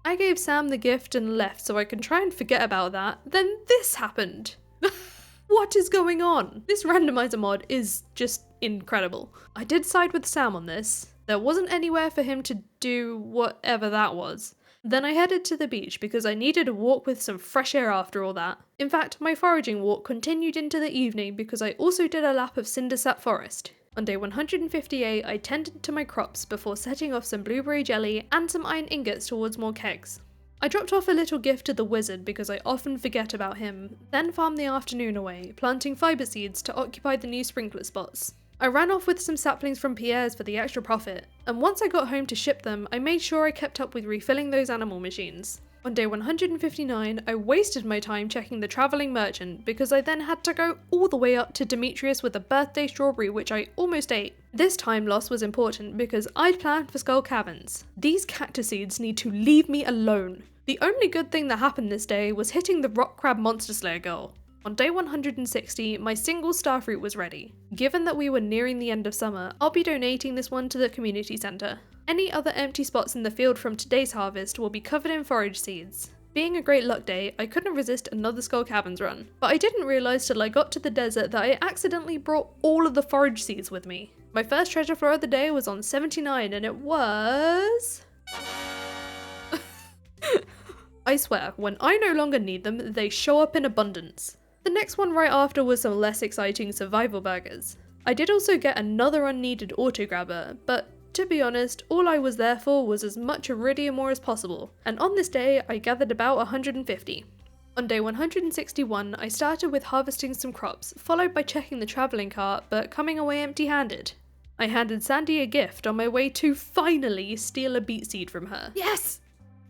I gave Sam the gift and left so I can try and forget about that, then this happened. What is going on? This randomizer mod is just incredible. I did side with Sam on this. There wasn't anywhere for him to do whatever that was. Then I headed to the beach because I needed a walk with some fresh air after all that. In fact, my foraging walk continued into the evening because I also did a lap of Cindersap Forest. On day 158, I tended to my crops before setting off some blueberry jelly and some iron ingots towards more kegs. I dropped off a little gift to the wizard because I often forget about him, then farmed the afternoon away, planting fibre seeds to occupy the new sprinkler spots. I ran off with some saplings from Pierre's for the extra profit, and once I got home to ship them, I made sure I kept up with refilling those animal machines. On day 159, I wasted my time checking the travelling merchant because I then had to go all the way up to Demetrius with a birthday strawberry which I almost ate. This time loss was important because I'd planned for Skull Caverns. These cactus seeds need to leave me alone. The only good thing that happened this day was hitting the rock crab monster slayer goal. On day 160, my single starfruit was ready. Given that we were nearing the end of summer, I'll be donating this one to the community centre. Any other empty spots in the field from today's harvest will be covered in forage seeds. Being a great luck day, I couldn't resist another Skull Caverns run, but I didn't realise till I got to the desert that I accidentally brought all of the forage seeds with me. My first treasure floor of the day was on 79 and it was... I swear, when I no longer need them, they show up in abundance. The next one right after was some less exciting survival burgers. I did also get another unneeded auto grabber, but to be honest, all I was there for was as much iridium ore as possible, and on this day I gathered about 150. On day 161, I started with harvesting some crops, followed by checking the travelling cart, but coming away empty-handed. I handed Sandy a gift on my way to finally steal a beet seed from her. Yes!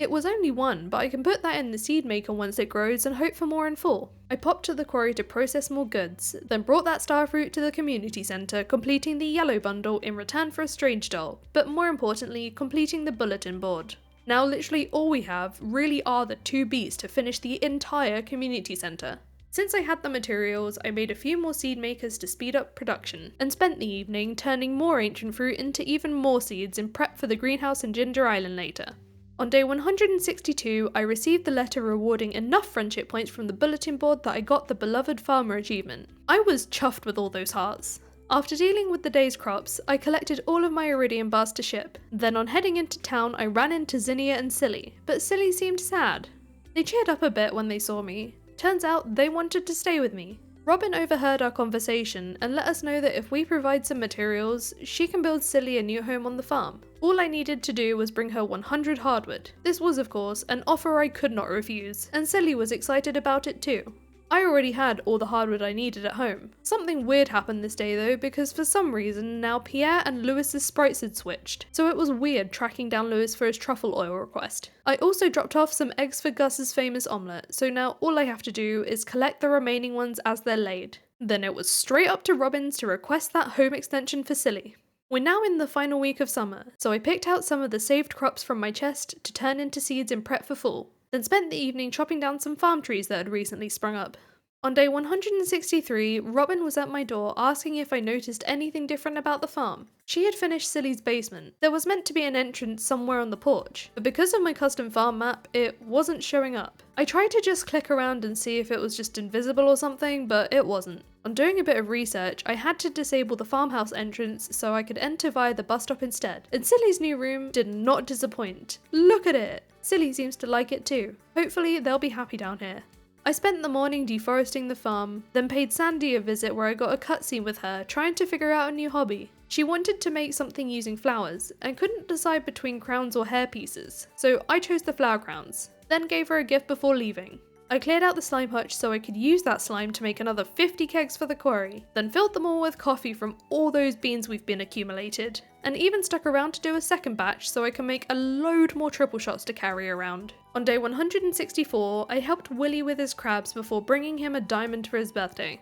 It was only one, but I can put that in the seed maker once it grows and hope for more in fall. I popped to the quarry to process more goods, then brought that starfruit to the community centre, completing the yellow bundle in return for a strange doll, but more importantly, completing the bulletin board. Now literally all we have really are the 2 beets to finish the entire community centre. Since I had the materials, I made a few more seed makers to speed up production, and spent the evening turning more ancient fruit into even more seeds in prep for the greenhouse and Ginger Island later. On day 162, I received the letter rewarding enough friendship points from the bulletin board that I got the Beloved Farmer achievement. I was chuffed with all those hearts. After dealing with the day's crops, I collected all of my iridium bars to ship. Then on heading into town, I ran into Zinnia and Silly, but Silly seemed sad. They cheered up a bit when they saw me. Turns out they wanted to stay with me. Robin overheard our conversation and let us know that if we provide some materials, she can build Silly a new home on the farm. All I needed to do was bring her 100 hardwood. This was, of course, an offer I could not refuse, and Silly was excited about it too. I already had all the hardwood I needed at home. Something weird happened this day though, because for some reason now Pierre and Lewis's sprites had switched, so it was weird tracking down Lewis for his truffle oil request. I also dropped off some eggs for Gus's famous omelette, so now all I have to do is collect the remaining ones as they're laid. Then it was straight up to Robin's to request that home extension for Silly. We're now in the final week of summer, so I picked out some of the saved crops from my chest to turn into seeds in prep for fall, then spent the evening chopping down some farm trees that had recently sprung up. On day 163, Robin was at my door asking if I noticed anything different about the farm. She had finished Silly's basement. There was meant to be an entrance somewhere on the porch, but because of my custom farm map, it wasn't showing up. I tried to just click around and see if it was just invisible or something, but it wasn't. On doing a bit of research, I had to disable the farmhouse entrance so I could enter via the bus stop instead. And Silly's new room did not disappoint. Look at it! Silly seems to like it too. Hopefully they'll be happy down here. I spent the morning deforesting the farm, then paid Sandy a visit where I got a cutscene with her trying to figure out a new hobby. She wanted to make something using flowers, and couldn't decide between crowns or hair pieces, so I chose the flower crowns, then gave her a gift before leaving. I cleared out the slime hutch so I could use that slime to make another 50 kegs for the quarry, then filled them all with coffee from all those beans we've been accumulated, and even stuck around to do a second batch so I can make a load more triple shots to carry around. On day 164, I helped Willy with his crabs before bringing him a diamond for his birthday.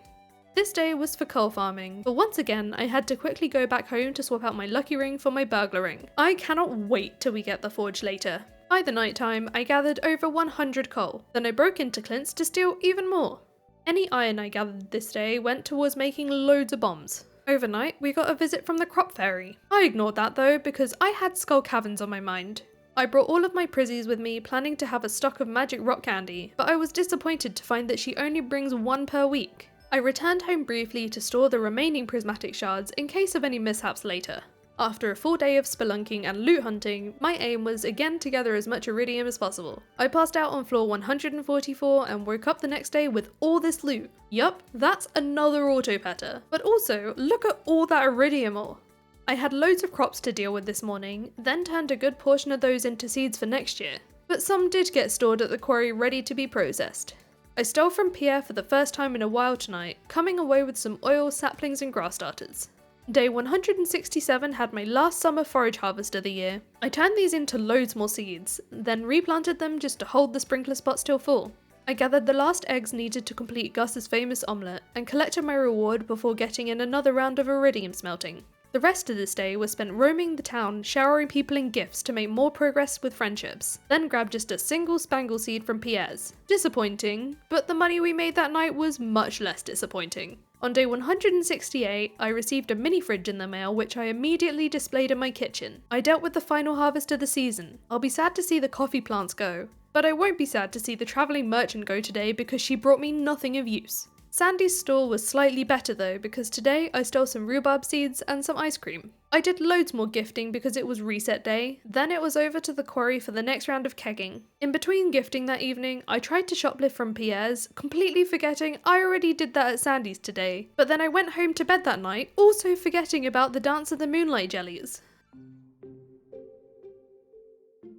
This day was for coal farming, but once again I had to quickly go back home to swap out my lucky ring for my burglar ring. I cannot wait till we get the forge later. By the night time, I gathered over 100 coal, then I broke into Clint's to steal even more. Any iron I gathered this day went towards making loads of bombs. Overnight, we got a visit from the crop fairy. I ignored that though because I had skull caverns on my mind. I brought all of my prizzies with me planning to have a stock of magic rock candy, but I was disappointed to find that she only brings one per week. I returned home briefly to store the remaining prismatic shards in case of any mishaps later. After a full day of spelunking and loot hunting, my aim was again to gather as much iridium as possible. I passed out on floor 144 and woke up the next day with all this loot. Yup, that's another auto-petter. But also, look at all that iridium ore. I had loads of crops to deal with this morning, then turned a good portion of those into seeds for next year. But some did get stored at the quarry ready to be processed. I stole from Pierre for the first time in a while tonight, coming away with some oil, saplings and grass starters. Day 167 had my last summer forage harvest of the year. I turned these into loads more seeds, then replanted them just to hold the sprinkler spot still full. I gathered the last eggs needed to complete Gus's famous omelette, and collected my reward before getting in another round of iridium smelting. The rest of this day was spent roaming the town, showering people in gifts to make more progress with friendships, then grabbed just a single spangle seed from Pierre's. Disappointing, but the money we made that night was much less disappointing. On day 168, I received a mini fridge in the mail which I immediately displayed in my kitchen. I dealt with the final harvest of the season. I'll be sad to see the coffee plants go, but I won't be sad to see the travelling merchant go today because she brought me nothing of use. Sandy's stall was slightly better though because today I stole some rhubarb seeds and some ice cream. I did loads more gifting because it was reset day, then it was over to the quarry for the next round of kegging. In between gifting that evening, I tried to shoplift from Pierre's, completely forgetting I already did that at Sandy's today, but then I went home to bed that night, also forgetting about the Dance of the Moonlight jellies.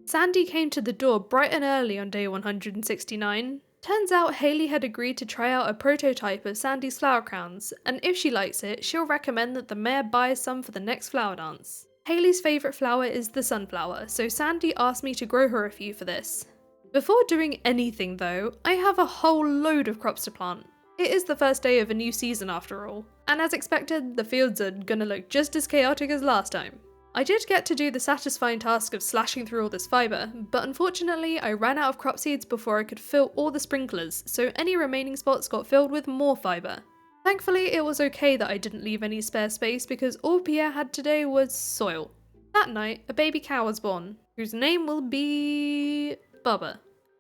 Sandy came to the door bright and early on day 169. Turns out Hayley had agreed to try out a prototype of Sandy's flower crowns, and if she likes it, she'll recommend that the mayor buys some for the next flower dance. Hayley's favourite flower is the sunflower, so Sandy asked me to grow her a few for this. Before doing anything though, I have a whole load of crops to plant. It is the first day of a new season after all, and as expected, the fields are gonna look just as chaotic as last time. I did get to do the satisfying task of slashing through all this fibre, but unfortunately I ran out of crop seeds before I could fill all the sprinklers, so any remaining spots got filled with more fibre. Thankfully it was okay that I didn't leave any spare space because all Pierre had today was soil. That night, a baby cow was born, whose name will be Bubba.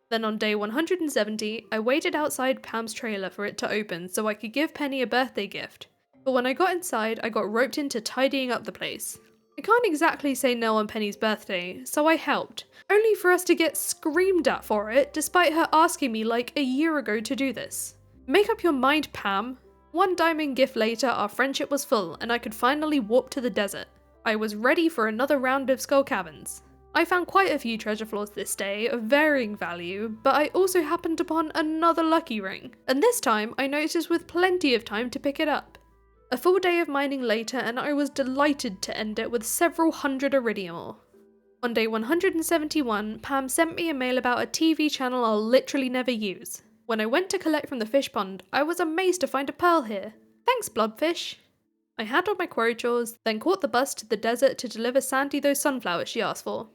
Then on day 170, I waited outside Pam's trailer for it to open so I could give Penny a birthday gift, but when I got inside I got roped into tidying up the place. I can't exactly say no on Penny's birthday, so I helped, only for us to get screamed at for it despite her asking me like a year ago to do this. Make up your mind, Pam. One diamond gift later, our friendship was full and I could finally warp to the desert. I was ready for another round of skull caverns. I found quite a few treasure floors this day of varying value, but I also happened upon another lucky ring, and this time I noticed with plenty of time to pick it up. A full day of mining later and I was delighted to end it with several hundred iridium ore. On day 171, Pam sent me a mail about a TV channel I'll literally never use. When I went to collect from the fish pond, I was amazed to find a pearl here. Thanks, Blobfish. I handled my quarry chores, then caught the bus to the desert to deliver Sandy those sunflowers she asked for.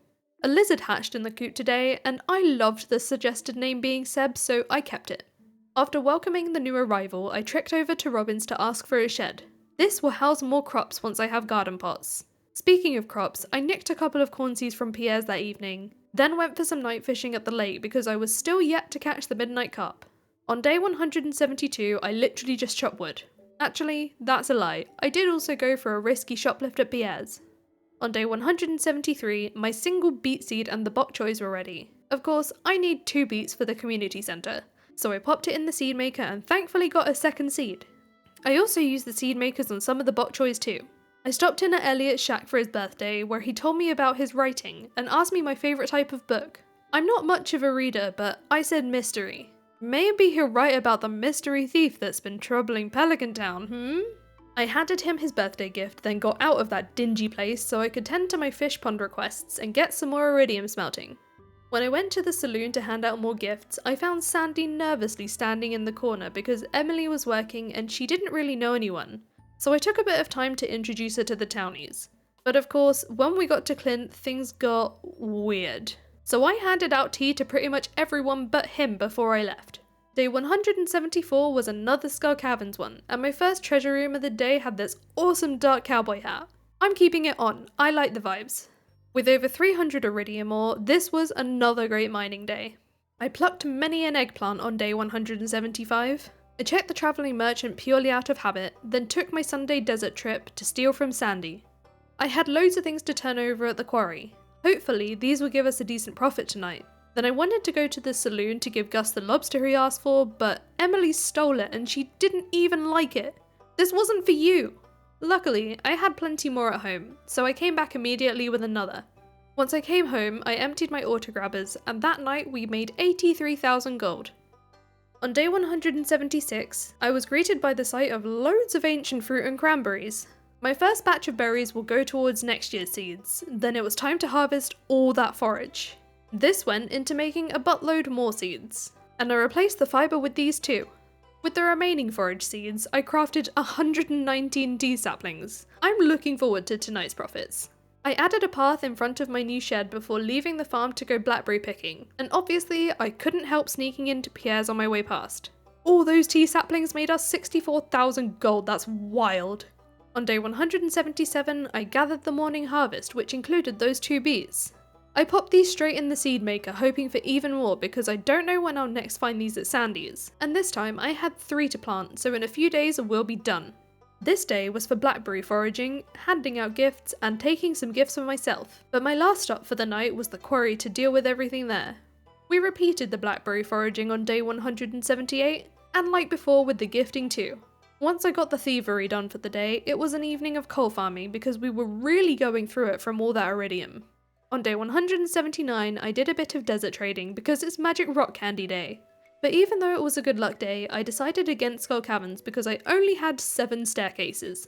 A lizard hatched in the coop today, and I loved the suggested name being Seb, so I kept it. After welcoming the new arrival, I trekked over to Robin's to ask for a shed. This will house more crops once I have garden pots. Speaking of crops, I nicked a couple of corn seeds from Pierre's that evening, then went for some night fishing at the lake because I was still yet to catch the midnight carp. On day 172, I literally just chopped wood. Actually, that's a lie. I did also go for a risky shoplift at Pierre's. On day 173, my single beet seed and the bok choys were ready. Of course, I need 2 beets for the community centre. So I popped it in the seed maker and thankfully got a second seed. I also used the seed makers on some of the bok choys too. I stopped in at Elliot's shack for his birthday where he told me about his writing and asked me my favourite type of book. I'm not much of a reader, but I said mystery. Maybe he'll write about the mystery thief that's been troubling Pelican Town, I handed him his birthday gift, then got out of that dingy place so I could tend to my fish pond requests and get some more iridium smelting. When I went to the saloon to hand out more gifts, I found Sandy nervously standing in the corner because Emily was working and she didn't really know anyone, so I took a bit of time to introduce her to the townies. But of course, when we got to Clint, things got weird. So I handed out tea to pretty much everyone but him before I left. Day 174 was another Skull Caverns one, and my first treasure room of the day had this awesome dark cowboy hat. I'm keeping it on, I like the vibes. With over 300 iridium ore, this was another great mining day. I plucked many an eggplant on day 175. I checked the travelling merchant purely out of habit, then took my Sunday desert trip to steal from Sandy. I had loads of things to turn over at the quarry. Hopefully, these will give us a decent profit tonight. Then I wanted to go to the saloon to give Gus the lobster he asked for, but Emily stole it and she didn't even like it. This wasn't for you! Luckily, I had plenty more at home, so I came back immediately with another. Once I came home, I emptied my auto-grabbers, and that night we made 83,000 gold. On day 176, I was greeted by the sight of loads of ancient fruit and cranberries. My first batch of berries will go towards next year's seeds, then it was time to harvest all that forage. This went into making a buttload more seeds, and I replaced the fibre with these too. With the remaining forage seeds, I crafted 119 tea saplings. I'm looking forward to tonight's profits. I added a path in front of my new shed before leaving the farm to go blackberry picking, and obviously I couldn't help sneaking into Pierre's on my way past. All those tea saplings made us 64,000 gold, that's wild. On day 177, I gathered the morning harvest, which included those 2 bees. I popped these straight in the seed maker, hoping for even more because I don't know when I'll next find these at Sandy's, and this time I had 3 to plant, so in a few days we'll be done. This day was for blackberry foraging, handing out gifts, and taking some gifts for myself, but my last stop for the night was the quarry to deal with everything there. We repeated the blackberry foraging on day 178, and like before with the gifting too. Once I got the thievery done for the day, it was an evening of coal farming because we were really going through it from all that iridium. On day 179, I did a bit of desert trading because it's Magic Rock Candy Day. But even though it was a good luck day, I decided against Skull Caverns because I only had 7 staircases.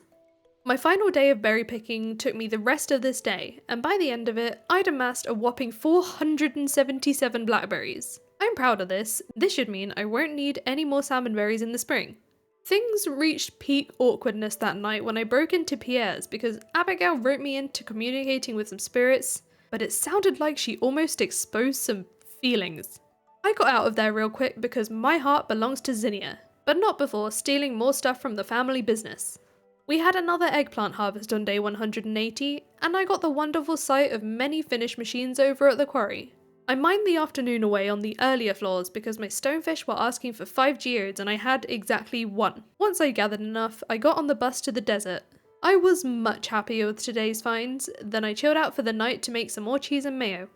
My final day of berry picking took me the rest of this day, and by the end of it, I'd amassed a whopping 477 blackberries. I'm proud of this. This should mean I won't need any more salmon berries in the spring. Things reached peak awkwardness that night when I broke into Pierre's because Abigail wrote me into communicating with some spirits, but it sounded like she almost exposed some feelings. I got out of there real quick because my heart belongs to Zinnia, but not before stealing more stuff from the family business. We had another eggplant harvest on day 180, and I got the wonderful sight of many finished machines over at the quarry. I mined the afternoon away on the earlier floors because my stonefish were asking for 5 geodes and I had exactly 1. Once I gathered enough, I got on the bus to the desert. I was much happier with today's finds, then I chilled out for the night to make some more cheese and mayo.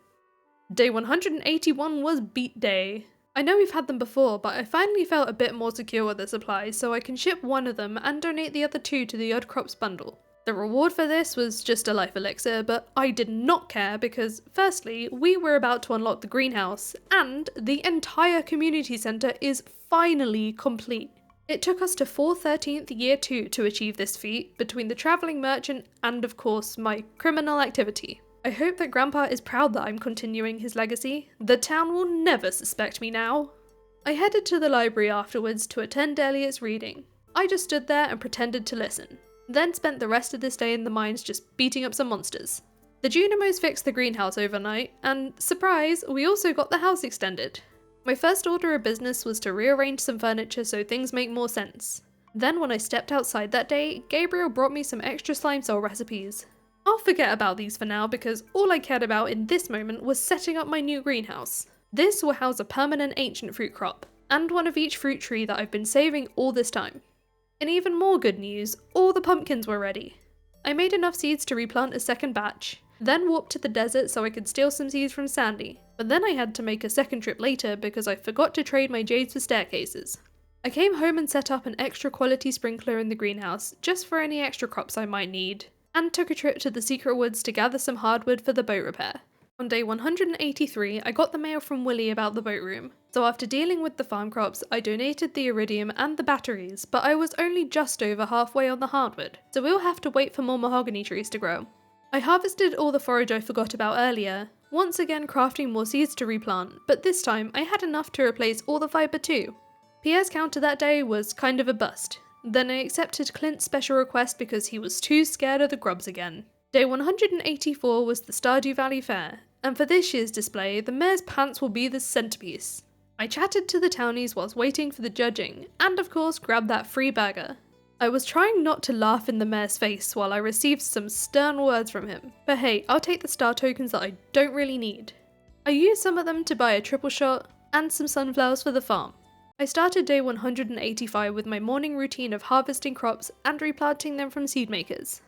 Day 181 was beet day. I know we've had them before, but I finally felt a bit more secure with the supplies, so I can ship 1 of them and donate the other 2 to the Odd Crops bundle. The reward for this was just a life elixir, but I did not care because, firstly, we were about to unlock the greenhouse, and the entire community centre is finally complete. It took us to 413th year 2 to achieve this feat, between the travelling merchant and, of course, my criminal activity. I hope that Grandpa is proud that I'm continuing his legacy. The town will never suspect me now. I headed to the library afterwards to attend Elliot's reading. I just stood there and pretended to listen, then spent the rest of this day in the mines just beating up some monsters. The Junimos fixed the greenhouse overnight, and surprise, we also got the house extended. My first order of business was to rearrange some furniture so things make more sense. Then when I stepped outside that day, Gabriel brought me some extra slime cell recipes. I'll forget about these for now because all I cared about in this moment was setting up my new greenhouse. This will house a permanent ancient fruit crop, and one of each fruit tree that I've been saving all this time. In even more good news, all the pumpkins were ready. I made enough seeds to replant a second batch, then warped to the desert so I could steal some seeds from Sandy, but then I had to make a second trip later because I forgot to trade my jades for staircases. I came home and set up an extra quality sprinkler in the greenhouse, just for any extra crops I might need, and took a trip to the secret woods to gather some hardwood for the boat repair. On day 183, I got the mail from Willie about the boat room, so after dealing with the farm crops, I donated the iridium and the batteries, but I was only just over halfway on the hardwood, so we'll have to wait for more mahogany trees to grow. I harvested all the forage I forgot about earlier, once again crafting more seeds to replant, but this time I had enough to replace all the fibre too. Pierre's counter that day was kind of a bust. Then I accepted Clint's special request because he was too scared of the grubs again. Day 184 was the Stardew Valley Fair, and for this year's display, the mayor's pants will be the centerpiece. I chatted to the townies whilst waiting for the judging, and of course grabbed that free burger. I was trying not to laugh in the mayor's face while I received some stern words from him, but hey, I'll take the star tokens that I don't really need. I used some of them to buy a triple shot, and some sunflowers for the farm. I started day 185 with my morning routine of harvesting crops and replanting them from seed makers.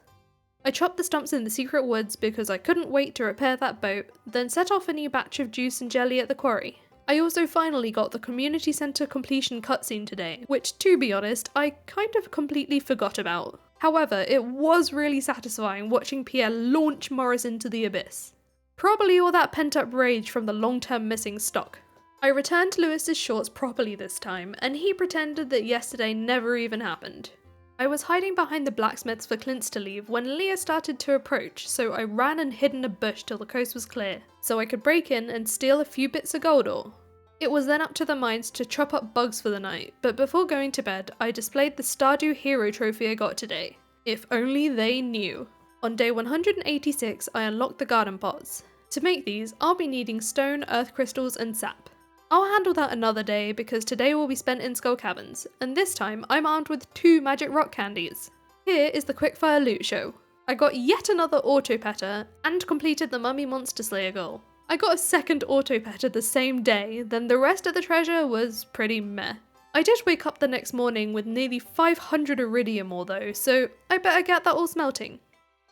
I chopped the stumps in the secret woods because I couldn't wait to repair that boat, then set off a new batch of juice and jelly at the quarry. I also finally got the community centre completion cutscene today, which to be honest, I kind of completely forgot about. However, it was really satisfying watching Pierre launch Morris into the abyss. Probably all that pent up rage from the long-term missing stock. I returned Lewis's shorts properly this time, and he pretended that yesterday never even happened. I was hiding behind the blacksmiths for Clint's to leave when Leah started to approach, so I ran and hid in a bush till the coast was clear, so I could break in and steal a few bits of gold ore. It was then up to the mines to chop up bugs for the night, but before going to bed, I displayed the Stardew Hero trophy I got today. If only they knew. On day 186, I unlocked the garden pots. To make these, I'll be needing stone, earth crystals, and sap. I'll handle that another day because today will be spent in Skull Caverns, and this time I'm armed with 2 magic rock candies. Here is the quickfire loot show. I got yet another auto petter and completed the mummy monster slayer goal. I got a second auto petter the same day, then the rest of the treasure was pretty meh. I did wake up the next morning with nearly 500 iridium ore though, so I better get that all smelting.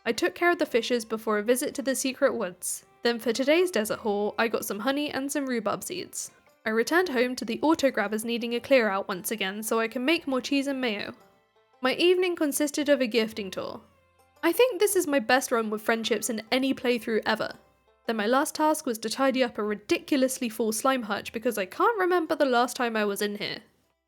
I took care of the fishes before a visit to the secret woods. Then for today's desert haul, I got some honey and some rhubarb seeds. I returned home to the auto grabbers needing a clear out once again so I can make more cheese and mayo. My evening consisted of a gifting tour. I think this is my best run with friendships in any playthrough ever. Then my last task was to tidy up a ridiculously full slime hutch because I can't remember the last time I was in here.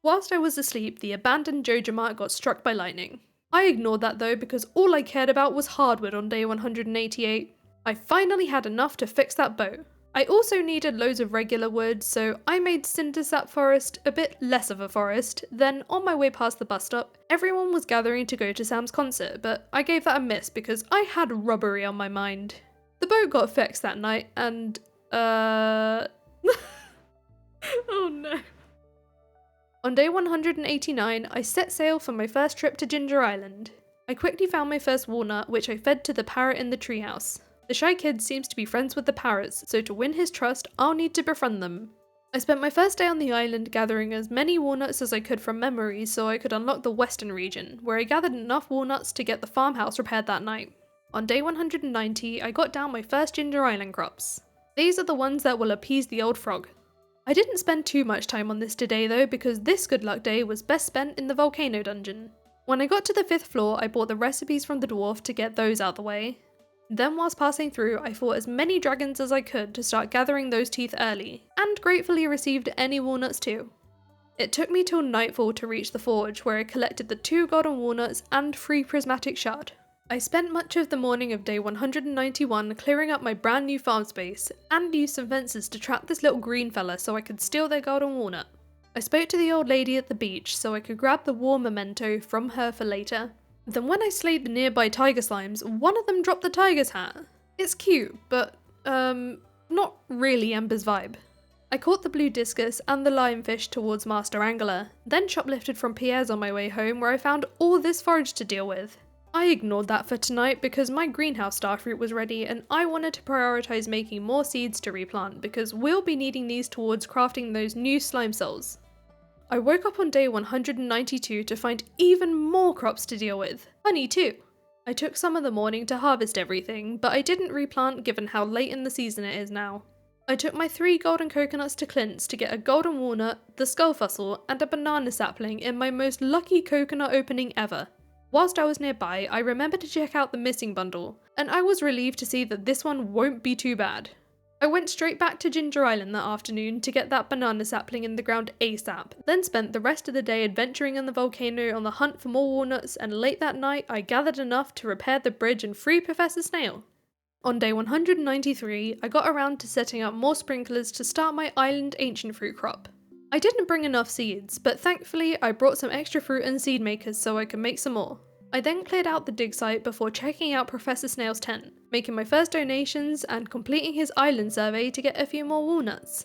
Whilst I was asleep, the abandoned Joja Mart got struck by lightning. I ignored that though because all I cared about was hardwood on day 188. I finally had enough to fix that boat. I also needed loads of regular wood, so I made Cindersap Forest a bit less of a forest. Then on my way past the bus stop, everyone was gathering to go to Sam's concert, but I gave that a miss because I had robbery on my mind. The boat got fixed that night and, oh no. On day 189, I set sail for my first trip to Ginger Island. I quickly found my first walnut, which I fed to the parrot in the treehouse. The shy kid seems to be friends with the parrots, so to win his trust, I'll need to befriend them. I spent my first day on the island gathering as many walnuts as I could from memory so I could unlock the western region, where I gathered enough walnuts to get the farmhouse repaired that night. On day 190, I got down my first Ginger Island crops. These are the ones that will appease the old frog. I didn't spend too much time on this today though because this good luck day was best spent in the volcano dungeon. When I got to the 5th floor, I bought the recipes from the dwarf to get those out the way. Then whilst passing through, I fought as many dragons as I could to start gathering those teeth early, and gratefully received any walnuts too. It took me till nightfall to reach the forge where I collected the 2 golden walnuts and 3 prismatic shard. I spent much of the morning of day 191 clearing up my brand new farm space, and used some fences to trap this little green fella so I could steal their golden walnut. I spoke to the old lady at the beach so I could grab the war memento from her for later. Then when I slayed the nearby tiger slimes, one of them dropped the tiger's hat. It's cute, but, not really Ember's vibe. I caught the blue discus and the lionfish towards Master Angler, then shoplifted from Pierre's on my way home where I found all this forage to deal with. I ignored that for tonight because my greenhouse starfruit was ready and I wanted to prioritise making more seeds to replant because we'll be needing these towards crafting those new slime cells. I woke up on day 192 to find even more crops to deal with. Honey too. I took some of the morning to harvest everything, but I didn't replant given how late in the season it is now. I took my 3 golden coconuts to Clint's to get a golden walnut, the skull fossil, and a banana sapling in my most lucky coconut opening ever. Whilst I was nearby, I remembered to check out the missing bundle, and I was relieved to see that this one won't be too bad. I went straight back to Ginger Island that afternoon to get that banana sapling in the ground ASAP, then spent the rest of the day adventuring in the volcano on the hunt for more walnuts, and late that night I gathered enough to repair the bridge and free Professor Snail. On day 193, I got around to setting up more sprinklers to start my island ancient fruit crop. I didn't bring enough seeds, but thankfully I brought some extra fruit and seed makers so I could make some more. I then cleared out the dig site before checking out Professor Snail's tent, making my first donations and completing his island survey to get a few more walnuts.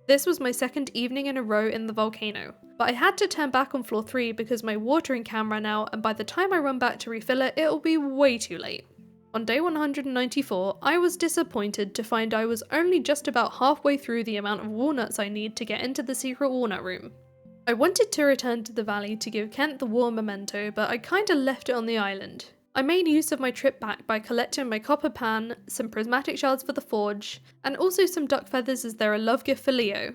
This was my second evening in a row in the volcano, but I had to turn back on floor 3 because my watering can ran out, and by the time I run back to refill it, it'll be way too late. On day 194, I was disappointed to find I was only just about halfway through the amount of walnuts I need to get into the secret walnut room. I wanted to return to the valley to give Kent the war memento, but I kinda left it on the island. I made use of my trip back by collecting my copper pan, some prismatic shards for the forge, and also some duck feathers as they're a love gift for Leo.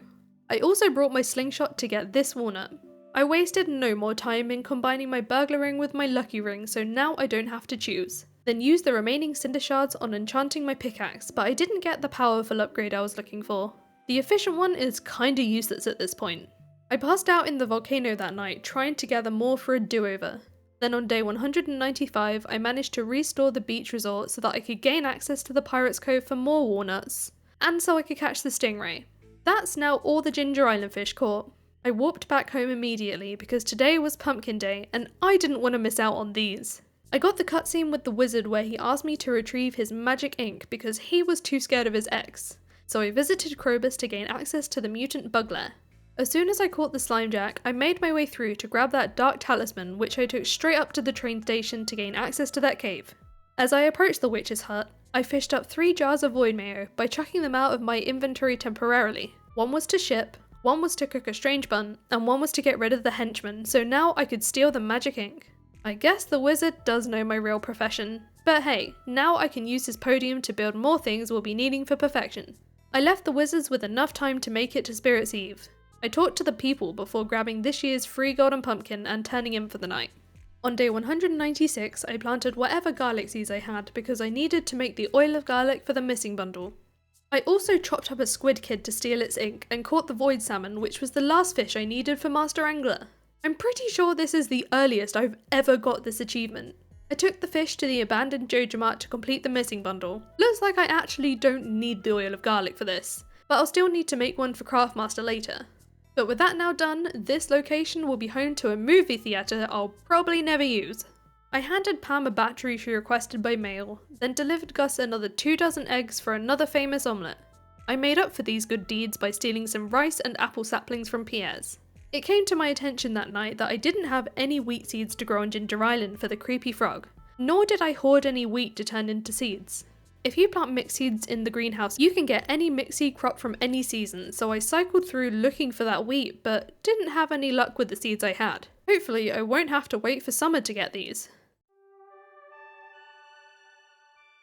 I also brought my slingshot to get this walnut. I wasted no more time in combining my burglar ring with my lucky ring, so now I don't have to choose. Then used the remaining cinder shards on enchanting my pickaxe, but I didn't get the powerful upgrade I was looking for. The efficient one is kinda useless at this point. I passed out in the volcano that night trying to gather more for a do-over. Then on day 195 I managed to restore the beach resort so that I could gain access to the Pirate's Cove for more walnuts, and so I could catch the stingray. That's now all the Ginger Island fish caught. I warped back home immediately because today was Pumpkin Day and I didn't want to miss out on these. I got the cutscene with the wizard where he asked me to retrieve his magic ink because he was too scared of his ex, so I visited Krobus to gain access to the mutant bug lair. As soon as I caught the slimejack, I made my way through to grab that dark talisman, which I took straight up to the train station to gain access to that cave. As I approached the witch's hut, I fished up 3 jars of void mayo by chucking them out of my inventory temporarily. One was to ship, one was to cook a strange bun, and one was to get rid of the henchman, so now I could steal the magic ink. I guess the wizard does know my real profession, but hey, now I can use his podium to build more things we'll be needing for perfection. I left the wizards with enough time to make it to Spirit's Eve. I talked to the people before grabbing this year's free golden pumpkin and turning in for the night. On day 196, I planted whatever garlic seeds I had because I needed to make the oil of garlic for the missing bundle. I also chopped up a squid kid to steal its ink and caught the void salmon, which was the last fish I needed for Master Angler. I'm pretty sure this is the earliest I've ever got this achievement. I took the fish to the abandoned Joja Mart to complete the missing bundle. Looks like I actually don't need the oil of garlic for this, but I'll still need to make one for Craftmaster later. But with that now done, this location will be home to a movie theatre I'll probably never use. I handed Pam a battery she requested by mail, then delivered Gus another 24 eggs for another famous omelette. I made up for these good deeds by stealing some rice and apple saplings from Pierre's. It came to my attention that night that I didn't have any wheat seeds to grow on Ginger Island for the creepy frog, nor did I hoard any wheat to turn into seeds. If you plant mixed seeds in the greenhouse, you can get any mixed seed crop from any season, so I cycled through looking for that wheat, but didn't have any luck with the seeds I had. Hopefully I won't have to wait for summer to get these.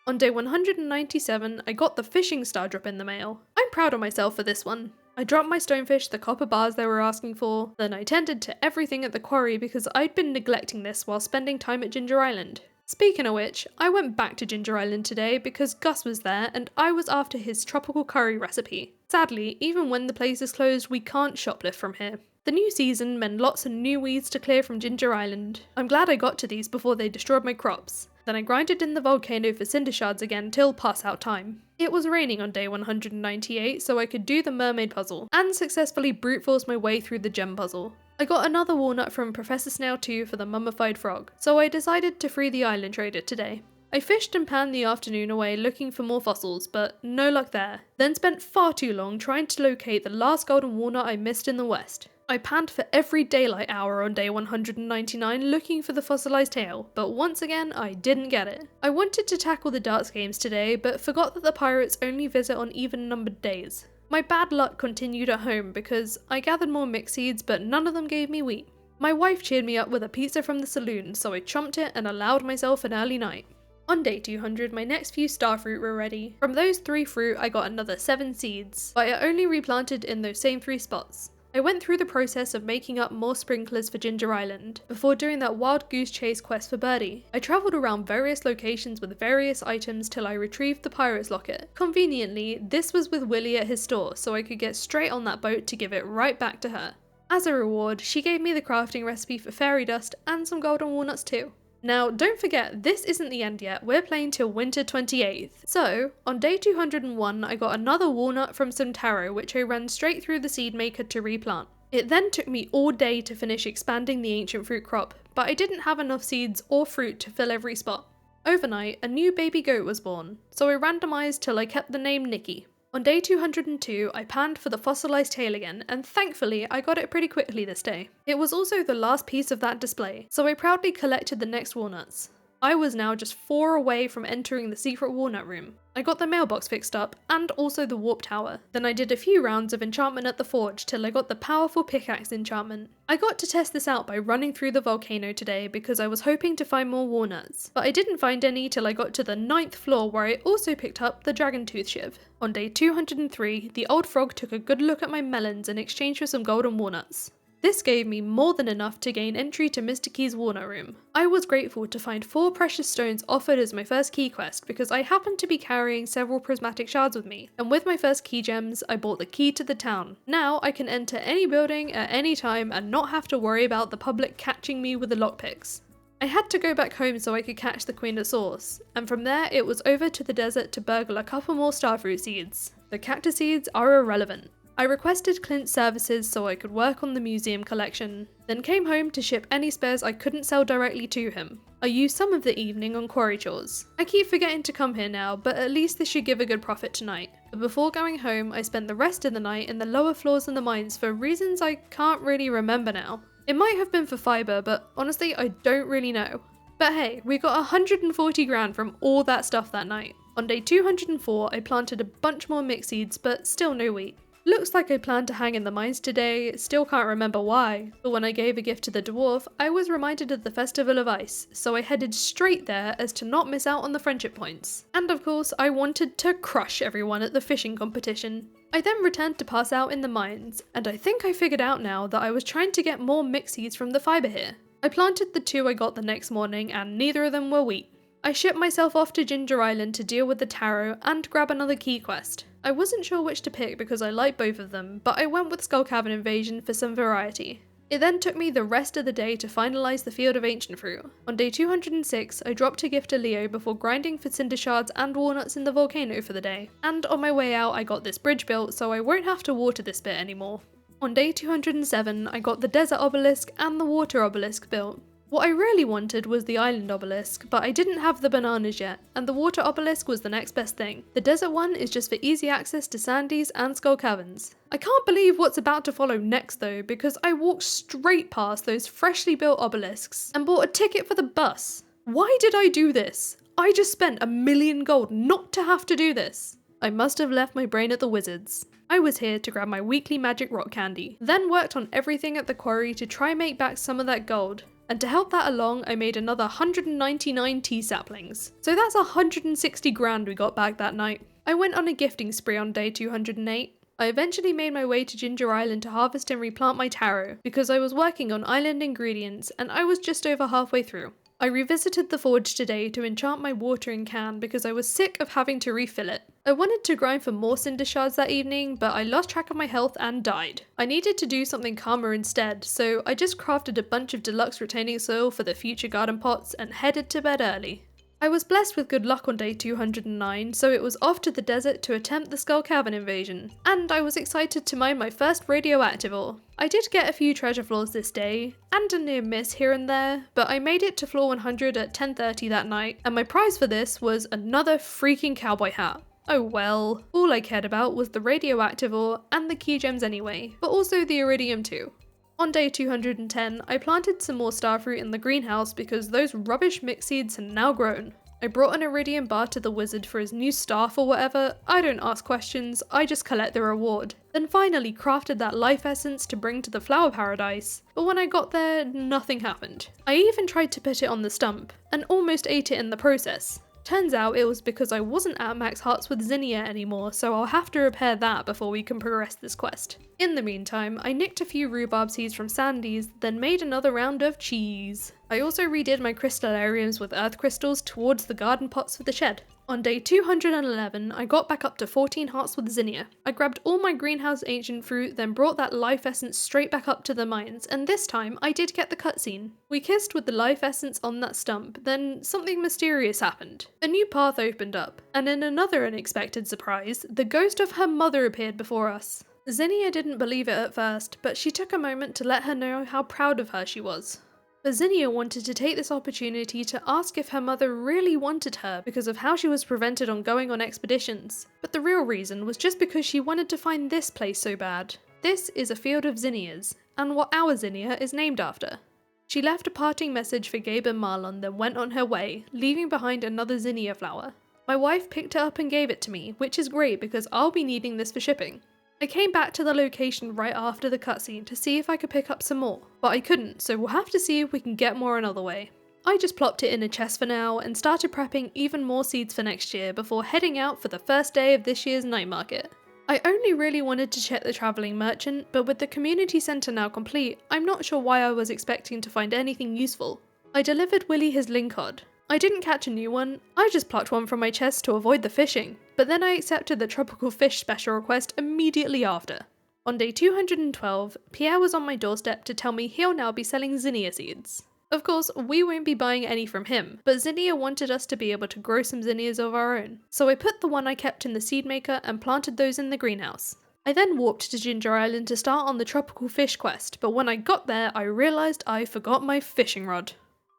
On day 197, I got the fishing star drop in the mail. I'm proud of myself for this one. I dropped my stonefish the copper bars they were asking for, then I tended to everything at the quarry because I'd been neglecting this while spending time at Ginger Island. Speaking of which, I went back to Ginger Island today because Gus was there and I was after his tropical curry recipe. Sadly, even when the place is closed, we can't shoplift from here. The new season meant lots of new weeds to clear from Ginger Island. I'm glad I got to these before they destroyed my crops. Then I grinded in the volcano for cinder shards again till pass out time. It was raining on day 198, so I could do the mermaid puzzle, and successfully brute force my way through the gem puzzle. I got another walnut from Professor Snail 2 for the mummified frog, so I decided to free the island trader today. I fished and panned the afternoon away looking for more fossils, but no luck there. Then spent far too long trying to locate the last golden walnut I missed in the west. I panned for every daylight hour on day 199 looking for the fossilized tail, but once again I didn't get it. I wanted to tackle the darts games today, but forgot that the pirates only visit on even-numbered days. My bad luck continued at home because I gathered more mixed seeds, but none of them gave me wheat. My wife cheered me up with a pizza from the saloon, so I chomped it and allowed myself an early night. On day 200, my next few star fruit were ready. From those 3 fruit, I got another 7 seeds, but I only replanted in those same 3 spots. I went through the process of making up more sprinklers for Ginger Island, before doing that wild goose chase quest for Birdie. I travelled around various locations with various items till I retrieved the pirate's locket. Conveniently, this was with Willy at his store, so I could get straight on that boat to give it right back to her. As a reward, she gave me the crafting recipe for fairy dust and some golden walnuts too. Now, don't forget, this isn't the end yet, we're playing till winter 28th. So, on day 201, I got another walnut from some taro, which I ran straight through the seed maker to replant. It then took me all day to finish expanding the ancient fruit crop, but I didn't have enough seeds or fruit to fill every spot. Overnight, a new baby goat was born, so I randomised till I kept the name Nikki. On day 202, I panned for the fossilised tail again, and thankfully I got it pretty quickly this day. It was also the last piece of that display, so I proudly collected the next walnuts. I was now just 4 away from entering the secret walnut room. I got the mailbox fixed up, and also the warp tower. Then I did a few rounds of enchantment at the forge till I got the powerful pickaxe enchantment. I got to test this out by running through the volcano today because I was hoping to find more walnuts, but I didn't find any till I got to the 9th floor where I also picked up the dragon tooth shiv. On day 203, the old frog took a good look at my melons in exchange for some golden walnuts. This gave me more than enough to gain entry to Mr. Key's walnut room. I was grateful to find 4 precious stones offered as my first key quest because I happened to be carrying several prismatic shards with me, and with my first key gems, I bought the key to the town. Now I can enter any building at any time and not have to worry about the public catching me with the lockpicks. I had to go back home so I could catch the Queen of Sauce, and from there it was over to the desert to burgle a couple more starfruit seeds. The cactus seeds are irrelevant. I requested Clint's services so I could work on the museum collection, then came home to ship any spares I couldn't sell directly to him. I used some of the evening on quarry chores. I keep forgetting to come here now, but at least this should give a good profit tonight. But before going home, I spent the rest of the night in the lower floors in the mines for reasons I can't really remember now. It might have been for fibre, but honestly I don't really know. But hey, we got 140 grand from all that stuff that night. On day 204, I planted a bunch more mixed seeds, but still no wheat. Looks like I planned to hang in the mines today, still can't remember why, but when I gave a gift to the dwarf, I was reminded of the Festival of Ice, so I headed straight there as to not miss out on the friendship points. And of course, I wanted to crush everyone at the fishing competition. I then returned to pass out in the mines, and I think I figured out now that I was trying to get more mixed seeds from the fibre here. I planted the 2 I got the next morning, and neither of them were wheat. I shipped myself off to Ginger Island to deal with the taro and grab another key quest. I wasn't sure which to pick because I like both of them, but I went with Skull Cavern Invasion for some variety. It then took me the rest of the day to finalise the Field of Ancient Fruit. On day 206, I dropped a gift to Leo before grinding for cinder shards and walnuts in the volcano for the day. And on my way out, I got this bridge built so I won't have to water this bit anymore. On day 207, I got the desert obelisk and the water obelisk built. What I really wanted was the island obelisk, but I didn't have the bananas yet, and the water obelisk was the next best thing. The desert one is just for easy access to Sandy's and Skull Caverns. I can't believe what's about to follow next though, because I walked straight past those freshly built obelisks and bought a ticket for the bus. Why did I do this? I just spent 1,000,000 gold not to have to do this. I must have left my brain at the wizards. I was here to grab my weekly magic rock candy, then worked on everything at the quarry to try make back some of that gold. And to help that along, I made another 199 tea saplings. So that's 160 grand we got back that night. I went on a gifting spree on day 208. I eventually made my way to Ginger Island to harvest and replant my taro, because I was working on island ingredients and I was just over halfway through. I revisited the forge today to enchant my watering can because I was sick of having to refill it. I wanted to grind for more cinder shards that evening, but I lost track of my health and died. I needed to do something calmer instead, so I just crafted a bunch of deluxe retaining soil for the future garden pots and headed to bed early. I was blessed with good luck on day 209, so it was off to the desert to attempt the Skull Cavern invasion. And I was excited to mine my first radioactive ore. I did get a few treasure floors this day, and a near miss here and there, but I made it to floor 100 at 10:30 that night, and my prize for this was another freaking cowboy hat. Oh well, all I cared about was the radioactive ore and the key gems anyway, but also the iridium too. On day 210, I planted some more starfruit in the greenhouse because those rubbish mixed seeds had now grown. I brought an iridium bar to the wizard for his new staff or whatever. I don't ask questions, I just collect the reward. Then finally crafted that life essence to bring to the flower paradise, but when I got there, nothing happened. I even tried to put it on the stump, and almost ate it in the process. Turns out it was because I wasn't at max hearts with Zinnia anymore, so I'll have to repair that before we can progress this quest. In the meantime, I nicked a few rhubarb seeds from Sandy's, then made another round of cheese. I also redid my crystallariums with earth crystals towards the garden pots for the shed. On day 211, I got back up to 14 hearts with Zinnia. I grabbed all my greenhouse ancient fruit, then brought that life essence straight back up to the mines, and this time I did get the cutscene. We kissed with the life essence on that stump, then something mysterious happened. A new path opened up, and in another unexpected surprise, the ghost of her mother appeared before us. Zinnia didn't believe it at first, but she took a moment to let her know how proud of her she was. But Zinnia wanted to take this opportunity to ask if her mother really wanted her because of how she was prevented on going on expeditions. But the real reason was just because she wanted to find this place so bad. This is a field of zinnias, and what our Zinnia is named after. She left a parting message for Gabe and Marlon, then went on her way, leaving behind another zinnia flower. My wife picked it up and gave it to me, which is great because I'll be needing this for shipping. I came back to the location right after the cutscene to see if I could pick up some more, but I couldn't, so we'll have to see if we can get more another way. I just plopped it in a chest for now and started prepping even more seeds for next year before heading out for the first day of this year's night market. I only really wanted to check the travelling merchant, but with the community centre now complete, I'm not sure why I was expecting to find anything useful. I delivered Willy his lingcod. I didn't catch a new one, I just plucked one from my chest to avoid the fishing, but then I accepted the tropical fish special request immediately after. On day 212, Pierre was on my doorstep to tell me he'll now be selling zinnia seeds. Of course, we won't be buying any from him, but Zinnia wanted us to be able to grow some zinnias of our own, so I put the one I kept in the seed maker and planted those in the greenhouse. I then warped to Ginger Island to start on the tropical fish quest, but when I got there I realised I forgot my fishing rod.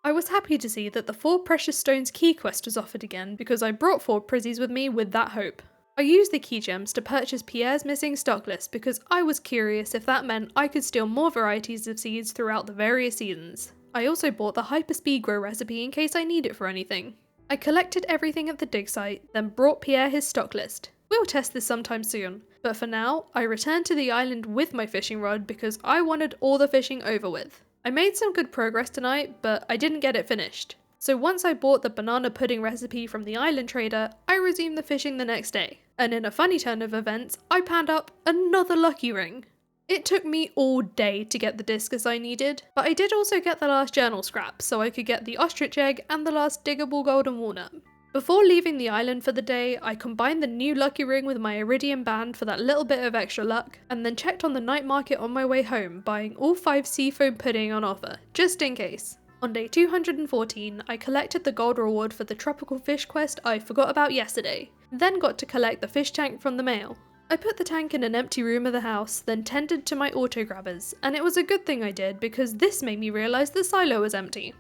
I was happy to see that the 4 Precious Stones key quest was offered again because I brought 4 prizzies with me with that hope. I used the key gems to purchase Pierre's missing stock list because I was curious if that meant I could steal more varieties of seeds throughout the various seasons. I also bought the hyperspeed grow recipe in case I need it for anything. I collected everything at the dig site, then brought Pierre his stock list. We'll test this sometime soon, but for now, I returned to the island with my fishing rod because I wanted all the fishing over with. I made some good progress tonight, but I didn't get it finished. So once I bought the banana pudding recipe from the island trader, I resumed the fishing the next day. And in a funny turn of events, I panned up another lucky ring. It took me all day to get the discus I needed, but I did also get the last journal scrap, so I could get the ostrich egg and the last diggable golden walnut. Before leaving the island for the day, I combined the new lucky ring with my iridium band for that little bit of extra luck, and then checked on the night market on my way home, buying all 5 seafoam pudding on offer, just in case. On day 214, I collected the gold reward for the tropical fish quest I forgot about yesterday, then got to collect the fish tank from the mail. I put the tank in an empty room of the house, then tended to my auto grabbers, and it was a good thing I did because this made me realise the silo was empty.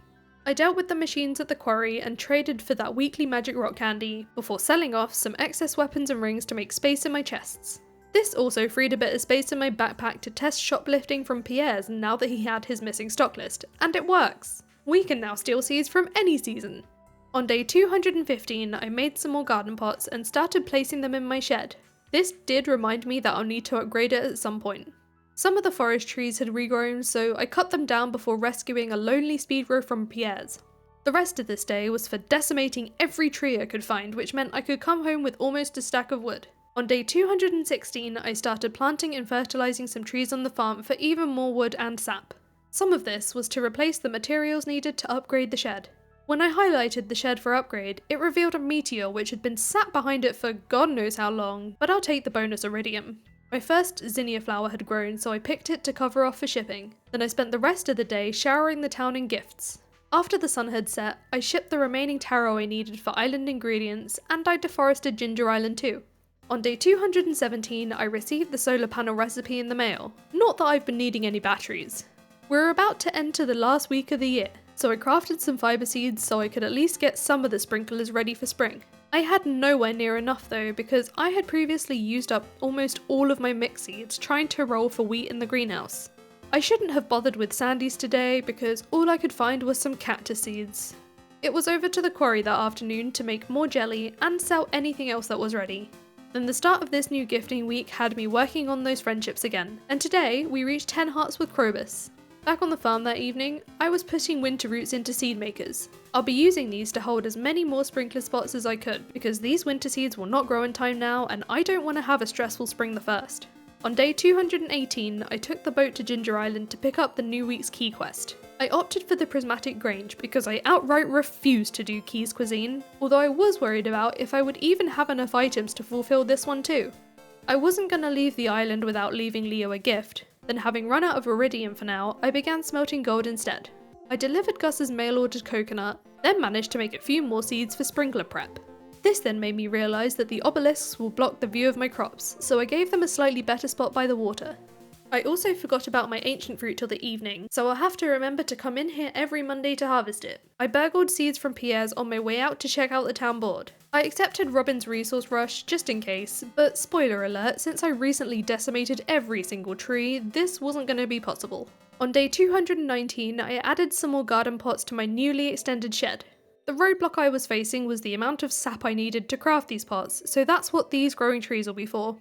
I dealt with the machines at the quarry and traded for that weekly magic rock candy, before selling off some excess weapons and rings to make space in my chests. This also freed a bit of space in my backpack to test shoplifting from Pierre's now that he had his missing stock list, and it works! We can now steal seeds from any season. On day 215, I made some more garden pots and started placing them in my shed. This did remind me that I'll need to upgrade it at some point. Some of the forest trees had regrown, so I cut them down before rescuing a lonely speedgrow from Pierre's. The rest of this day was for decimating every tree I could find, which meant I could come home with almost a stack of wood. On day 216, I started planting and fertilizing some trees on the farm for even more wood and sap. Some of this was to replace the materials needed to upgrade the shed. When I highlighted the shed for upgrade, it revealed a meteor which had been sat behind it for God knows how long, but I'll take the bonus iridium. My first zinnia flower had grown, so I picked it to cover off for shipping. Then I spent the rest of the day showering the town in gifts. After the sun had set, I shipped the remaining taro I needed for island ingredients, and I deforested Ginger Island too. On day 217, I received the solar panel recipe in the mail. Not that I've been needing any batteries. We're about to enter the last week of the year, so I crafted some fiber seeds so I could at least get some of the sprinklers ready for spring. I had nowhere near enough though because I had previously used up almost all of my mix seeds trying to roll for wheat in the greenhouse. I shouldn't have bothered with Sandy's today because all I could find was some cactus seeds. It was over to the quarry that afternoon to make more jelly and sell anything else that was ready. Then the start of this new gifting week had me working on those friendships again, and today we reached 10 hearts with Krobus. Back on the farm that evening, I was putting winter roots into seed makers. I'll be using these to hold as many more sprinkler spots as I could, because these winter seeds will not grow in time now and I don't want to have a stressful spring the first. On day 218, I took the boat to Ginger Island to pick up the new week's key quest. I opted for the Prismatic Grange because I outright refused to do Key's cuisine, although I was worried about if I would even have enough items to fulfill this one too. I wasn't gonna leave the island without leaving Leo a gift. Then, having run out of iridium for now, I began smelting gold instead. I delivered Gus's mail-ordered coconut, then managed to make a few more seeds for sprinkler prep. This then made me realise that the obelisks will block the view of my crops, so I gave them a slightly better spot by the water. I also forgot about my ancient fruit till the evening, so I'll have to remember to come in here every Monday to harvest it. I burgled seeds from Pierre's on my way out to check out the town board. I accepted Robin's resource rush just in case, but spoiler alert, since I recently decimated every single tree, this wasn't going to be possible. On day 219, I added some more garden pots to my newly extended shed. The roadblock I was facing was the amount of sap I needed to craft these pots, so that's what these growing trees will be for.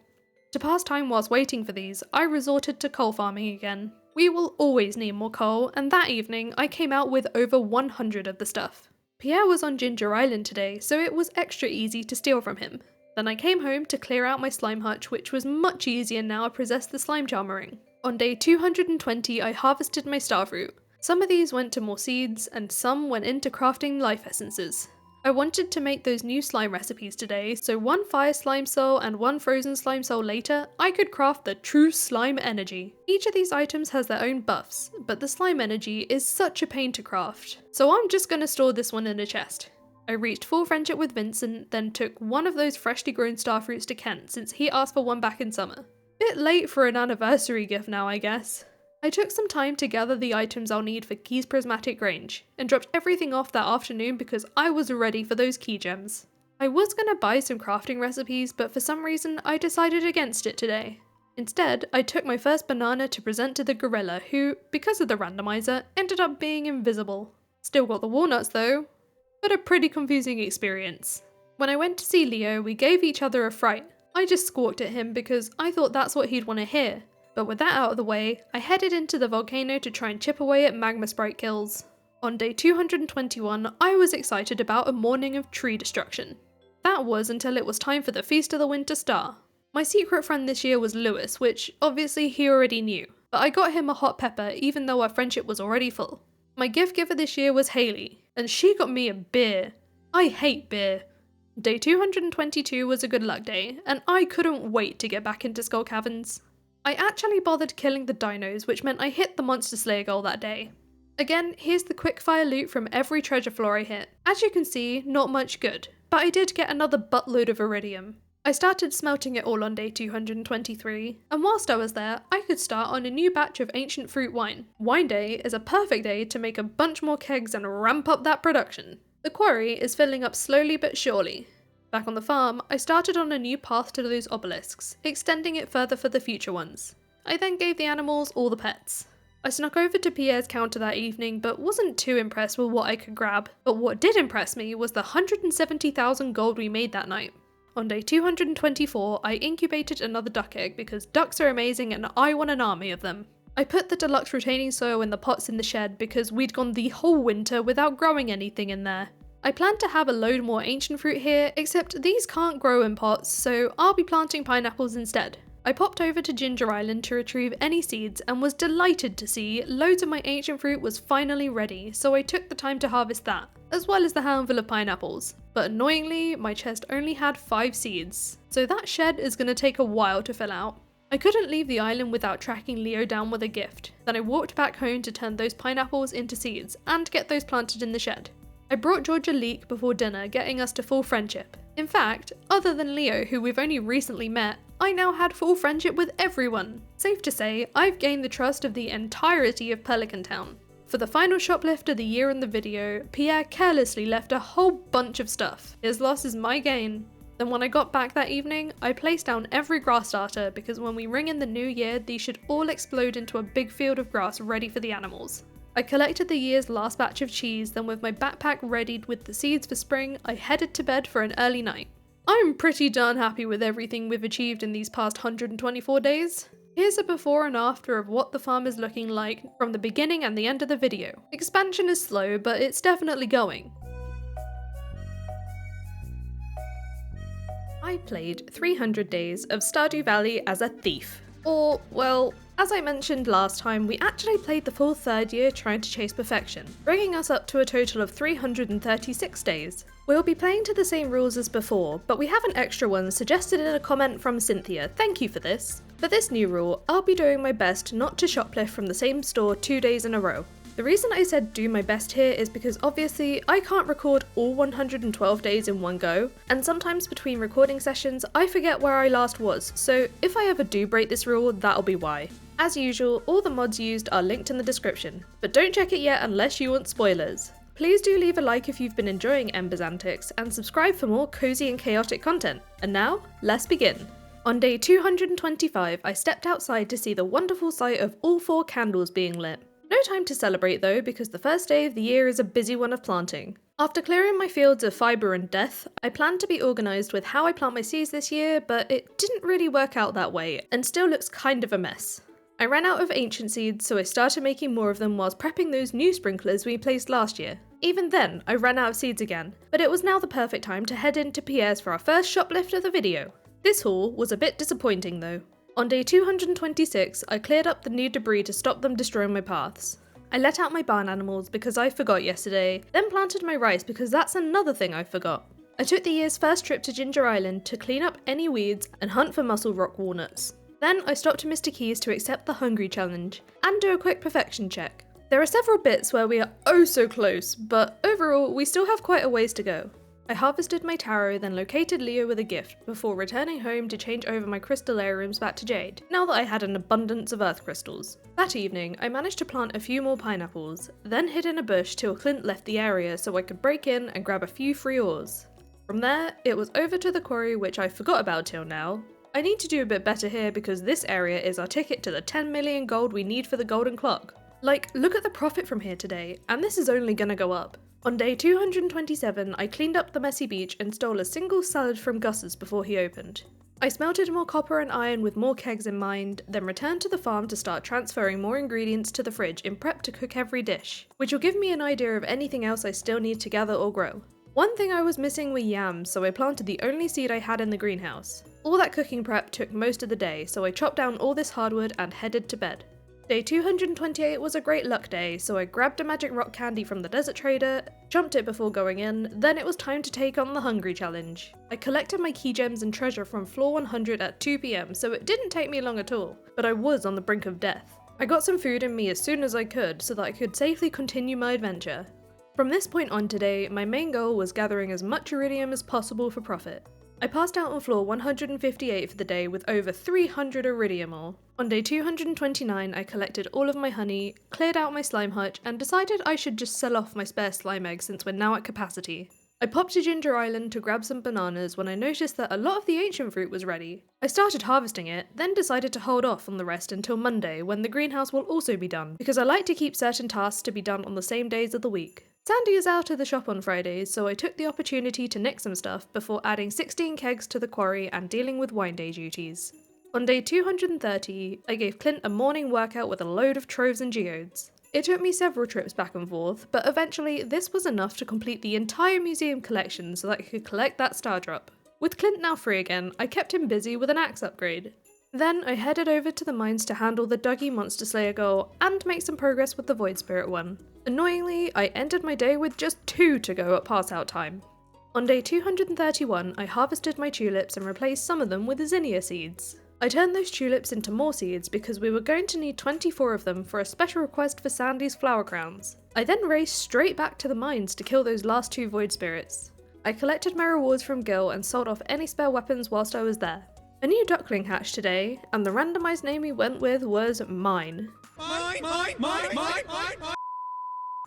To pass time whilst waiting for these, I resorted to coal farming again. We will always need more coal, and that evening I came out with over 100 of the stuff. Pierre was on Ginger Island today, so it was extra easy to steal from him. Then I came home to clear out my slime hutch, which was much easier now I possessed the slime charmer ring. On day 220 I harvested my starfruit. Some of these went to more seeds, and some went into crafting life essences. I wanted to make those new slime recipes today, so one fire slime soul and one frozen slime soul later, I could craft the true slime energy. Each of these items has their own buffs, but the slime energy is such a pain to craft, so I'm just gonna store this one in a chest. I reached full friendship with Vincent, then took one of those freshly grown starfruits to Kent since he asked for one back in summer. Bit late for an anniversary gift now, I guess. I took some time to gather the items I'll need for Key's Prismatic Grange, and dropped everything off that afternoon because I was ready for those key gems. I was gonna buy some crafting recipes, but for some reason I decided against it today. Instead, I took my first banana to present to the gorilla who, because of the randomizer, ended up being invisible. Still got the walnuts though, but a pretty confusing experience. When I went to see Leo, we gave each other a fright. I just squawked at him because I thought that's what he'd want to hear. But with that out of the way, I headed into the volcano to try and chip away at magma sprite kills. On day 221, I was excited about a morning of tree destruction. That was until it was time for the Feast of the Winter Star. My secret friend this year was Lewis, which obviously he already knew, but I got him a hot pepper even though our friendship was already full. My gift giver this year was Haley, and she got me a beer. I hate beer. Day 222 was a good luck day, and I couldn't wait to get back into Skull Caverns. I actually bothered killing the dinos, which meant I hit the Monster Slayer goal that day. Again, here's the quickfire loot from every treasure floor I hit. As you can see, not much good, but I did get another buttload of iridium. I started smelting it all on day 223, and whilst I was there, I could start on a new batch of ancient fruit wine. Wine day is a perfect day to make a bunch more kegs and ramp up that production. The quarry is filling up slowly but surely. Back on the farm, I started on a new path to those obelisks, extending it further for the future ones. I then gave the animals all the pets. I snuck over to Pierre's counter that evening, but wasn't too impressed with what I could grab. But what did impress me was the 170,000 gold we made that night. On day 224, I incubated another duck egg because ducks are amazing and I want an army of them. I put the deluxe retaining soil in the pots in the shed because we'd gone the whole winter without growing anything in there. I plan to have a load more ancient fruit here, except these can't grow in pots, so I'll be planting pineapples instead. I popped over to Ginger Island to retrieve any seeds and was delighted to see loads of my ancient fruit was finally ready, so I took the time to harvest that, as well as the handful of pineapples. But annoyingly, my chest only had 5 seeds, so that shed is going to take a while to fill out. I couldn't leave the island without tracking Leo down with a gift, then I walked back home to turn those pineapples into seeds and get those planted in the shed. I brought George a leek before dinner, getting us to full friendship. In fact, other than Leo, who we've only recently met, I now had full friendship with everyone. Safe to say, I've gained the trust of the entirety of Pelican Town. For the final shoplift of the year in the video, Pierre carelessly left a whole bunch of stuff. His loss is my gain. Then when I got back that evening, I placed down every grass starter because when we ring in the new year, these should all explode into a big field of grass ready for the animals. I collected the year's last batch of cheese, then with my backpack readied with the seeds for spring, I headed to bed for an early night. I'm pretty darn happy with everything we've achieved in these past 124 days. Here's a before and after of what the farm is looking like from the beginning and the end of the video. Expansion is slow, but it's definitely going. I played 300 days of Stardew Valley as a thief. Or, well, as I mentioned last time, we actually played the full third year trying to chase perfection, bringing us up to a total of 336 days. We'll be playing to the same rules as before, but we have an extra one suggested in a comment from Cynthia. Thank you for this. For this new rule, I'll be doing my best not to shoplift from the same store 2 days in a row. The reason I said do my best here is because obviously I can't record all 112 days in one go, and sometimes between recording sessions I forget where I last was, so if I ever do break this rule, that'll be why. As usual, all the mods used are linked in the description, but don't check it yet unless you want spoilers. Please do leave a like if you've been enjoying Ember's antics, and subscribe for more cozy and chaotic content. And now, let's begin. On day 225, I stepped outside to see the wonderful sight of all 4 candles being lit. No time to celebrate though, because the first day of the year is a busy one of planting. After clearing my fields of fibre and death, I planned to be organised with how I plant my seeds this year, but it didn't really work out that way, and still looks kind of a mess. I ran out of ancient seeds, so I started making more of them whilst prepping those new sprinklers we placed last year. Even then, I ran out of seeds again, but it was now the perfect time to head into Pierre's for our first shoplift of the video. This haul was a bit disappointing though. On day 226, I cleared up the new debris to stop them destroying my paths. I let out my barn animals because I forgot yesterday, then planted my rice because that's another thing I forgot. I took the year's first trip to Ginger Island to clean up any weeds and hunt for mussel rock walnuts. Then I stopped to Mr. Keys to accept the hungry challenge, and do a quick perfection check. There are several bits where we are oh so close, but overall we still have quite a ways to go. I harvested my taro, then located Leo with a gift, before returning home to change over my crystallariums back to jade, now that I had an abundance of earth crystals. That evening, I managed to plant a few more pineapples, then hid in a bush till Clint left the area so I could break in and grab a few free ores. From there, it was over to the quarry, which I forgot about till now. I need to do a bit better here because this area is our ticket to the 10 million gold we need for the golden clock. Like, look at the profit from here today, and this is only gonna go up. On day 227, I cleaned up the messy beach and stole a single salad from Gus's before he opened. I smelted more copper and iron with more kegs in mind, then returned to the farm to start transferring more ingredients to the fridge in prep to cook every dish, which will give me an idea of anything else I still need to gather or grow. One thing I was missing were yams, so I planted the only seed I had in the greenhouse. All that cooking prep took most of the day, so I chopped down all this hardwood and headed to bed. Day 228 was a great luck day, so I grabbed a magic rock candy from the desert trader, chomped it before going in, then it was time to take on the hungry challenge. I collected my key gems and treasure from floor 100 at 2 PM, so it didn't take me long at all, but I was on the brink of death. I got some food in me as soon as I could, so that I could safely continue my adventure. From this point on today, my main goal was gathering as much iridium as possible for profit. I passed out on floor 158 for the day with over 300 iridium ore. On day 229 I collected all of my honey, cleared out my slime hutch, and decided I should just sell off my spare slime eggs since we're now at capacity. I popped to Ginger Island to grab some bananas when I noticed that a lot of the ancient fruit was ready. I started harvesting it, then decided to hold off on the rest until Monday when the greenhouse will also be done, because I like to keep certain tasks to be done on the same days of the week. Sandy is out of the shop on Fridays, so I took the opportunity to nick some stuff before adding 16 kegs to the quarry and dealing with wine day duties. On day 230, I gave Clint a morning workout with a load of troves and geodes. It took me several trips back and forth, but eventually this was enough to complete the entire museum collection so that I could collect that star drop. With Clint now free again, I kept him busy with an axe upgrade. Then I headed over to the mines to handle the Dougie Monster Slayer goal and make some progress with the Void Spirit one. Annoyingly, I ended my day with just 2 to go at pass out time. On day 231, I harvested my tulips and replaced some of them with zinnia seeds. I turned those tulips into more seeds because we were going to need 24 of them for a special request for Sandy's flower crowns. I then raced straight back to the mines to kill those last 2 Void Spirits. I collected my rewards from Gil and sold off any spare weapons whilst I was there. A new duckling hatched today, and the randomised name we went with was Mine.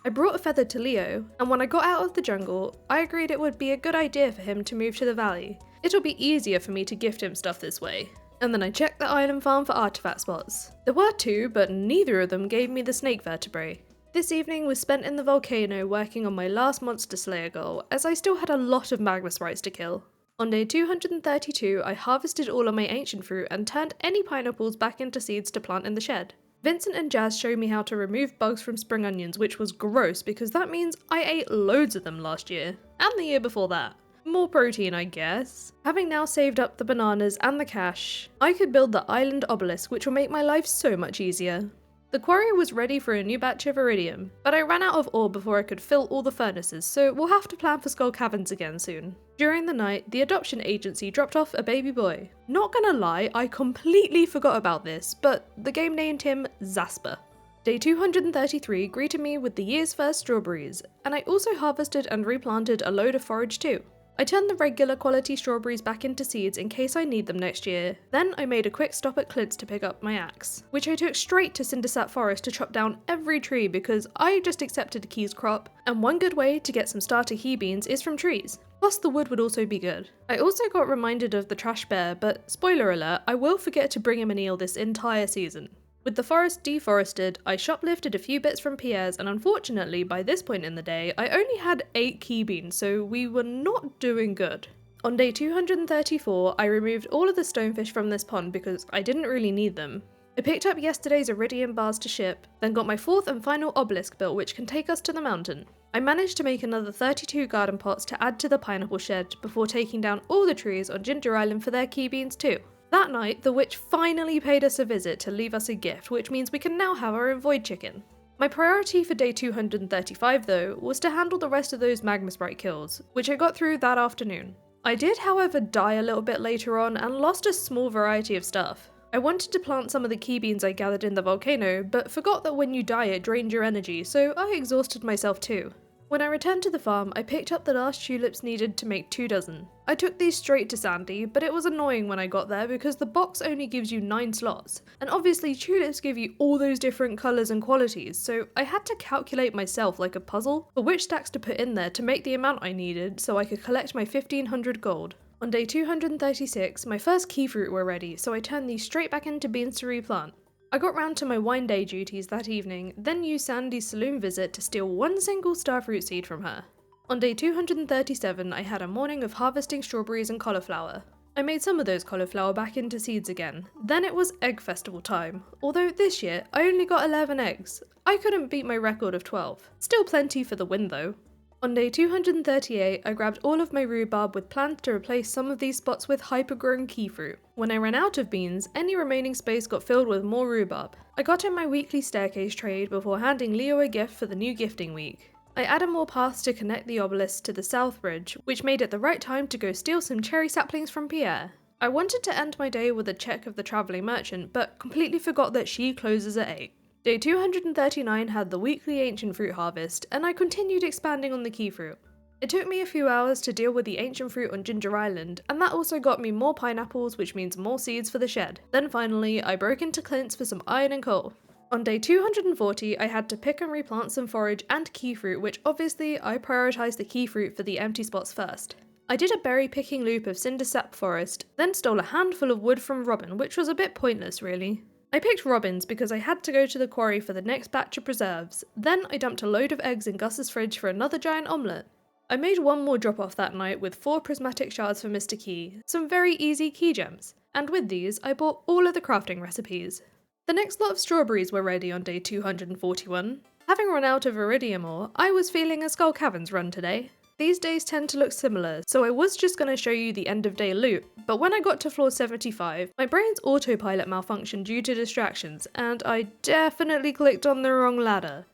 I brought a feather to Leo, and when I got out of the jungle, I agreed it would be a good idea for him to move to the valley. It'll be easier for me to gift him stuff this way. And then I checked the island farm for artifact spots. There were 2, but neither of them gave me the snake vertebrae. This evening was spent in the volcano working on my last monster slayer goal, as I still had a lot of magma sprites to kill. On day 232, I harvested all of my ancient fruit and turned any pineapples back into seeds to plant in the shed. Vincent and Jazz showed me how to remove bugs from spring onions, which was gross because that means I ate loads of them last year, and the year before that. More protein, I guess. Having now saved up the bananas and the cash, I could build the island obelisk, which will make my life so much easier. The quarry was ready for a new batch of iridium, but I ran out of ore before I could fill all the furnaces, so we'll have to plan for Skull Caverns again soon. During the night, the adoption agency dropped off a baby boy. Not gonna lie, I completely forgot about this, but the game named him Zasper. Day 233 greeted me with the year's first strawberries, and I also harvested and replanted a load of forage too. I turned the regular quality strawberries back into seeds in case I need them next year. Then I made a quick stop at Clint's to pick up my axe, which I took straight to Cindersap Forest to chop down every tree because I just accepted a keys crop, and one good way to get some starter key beans is from trees. Plus the wood would also be good. I also got reminded of the trash bear, but spoiler alert, I will forget to bring him an eel this entire season. With the forest deforested, I shoplifted a few bits from Pierre's, and unfortunately by this point in the day, I only had 8 key beans, so we were not doing good. On day 234, I removed all of the stonefish from this pond because I didn't really need them. I picked up yesterday's iridium bars to ship, then got my 4th and final obelisk built which can take us to the mountain. I managed to make another 32 garden pots to add to the pineapple shed before taking down all the trees on Ginger Island for their key beans too. That night, the witch finally paid us a visit to leave us a gift, which means we can now have our own void chicken. My priority for day 235 though, was to handle the rest of those magma sprite kills, which I got through that afternoon. I did however die a little bit later on and lost a small variety of stuff. I wanted to plant some of the key beans I gathered in the volcano, but forgot that when you die it drained your energy, so I exhausted myself too. When I returned to the farm, I picked up the last tulips needed to make 2 dozen. I took these straight to Sandy, but it was annoying when I got there because the box only gives you 9 slots, and obviously tulips give you all those different colours and qualities, so I had to calculate myself like a puzzle for which stacks to put in there to make the amount I needed so I could collect my 1500 gold. On day 236, my first key fruit were ready, so I turned these straight back into beans to replant. I got round to my wine day duties that evening, then used Sandy's saloon visit to steal 1 single starfruit seed from her. On day 237, I had a morning of harvesting strawberries and cauliflower. I made some of those cauliflower back into seeds again. Then it was egg festival time, although this year I only got 11 eggs. I couldn't beat my record of 12. Still plenty for the win though. On day 238, I grabbed all of my rhubarb with plans to replace some of these spots with hypergrown key fruit. When I ran out of beans, any remaining space got filled with more rhubarb. I got in my weekly staircase trade before handing Leo a gift for the new gifting week. I added more paths to connect the obelisk to the south bridge, which made it the right time to go steal some cherry saplings from Pierre. I wanted to end my day with a check of the travelling merchant, but completely forgot that she closes at 8. Day 239 had the weekly ancient fruit harvest, and I continued expanding on the key fruit. It took me a few hours to deal with the ancient fruit on Ginger Island, and that also got me more pineapples, which means more seeds for the shed. Then finally, I broke into Clint's for some iron and coal. On day 240, I had to pick and replant some forage and key fruit, which obviously I prioritised the key fruit for the empty spots first. I did a berry picking loop of Cindersap Forest, then stole a handful of wood from Robin, which was a bit pointless really. I picked robins because I had to go to the quarry for the next batch of preserves. Then I dumped a load of eggs in Gus's fridge for another giant omelette. I made one more drop off that night with 4 prismatic shards for Mr. Key, some very easy key gems, and with these I bought all of the crafting recipes. The next lot of strawberries were ready on day 241. Having run out of iridium ore, I was feeling a Skull Caverns run today. These days tend to look similar, so I was just going to show you the end of day loot, but when I got to floor 75, my brain's autopilot malfunctioned due to distractions, and I definitely clicked on the wrong ladder.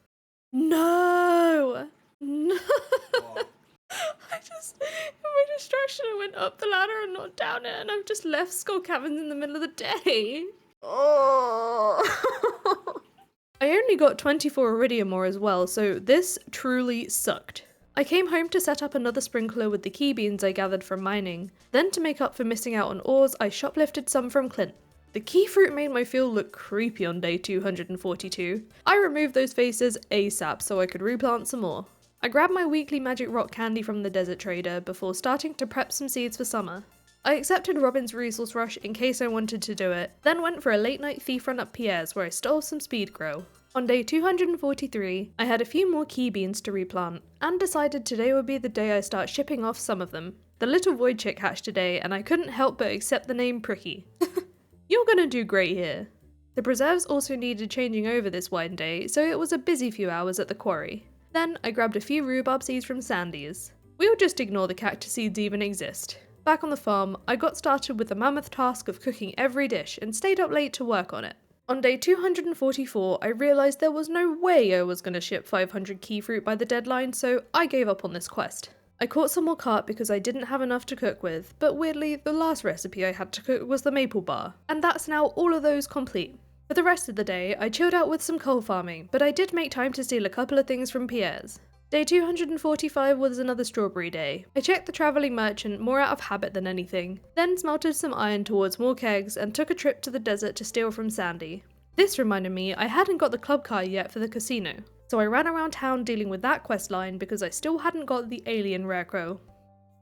No! No! In my distraction, I went up the ladder and not down it, and I've just left Skull Caverns in the middle of the day. Oh! I only got 24 iridium ore as well, so this truly sucked. I came home to set up another sprinkler with the key beans I gathered from mining. Then to make up for missing out on ores, I shoplifted some from Clint. The key fruit made my field look creepy on day 242. I removed those faces ASAP so I could replant some more. I grabbed my weekly magic rock candy from the desert trader before starting to prep some seeds for summer. I accepted Robin's resource rush in case I wanted to do it, then went for a late night thief run up Pierre's where I stole some speed grow. On day 243, I had a few more key beans to replant, and decided today would be the day I start shipping off some of them. The little void chick hatched today, and I couldn't help but accept the name Pricky. You're gonna do great here. The preserves also needed changing over this wine day, so it was a busy few hours at the quarry. Then I grabbed a few rhubarb seeds from Sandy's. We'll just ignore the cactus seeds even exist. Back on the farm, I got started with the mammoth task of cooking every dish and stayed up late to work on it. On day 244, I realised there was no way I was going to ship 500 key fruit by the deadline, so I gave up on this quest. I caught some more carp because I didn't have enough to cook with, but weirdly, the last recipe I had to cook was the maple bar, and that's now all of those complete. For the rest of the day, I chilled out with some coal farming, but I did make time to steal a couple of things from Pierre's. Day 245 was another strawberry day. I checked the travelling merchant more out of habit than anything, then smelted some iron towards more kegs and took a trip to the desert to steal from Sandy. This reminded me I hadn't got the club car yet for the casino, so I ran around town dealing with that quest line because I still hadn't got the alien rarecrow.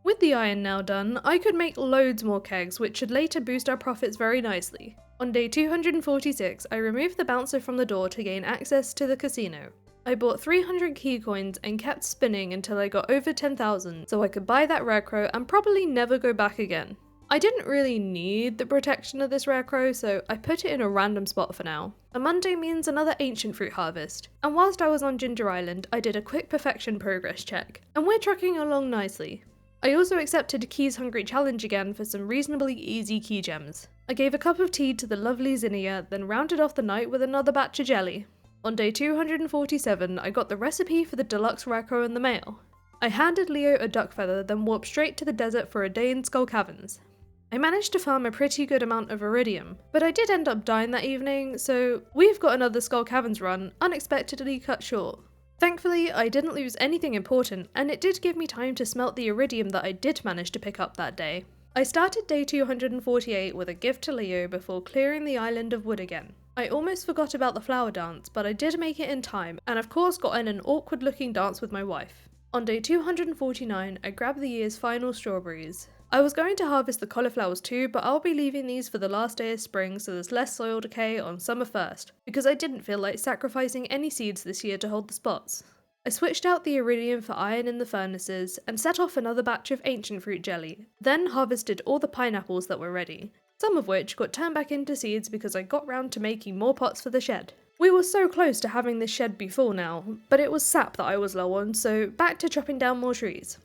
With the iron now done, I could make loads more kegs which should later boost our profits very nicely. On day 246, I removed the bouncer from the door to gain access to the casino. I bought 300 key coins and kept spinning until I got over 10,000 so I could buy that rarecrow and probably never go back again. I didn't really need the protection of this rarecrow, so I put it in a random spot for now. A Monday means another ancient fruit harvest, and whilst I was on Ginger Island I did a quick perfection progress check, and we're trucking along nicely. I also accepted Key's Hungry Challenge again for some reasonably easy key gems. I gave a cup of tea to the lovely Zinnia, then rounded off the night with another batch of jelly. On day 247, I got the recipe for the deluxe rarecrow in the mail. I handed Leo a duck feather, then warped straight to the desert for a day in Skull Caverns. I managed to farm a pretty good amount of iridium, but I did end up dying that evening, so we've got another Skull Caverns run unexpectedly cut short. Thankfully, I didn't lose anything important, and it did give me time to smelt the iridium that I did manage to pick up that day. I started day 248 with a gift to Leo before clearing the island of wood again. I almost forgot about the flower dance, but I did make it in time, and of course got in an awkward looking dance with my wife. On day 249, I grabbed the year's final strawberries. I was going to harvest the cauliflowers too, but I'll be leaving these for the last day of spring so there's less soil decay on summer first, because I didn't feel like sacrificing any seeds this year to hold the spots. I switched out the iridium for iron in the furnaces, and set off another batch of ancient fruit jelly, then harvested all the pineapples that were ready, some of which got turned back into seeds because I got round to making more pots for the shed. We were so close to having this shed be full now, but it was sap that I was low on, so back to chopping down more trees.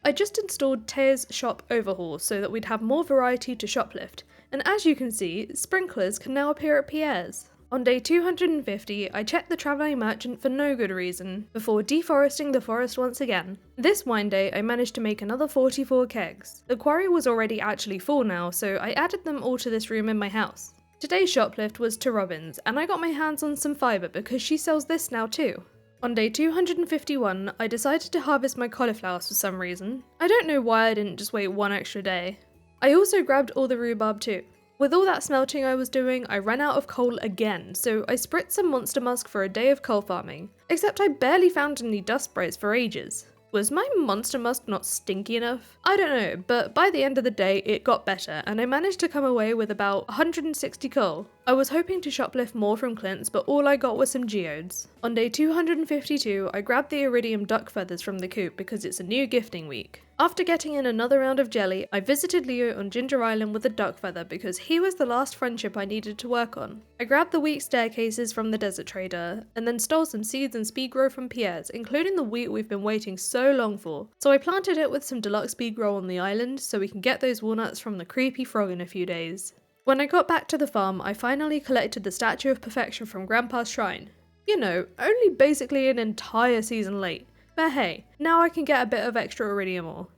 I just installed Tear's Shop Overhaul so that we'd have more variety to shoplift, and as you can see, sprinklers can now appear at Pierre's. On day 250, I checked the travelling merchant for no good reason, before deforesting the forest once again. This wine day, I managed to make another 44 kegs. The quarry was already actually full now, so I added them all to this room in my house. Today's shoplift was to Robin's, and I got my hands on some fibre because she sells this now too. On day 251, I decided to harvest my cauliflowers for some reason. I don't know why I didn't just wait one extra day. I also grabbed all the rhubarb too. With all that smelting I was doing, I ran out of coal again, so I spritzed some monster musk for a day of coal farming. Except I barely found any dust sprays for ages. Was my monster musk not stinky enough? I don't know, but by the end of the day it got better, and I managed to come away with about 160 coal. I was hoping to shoplift more from Clint's, but all I got was some geodes. On day 252, I grabbed the iridium duck feathers from the coop because it's a new gifting week. After getting in another round of jelly, I visited Leo on Ginger Island with a duck feather because he was the last friendship I needed to work on. I grabbed the wheat staircases from the desert trader, and then stole some seeds and speed grow from Pierre's, including the wheat we've been waiting so long for. So I planted it with some deluxe speed grow on the island so we can get those walnuts from the creepy frog in a few days. When I got back to the farm, I finally collected the Statue of Perfection from Grandpa's shrine. You know, only basically an entire season late. But hey, now I can get a bit of extra iridium ore.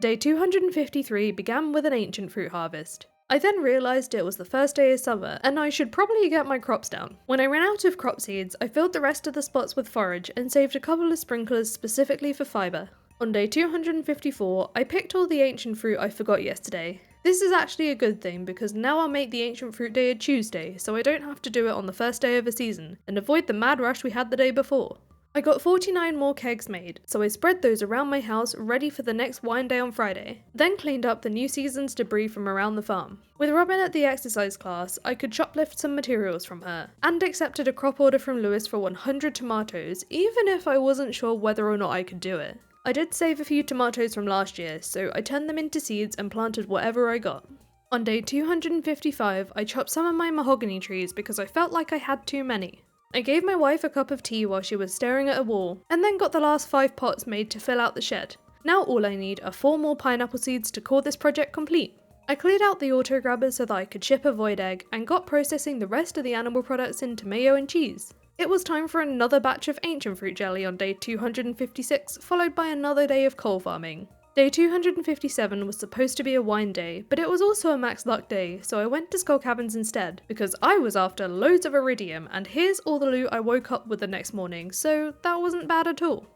Day 253 began with an ancient fruit harvest. I then realised it was the first day of summer and I should probably get my crops down. When I ran out of crop seeds, I filled the rest of the spots with forage and saved a couple of sprinklers specifically for fibre. On day 254, I picked all the ancient fruit I forgot yesterday. This is actually a good thing because now I'll make the ancient fruit day a Tuesday, so I don't have to do it on the first day of a season, and avoid the mad rush we had the day before. I got 49 more kegs made, so I spread those around my house ready for the next wine day on Friday, then cleaned up the new season's debris from around the farm. With Robin at the exercise class, I could shoplift some materials from her, and accepted a crop order from Lewis for 100 tomatoes, even if I wasn't sure whether or not I could do it. I did save a few tomatoes from last year, so I turned them into seeds and planted whatever I got. On day 255, I chopped some of my mahogany trees because I felt like I had too many. I gave my wife a cup of tea while she was staring at a wall, and then got the last 5 pots made to fill out the shed. Now all I need are 4 more pineapple seeds to call this project complete. I cleared out the auto grabber so that I could ship a void egg, and got processing the rest of the animal products into mayo and cheese. It was time for another batch of ancient fruit jelly on day 256, followed by another day of coal farming. Day 257 was supposed to be a wine day, but it was also a max luck day, so I went to Skull Caverns instead, because I was after loads of iridium, and here's all the loot I woke up with the next morning, so that wasn't bad at all.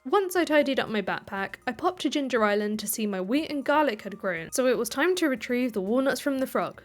Once I tidied up my backpack, I popped to Ginger Island to see my wheat and garlic had grown, so it was time to retrieve the walnuts from the frog.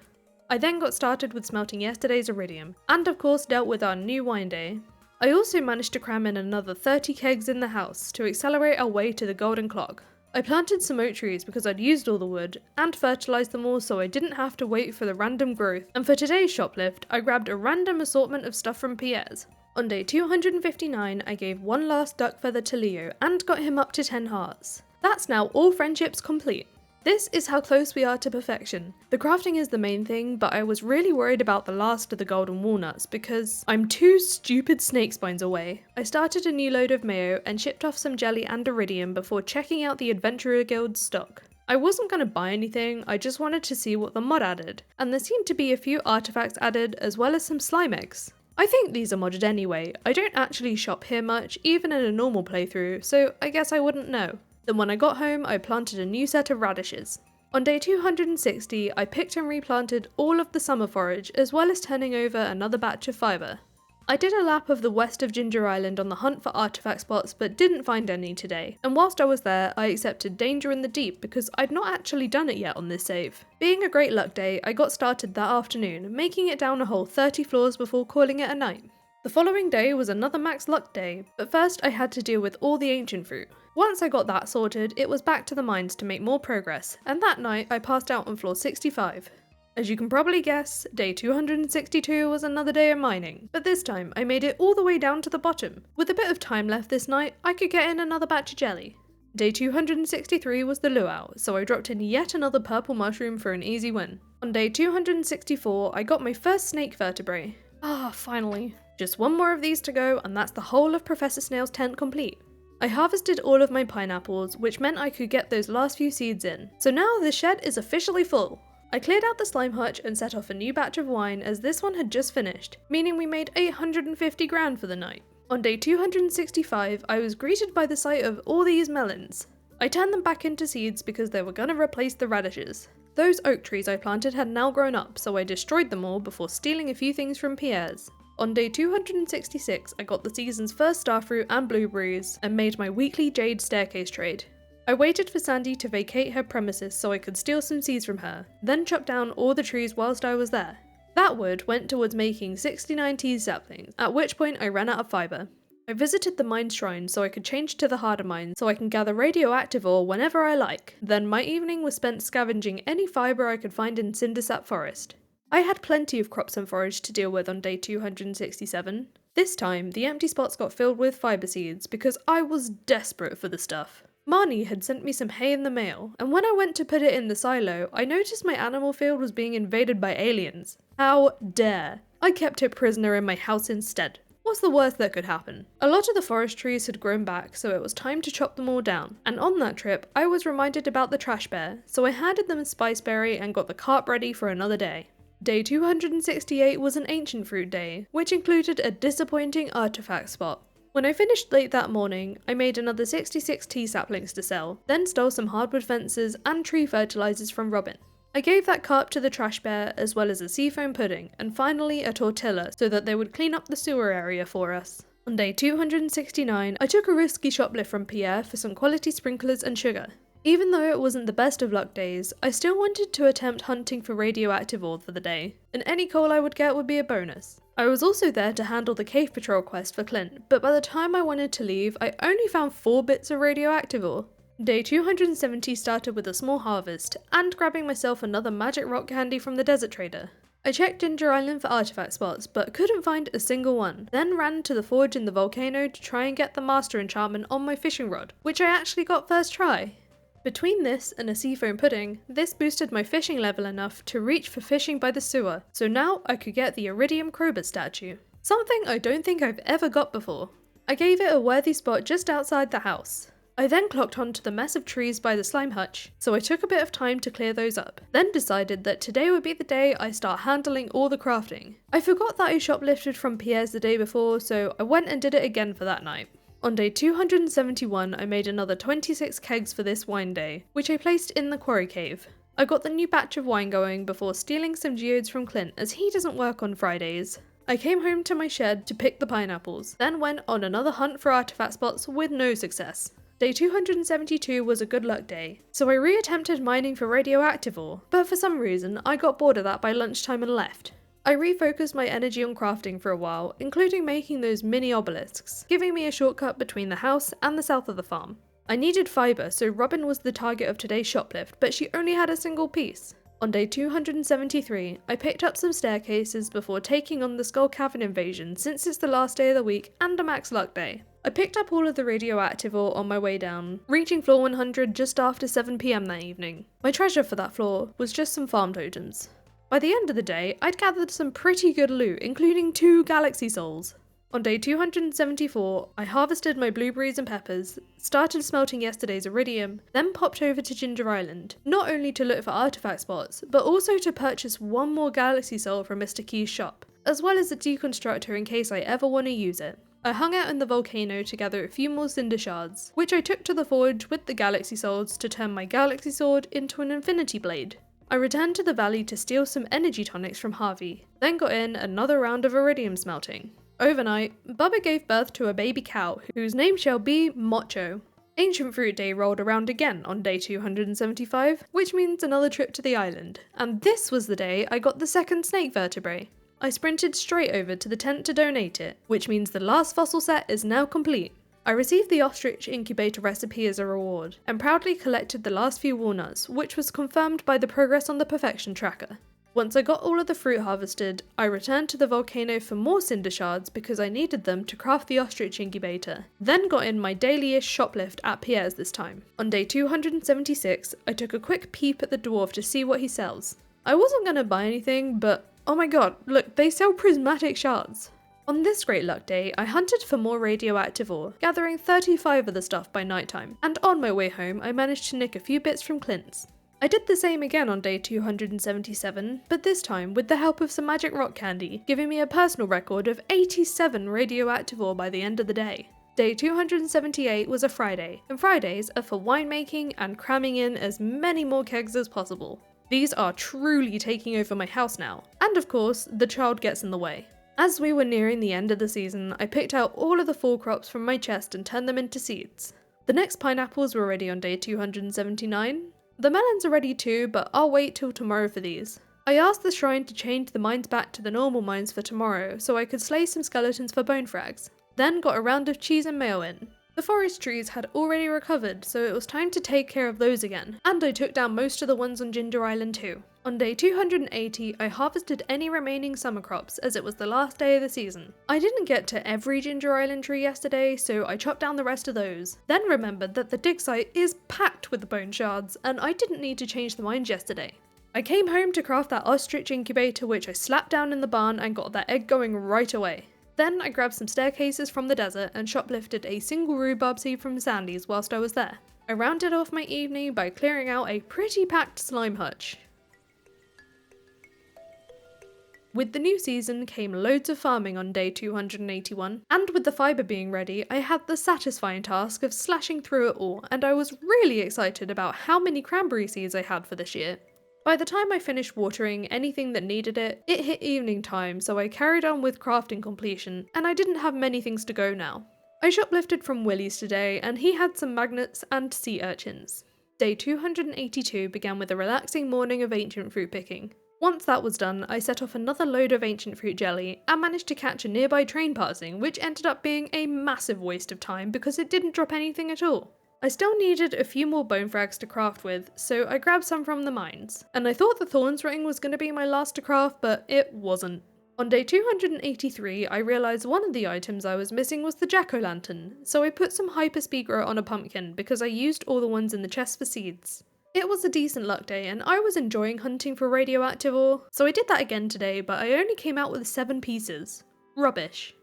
I then got started with smelting yesterday's iridium, and of course dealt with our new wine day. I also managed to cram in another 30 kegs in the house to accelerate our way to the golden clock. I planted some oak trees because I'd used all the wood, and fertilised them all so I didn't have to wait for the random growth, and for today's shoplift, I grabbed a random assortment of stuff from Pierre's. On day 259, I gave one last duck feather to Leo, and got him up to 10 hearts. That's now all friendships complete. This is how close we are to perfection. The crafting is the main thing, but I was really worried about the last of the golden walnuts because I'm 2 stupid snake spines away. I started a new load of mayo and shipped off some jelly and iridium before checking out the Adventurer Guild's stock. I wasn't going to buy anything, I just wanted to see what the mod added, and there seemed to be a few artifacts added as well as some slime eggs. I think these are modded anyway. I don't actually shop here much, even in a normal playthrough, so I guess I wouldn't know. Then when I got home, I planted a new set of radishes. On day 260, I picked and replanted all of the summer forage, as well as turning over another batch of fibre. I did a lap of the west of Ginger Island on the hunt for artifact spots, but didn't find any today, and whilst I was there, I accepted Danger in the Deep because I'd not actually done it yet on this save. Being a great luck day, I got started that afternoon, making it down a whole 30 floors before calling it a night. The following day was another max luck day, but first I had to deal with all the ancient fruit. Once I got that sorted, it was back to the mines to make more progress, and that night I passed out on floor 65. As you can probably guess, day 262 was another day of mining, but this time I made it all the way down to the bottom. With a bit of time left this night, I could get in another batch of jelly. Day 263 was the luau, so I dropped in yet another purple mushroom for an easy win. On day 264, I got my first snake vertebrae. Finally. Just one more of these to go, and that's the whole of Professor Snail's tent complete. I harvested all of my pineapples, which meant I could get those last few seeds in. So now the shed is officially full. I cleared out the slime hutch and set off a new batch of wine as this one had just finished, meaning we made 850 grand for the night. On day 265, I was greeted by the sight of all these melons. I turned them back into seeds because they were gonna replace the radishes. Those oak trees I planted had now grown up, so I destroyed them all before stealing a few things from Pierre's. On day 266, I got the season's first starfruit and blueberries, and made my weekly jade staircase trade. I waited for Sandy to vacate her premises so I could steal some seeds from her, then chopped down all the trees whilst I was there. That wood went towards making 69 teas saplings, at which point I ran out of fibre. I visited the mine shrine so I could change to the harder mine so I can gather radioactive ore whenever I like. Then my evening was spent scavenging any fibre I could find in Cindersap Forest. I had plenty of crops and forage to deal with on day 267. This time, the empty spots got filled with fibre seeds because I was desperate for the stuff. Marnie had sent me some hay in the mail, and when I went to put it in the silo, I noticed my animal field was being invaded by aliens. How dare! I kept it prisoner in my house instead. What's the worst that could happen? A lot of the forest trees had grown back, so it was time to chop them all down. And on that trip, I was reminded about the trash bear, so I handed them a spiceberry and got the cart ready for another day. Day 268 was an ancient fruit day, which included a disappointing artifact spot. When I finished late that morning, I made another 66 tea saplings to sell, then stole some hardwood fences and tree fertilizers from Robin. I gave that carp to the trash bear, as well as a seafoam pudding, and finally a tortilla so that they would clean up the sewer area for us. On day 269, I took a risky shoplift from Pierre for some quality sprinklers and sugar. Even though it wasn't the best of luck days, I still wanted to attempt hunting for radioactive ore for the day, and any coal I would get would be a bonus. I was also there to handle the cave patrol quest for Clint, but by the time I wanted to leave, I only found 4 bits of radioactive ore. Day 270 started with a small harvest, and grabbing myself another magic rock candy from the desert trader. I checked Ginger Island for artifact spots, but couldn't find a single one, then ran to the forge in the volcano to try and get the master enchantment on my fishing rod, which I actually got first try. Between this and a seafoam pudding, this boosted my fishing level enough to reach for fishing by the sewer, so now I could get the Iridium Crowbar statue. Something I don't think I've ever got before. I gave it a worthy spot just outside the house. I then clocked onto the mess of trees by the slime hutch, so I took a bit of time to clear those up, then decided that today would be the day I start handling all the crafting. I forgot that I shoplifted from Pierre's the day before, so I went and did it again for that night. On day 271, I made another 26 kegs for this wine day, which I placed in the quarry cave. I got the new batch of wine going before stealing some geodes from Clint as he doesn't work on Fridays. I came home to my shed to pick the pineapples, then went on another hunt for artifact spots with no success. Day 272 was a good luck day, so I re-attempted mining for radioactive ore, but for some reason I got bored of that by lunchtime and left. I refocused my energy on crafting for a while, including making those mini obelisks, giving me a shortcut between the house and the south of the farm. I needed fibre, so Robin was the target of today's shoplift, but she only had a single piece. On day 273, I picked up some staircases before taking on the Skull Cavern invasion since it's the last day of the week and a max luck day. I picked up all of the radioactive ore on my way down, reaching floor 100 just after 7 PM that evening. My treasure for that floor was just some farm totems. By the end of the day, I'd gathered some pretty good loot, including 2 galaxy souls. On day 274, I harvested my blueberries and peppers, started smelting yesterday's iridium, then popped over to Ginger Island, not only to look for artifact spots, but also to purchase 1 more galaxy soul from Mr. Key's shop, as well as a deconstructor in case I ever want to use it. I hung out in the volcano to gather a few more cinder shards, which I took to the forge with the galaxy souls to turn my galaxy sword into an infinity blade. I returned to the valley to steal some energy tonics from Harvey, then got in another round of iridium smelting. Overnight, Bubba gave birth to a baby cow, whose name shall be Mocho. Ancient Fruit Day rolled around again on day 275, which means another trip to the island, and this was the day I got the second snake vertebrae. I sprinted straight over to the tent to donate it, which means the last fossil set is now complete. I received the ostrich incubator recipe as a reward, and proudly collected the last few walnuts, which was confirmed by the progress on the perfection tracker. Once I got all of the fruit harvested, I returned to the volcano for more cinder shards because I needed them to craft the ostrich incubator, then got in my daily-ish shoplift at Pierre's this time. On day 276, I took a quick peep at the dwarf to see what he sells. I wasn't going to buy anything, but oh my god, look, they sell prismatic shards. On this great luck day, I hunted for more radioactive ore, gathering 35 of the stuff by nighttime, and on my way home I managed to nick a few bits from Clint's. I did the same again on day 277, but this time with the help of some magic rock candy, giving me a personal record of 87 radioactive ore by the end of the day. Day 278 was a Friday, and Fridays are for winemaking and cramming in as many more kegs as possible. These are truly taking over my house now, and of course, the child gets in the way. As we were nearing the end of the season, I picked out all of the fall crops from my chest and turned them into seeds. The next pineapples were ready on day 279. The melons are ready too, but I'll wait till tomorrow for these. I asked the shrine to change the mines back to the normal mines for tomorrow, so I could slay some skeletons for bone frags. Then got a round of cheese and mayo in. The forest trees had already recovered, so it was time to take care of those again, and I took down most of the ones on Ginger Island too. On day 280, I harvested any remaining summer crops as it was the last day of the season. I didn't get to every Ginger Island tree yesterday, so I chopped down the rest of those. Then remembered that the dig site is packed with bone shards, and I didn't need to change the mines yesterday. I came home to craft that ostrich incubator, which I slapped down in the barn and got that egg going right away. Then I grabbed some staircases from the desert and shoplifted a single rhubarb seed from Sandy's whilst I was there. I rounded off my evening by clearing out a pretty packed slime hutch. With the new season came loads of farming on day 281, and with the fibre being ready, I had the satisfying task of slashing through it all, and I was really excited about how many cranberry seeds I had for this year. By the time I finished watering anything that needed it, it hit evening time, so I carried on with crafting completion, and I didn't have many things to go now. I shoplifted from Willie's today, and he had some magnets and sea urchins. Day 282 began with a relaxing morning of ancient fruit picking. Once that was done, I set off another load of ancient fruit jelly and managed to catch a nearby train passing, which ended up being a massive waste of time because it didn't drop anything at all. I still needed a few more bone frags to craft with, so I grabbed some from the mines. And I thought the thorns ring was going to be my last to craft, but it wasn't. On day 283, I realised one of the items I was missing was the jack-o'-lantern, so I put some hyperspeed grow on a pumpkin because I used all the ones in the chest for seeds. It was a decent luck day and I was enjoying hunting for radioactive ore, so I did that again today, but I only came out with 7 pieces. Rubbish.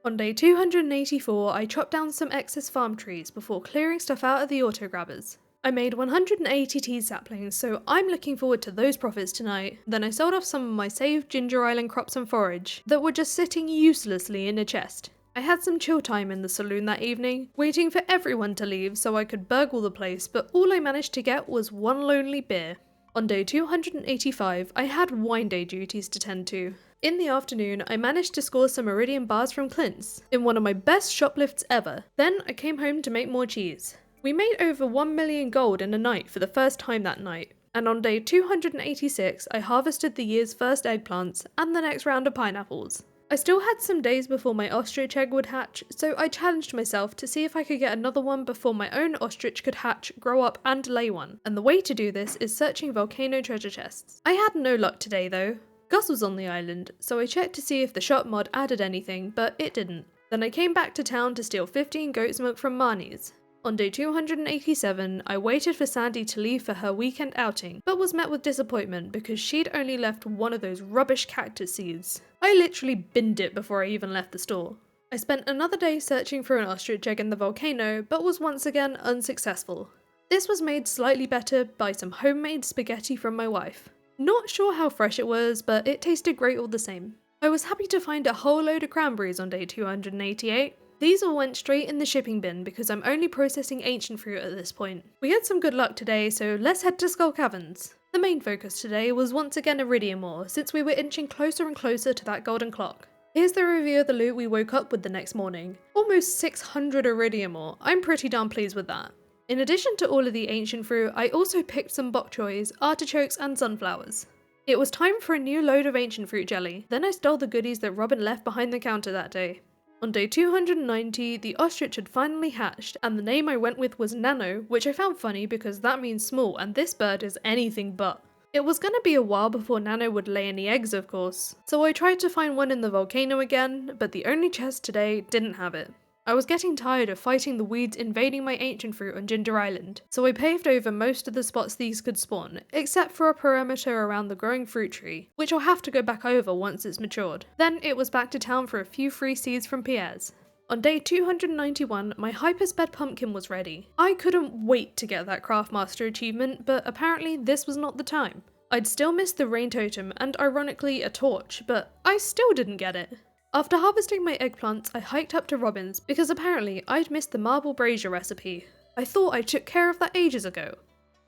On day 284, I chopped down some excess farm trees before clearing stuff out of the auto grabbers. I made 180 tea saplings, so I'm looking forward to those profits tonight. Then I sold off some of my saved Ginger Island crops and forage that were just sitting uselessly in a chest. I had some chill time in the saloon that evening, waiting for everyone to leave so I could burgle the place, but all I managed to get was one lonely beer. On day 285, I had wine day duties to tend to. In the afternoon, I managed to score some iridium bars from Clint's, in one of my best shoplifts ever. Then I came home to make more cheese. We made over 1 million gold in a night for the first time that night. And on day 286, I harvested the year's first eggplants and the next round of pineapples. I still had some days before my ostrich egg would hatch, so I challenged myself to see if I could get another one before my own ostrich could hatch, grow up, and lay one. And the way to do this is searching volcano treasure chests. I had no luck today though. Gus was on the island, so I checked to see if the shop mod added anything, but it didn't. Then I came back to town to steal 15 goat's milk from Marnie's. On day 287, I waited for Sandy to leave for her weekend outing, but was met with disappointment because she'd only left one of those rubbish cactus seeds. I literally binned it before I even left the store. I spent another day searching for an ostrich egg in the volcano, but was once again unsuccessful. This was made slightly better by some homemade spaghetti from my wife. Not sure how fresh it was, but it tasted great all the same. I was happy to find a whole load of cranberries on day 288. These all went straight in the shipping bin because I'm only processing ancient fruit at this point. We had some good luck today, so let's head to Skull Caverns. The main focus today was once again iridium ore, since we were inching closer and closer to that golden clock. Here's the review of the loot we woke up with the next morning. Almost 600 iridium ore. I'm pretty darn pleased with that. In addition to all of the ancient fruit, I also picked some bok choys, artichokes and sunflowers. It was time for a new load of ancient fruit jelly. Then I stole the goodies that Robin left behind the counter that day. On day 290, the ostrich had finally hatched, and the name I went with was Nano, which I found funny because that means small, and this bird is anything but. It was gonna be a while before Nano would lay any eggs, of course, so I tried to find one in the volcano again, but the only chest today didn't have it. I was getting tired of fighting the weeds invading my ancient fruit on Ginger Island, so I paved over most of the spots these could spawn, except for a perimeter around the growing fruit tree, which I'll have to go back over once it's matured. Then it was back to town for a few free seeds from Pierre's. On day 291, my hypersped pumpkin was ready. I couldn't wait to get that Craftmaster achievement, but apparently this was not the time. I'd still missed the rain totem and ironically a torch, but I still didn't get it. After harvesting my eggplants, I hiked up to Robin's because apparently I'd missed the marble brazier recipe. I thought I took care of that ages ago.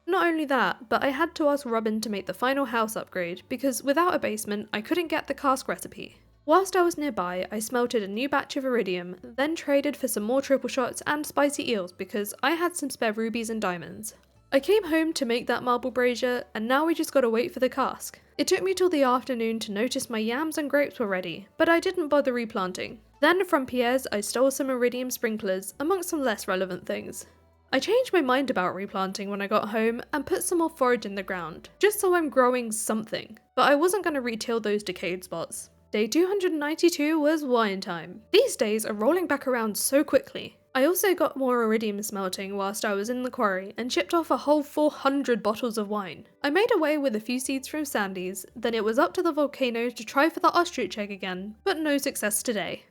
Not only that, but I had to ask Robin to make the final house upgrade because without a basement, I couldn't get the cask recipe. Whilst I was nearby, I smelted a new batch of iridium, then traded for some more triple shots and spicy eels because I had some spare rubies and diamonds. I came home to make that marble brazier, and now we just gotta wait for the cask. It took me till the afternoon to notice my yams and grapes were ready, but I didn't bother replanting. Then from Pierre's I stole some iridium sprinklers, amongst some less relevant things. I changed my mind about replanting when I got home and put some more forage in the ground, just so I'm growing something. But I wasn't gonna retill those decayed spots. Day 292 was wine time. These days are rolling back around so quickly. I also got more iridium smelting whilst I was in the quarry and chipped off a whole 400 bottles of wine. I made away with a few seeds from Sandy's, then it was up to the volcano to try for the ostrich egg again, but no success today.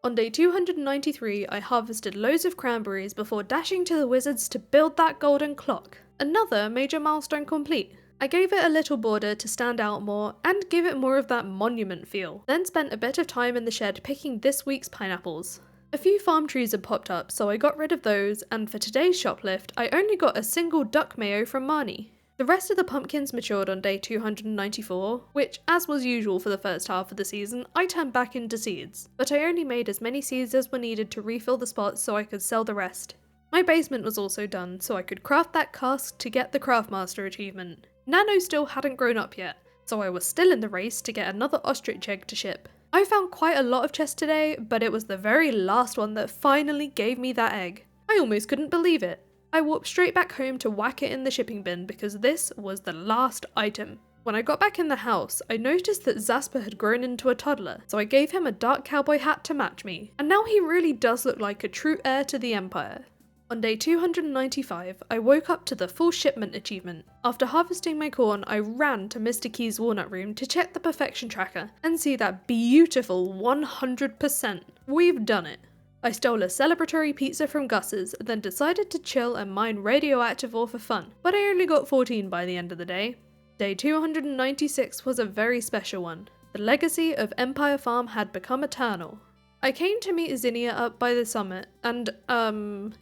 On day 293, I harvested loads of cranberries before dashing to the wizards to build that golden clock. Another major milestone complete. I gave it a little border to stand out more and give it more of that monument feel, then spent a bit of time in the shed picking this week's pineapples. A few farm trees had popped up, so I got rid of those, and for today's shoplift, I only got a single duck mayo from Marnie. The rest of the pumpkins matured on day 294, which, as was usual for the first half of the season, I turned back into seeds, but I only made as many seeds as were needed to refill the spots so I could sell the rest. My basement was also done, so I could craft that cask to get the Craftmaster achievement. Nano still hadn't grown up yet, so I was still in the race to get another ostrich egg to ship. I found quite a lot of chests today, but it was the very last one that finally gave me that egg. I almost couldn't believe it. I walked straight back home to whack it in the shipping bin because this was the last item. When I got back in the house, I noticed that Zasper had grown into a toddler, so I gave him a dark cowboy hat to match me, and now he really does look like a true heir to the Empire. On day 295, I woke up to the full shipment achievement. After harvesting my corn, I ran to Mr. Key's walnut room to check the perfection tracker and see that beautiful 100%. We've done it. I stole a celebratory pizza from Gus's, then decided to chill and mine radioactive ore for fun, but I only got 14 by the end of the day. Day 296 was a very special one. The legacy of Empire Farm had become eternal. I came to meet Zinnia up by the summit, and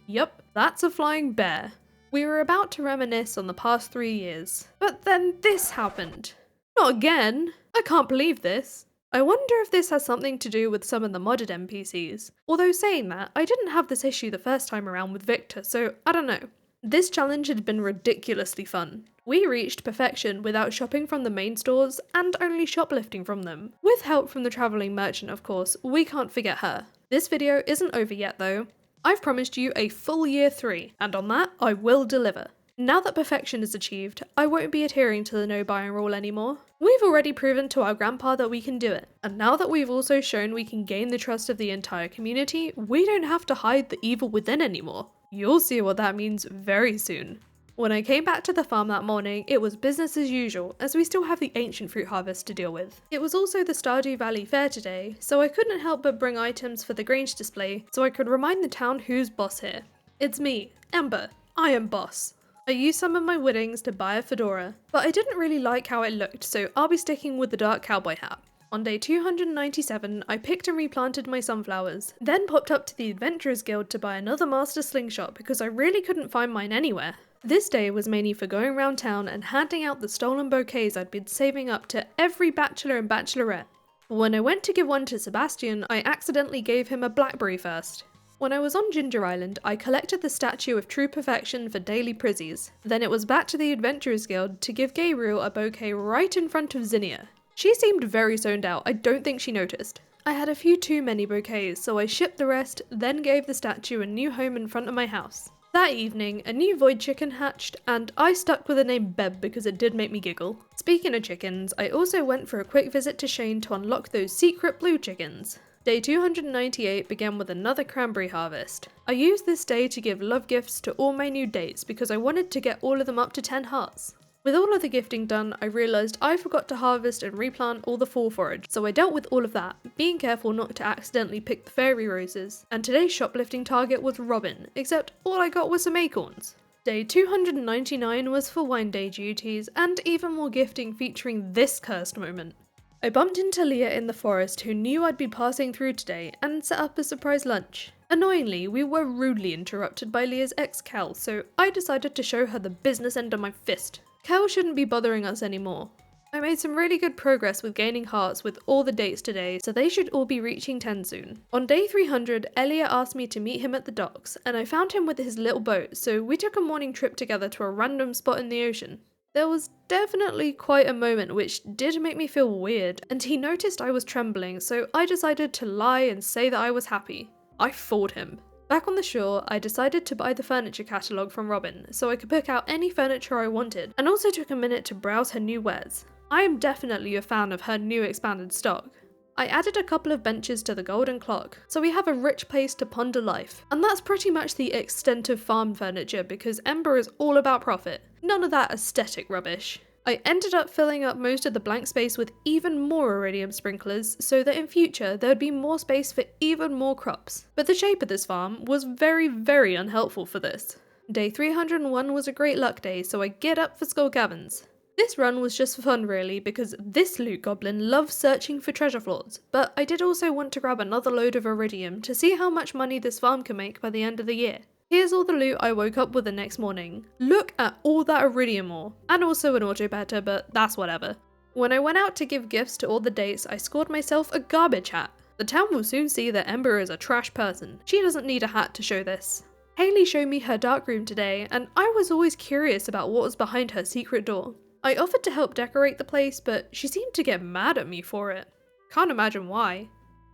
yup, that's a flying bear. We were about to reminisce on the past 3 years, but then this happened. Not again! I can't believe this. I wonder if this has something to do with some of the modded NPCs. Although saying that, I didn't have this issue the first time around with Victor, so I don't know. This challenge had been ridiculously fun. We reached perfection without shopping from the main stores and only shoplifting from them. With help from the travelling merchant, of course, we can't forget her. This video isn't over yet though. I've promised you a full year 3, and on that, I will deliver. Now that perfection is achieved, I won't be adhering to the no buying rule anymore. We've already proven to our grandpa that we can do it, and now that we've also shown we can gain the trust of the entire community, we don't have to hide the evil within anymore. You'll see what that means very soon. When I came back to the farm that morning, it was business as usual, as we still have the ancient fruit harvest to deal with. It was also the Stardew Valley fair today, so I couldn't help but bring items for the Grange display so I could remind the town who's boss here. It's me, Ember. I am boss. I used some of my winnings to buy a fedora, but I didn't really like how it looked, so I'll be sticking with the dark cowboy hat. On day 297, I picked and replanted my sunflowers, then popped up to the Adventurers Guild to buy another master slingshot because I really couldn't find mine anywhere. This day was mainly for going around town and handing out the stolen bouquets I'd been saving up to every bachelor and bachelorette. When I went to give one to Sebastian, I accidentally gave him a blackberry first. When I was on Ginger Island, I collected the statue of true perfection for daily prizzies. Then it was back to the Adventurers Guild to give Gabriel a bouquet right in front of Zinnia. She seemed very zoned out, I don't think she noticed. I had a few too many bouquets, so I shipped the rest, then gave the statue a new home in front of my house. That evening, a new void chicken hatched, and I stuck with the name Beb because it did make me giggle. Speaking of chickens, I also went for a quick visit to Shane to unlock those secret blue chickens. Day 298 began with another cranberry harvest. I used this day to give love gifts to all my new dates because I wanted to get all of them up to 10 hearts. With all of the gifting done, I realised I forgot to harvest and replant all the fall forage, so I dealt with all of that, being careful not to accidentally pick the fairy roses. And today's shoplifting target was Robin, except all I got was some acorns. Day 299 was for wine day duties, and even more gifting featuring this cursed moment. I bumped into Leah in the forest who knew I'd be passing through today and set up a surprise lunch. Annoyingly, we were rudely interrupted by Leah's ex Cal, so I decided to show her the business end of my fist. Cal shouldn't be bothering us anymore. I made some really good progress with gaining hearts with all the dates today, so they should all be reaching 10 soon. On day 300, Elliot asked me to meet him at the docks, and I found him with his little boat, so we took a morning trip together to a random spot in the ocean. There was definitely quite a moment which did make me feel weird, and he noticed I was trembling, so I decided to lie and say that I was happy. I fooled him. Back on the shore, I decided to buy the furniture catalogue from Robin, so I could pick out any furniture I wanted, and also took a minute to browse her new wares. I am definitely a fan of her new expanded stock. I added a couple of benches to the golden clock, so we have a rich place to ponder life. And that's pretty much the extent of farm furniture because Ember is all about profit. None of that aesthetic rubbish. I ended up filling up most of the blank space with even more iridium sprinklers so that in future there would be more space for even more crops. But the shape of this farm was very unhelpful for this. Day 301 was a great luck day, so I get up for Skull Caverns. This run was just for fun really, because this loot goblin loves searching for treasure floors, but I did also want to grab another load of iridium to see how much money this farm can make by the end of the year. Here's all the loot I woke up with the next morning. Look at all that iridium ore, and also an auto better, but that's whatever. When I went out to give gifts to all the dates, I scored myself a garbage hat. The town will soon see that Ember is a trash person. She doesn't need a hat to show this. Haley showed me her dark room today, and I was always curious about what was behind her secret door. I offered to help decorate the place, but she seemed to get mad at me for it. Can't imagine why.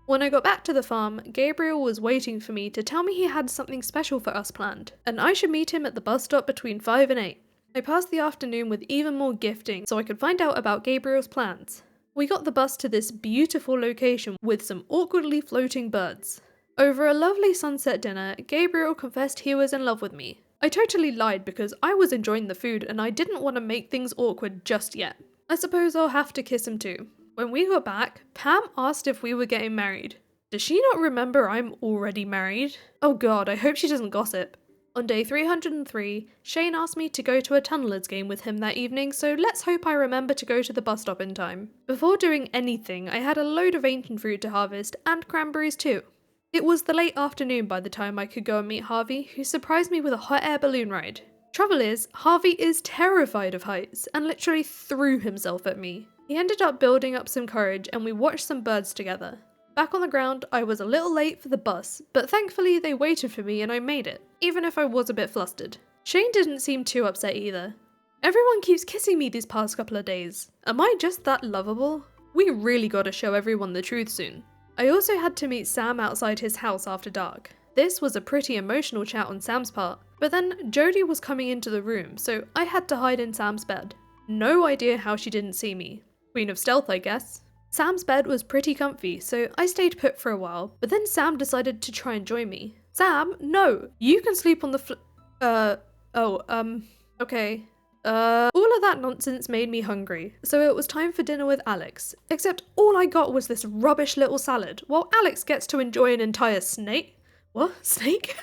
When I got back to the farm, Gabriel was waiting for me to tell me he had something special for us planned, and I should meet him at the bus stop between 5 and 8. I passed the afternoon with even more gifting so I could find out about Gabriel's plans. We got the bus to this beautiful location with some awkwardly floating birds. Over a lovely sunset dinner, Gabriel confessed he was in love with me. I totally lied because I was enjoying the food and I didn't want to make things awkward just yet. I suppose I'll have to kiss him too. When we got back, Pam asked if we were getting married. Does she not remember I'm already married? Oh god, I hope she doesn't gossip. On day 303, Shane asked me to go to a Tunnelers game with him that evening, so let's hope I remember to go to the bus stop in time. Before doing anything, I had a load of ancient fruit to harvest, and cranberries too. It was the late afternoon by the time I could go and meet Harvey, who surprised me with a hot air balloon ride. Trouble is, Harvey is terrified of heights, and literally threw himself at me. He ended up building up some courage, and we watched some birds together. Back on the ground, I was a little late for the bus, but thankfully they waited for me and I made it, even if I was a bit flustered. Shane didn't seem too upset either. Everyone keeps kissing me these past couple of days. Am I just that lovable? We really gotta show everyone the truth soon. I also had to meet Sam outside his house after dark. This was a pretty emotional chat on Sam's part, but then Jodie was coming into the room, so I had to hide in Sam's bed. No idea how she didn't see me. Queen of stealth, I guess. Sam's bed was pretty comfy, so I stayed put for a while, but then Sam decided to try and join me. Sam, no! You can sleep on the okay. All of that nonsense made me hungry, so it was time for dinner with Alex, except all I got was this rubbish little salad, while Alex gets to enjoy an entire snake. What? Snake?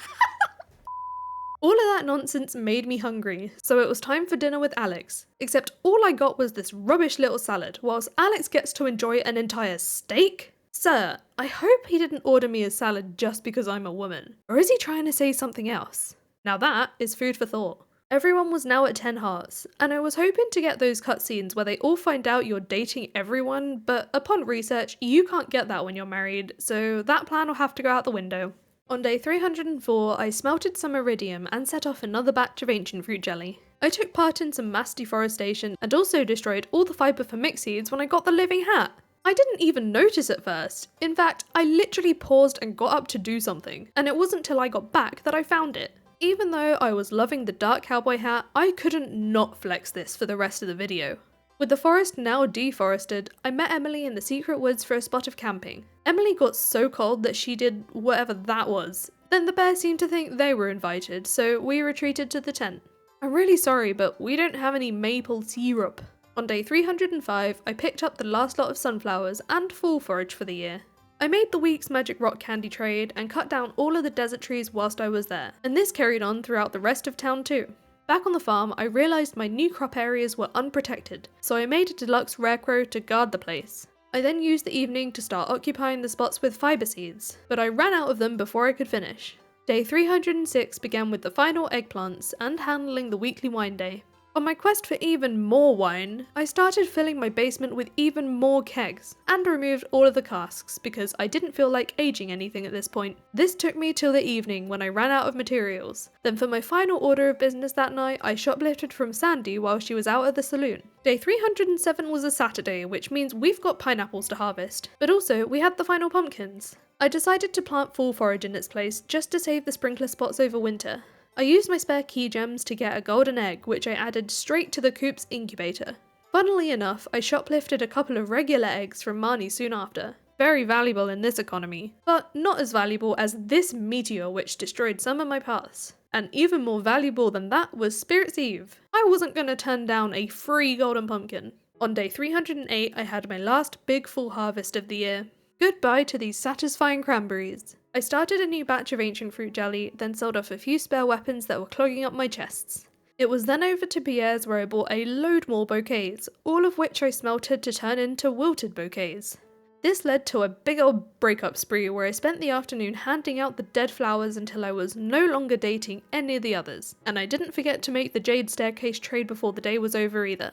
All of that nonsense made me hungry, so it was time for dinner with Alex, except all I got was this rubbish little salad, whilst Alex gets to enjoy an entire steak? Sir, I hope he didn't order me a salad just because I'm a woman, or is he trying to say something else? Now that is food for thought. Everyone was now at 10 hearts, and I was hoping to get those cutscenes where they all find out you're dating everyone, but upon research, you can't get that when you're married, so that plan will have to go out the window. On day 304, I smelted some iridium and set off another batch of ancient fruit jelly. I took part in some mass deforestation and also destroyed all the fibre for mix seeds when I got the living hat. I didn't even notice at first. In fact, I literally paused and got up to do something, and it wasn't till I got back that I found it. Even though I was loving the dark cowboy hat, I couldn't not flex this for the rest of the video. With the forest now deforested, I met Emily in the secret woods for a spot of camping. Emily got so cold that she did whatever that was. Then the bears seemed to think they were invited, so we retreated to the tent. I'm really sorry, but we don't have any maple syrup. On day 305, I picked up the last lot of sunflowers and fall forage for the year. I made the week's magic rock candy trade and cut down all of the desert trees whilst I was there, and this carried on throughout the rest of town too. Back on the farm, I realised my new crop areas were unprotected, so I made a deluxe rarecrow to guard the place. I then used the evening to start occupying the spots with fibre seeds, but I ran out of them before I could finish. Day 306 began with the final eggplants and handling the weekly wine day. On my quest for even more wine, I started filling my basement with even more kegs, and removed all of the casks because I didn't feel like aging anything at this point. This took me till the evening when I ran out of materials. Then for my final order of business that night, I shoplifted from Sandy while she was out at the saloon. Day 307 was a Saturday, which means we've got pineapples to harvest, but also we had the final pumpkins. I decided to plant fall forage in its place just to save the sprinkler spots over winter. I used my spare key gems to get a golden egg, which I added straight to the coop's incubator. Funnily enough, I shoplifted a couple of regular eggs from Marnie soon after. Very valuable in this economy, but not as valuable as this meteor which destroyed some of my paths. And even more valuable than that was Spirit's Eve. I wasn't going to turn down a free golden pumpkin. On day 308, I had my last big full harvest of the year. Goodbye to these satisfying cranberries. I started a new batch of ancient fruit jelly, then sold off a few spare weapons that were clogging up my chests. It was then over to Pierre's where I bought a load more bouquets, all of which I smelted to turn into wilted bouquets. This led to a big old breakup spree where I spent the afternoon handing out the dead flowers until I was no longer dating any of the others, and I didn't forget to make the jade staircase trade before the day was over either.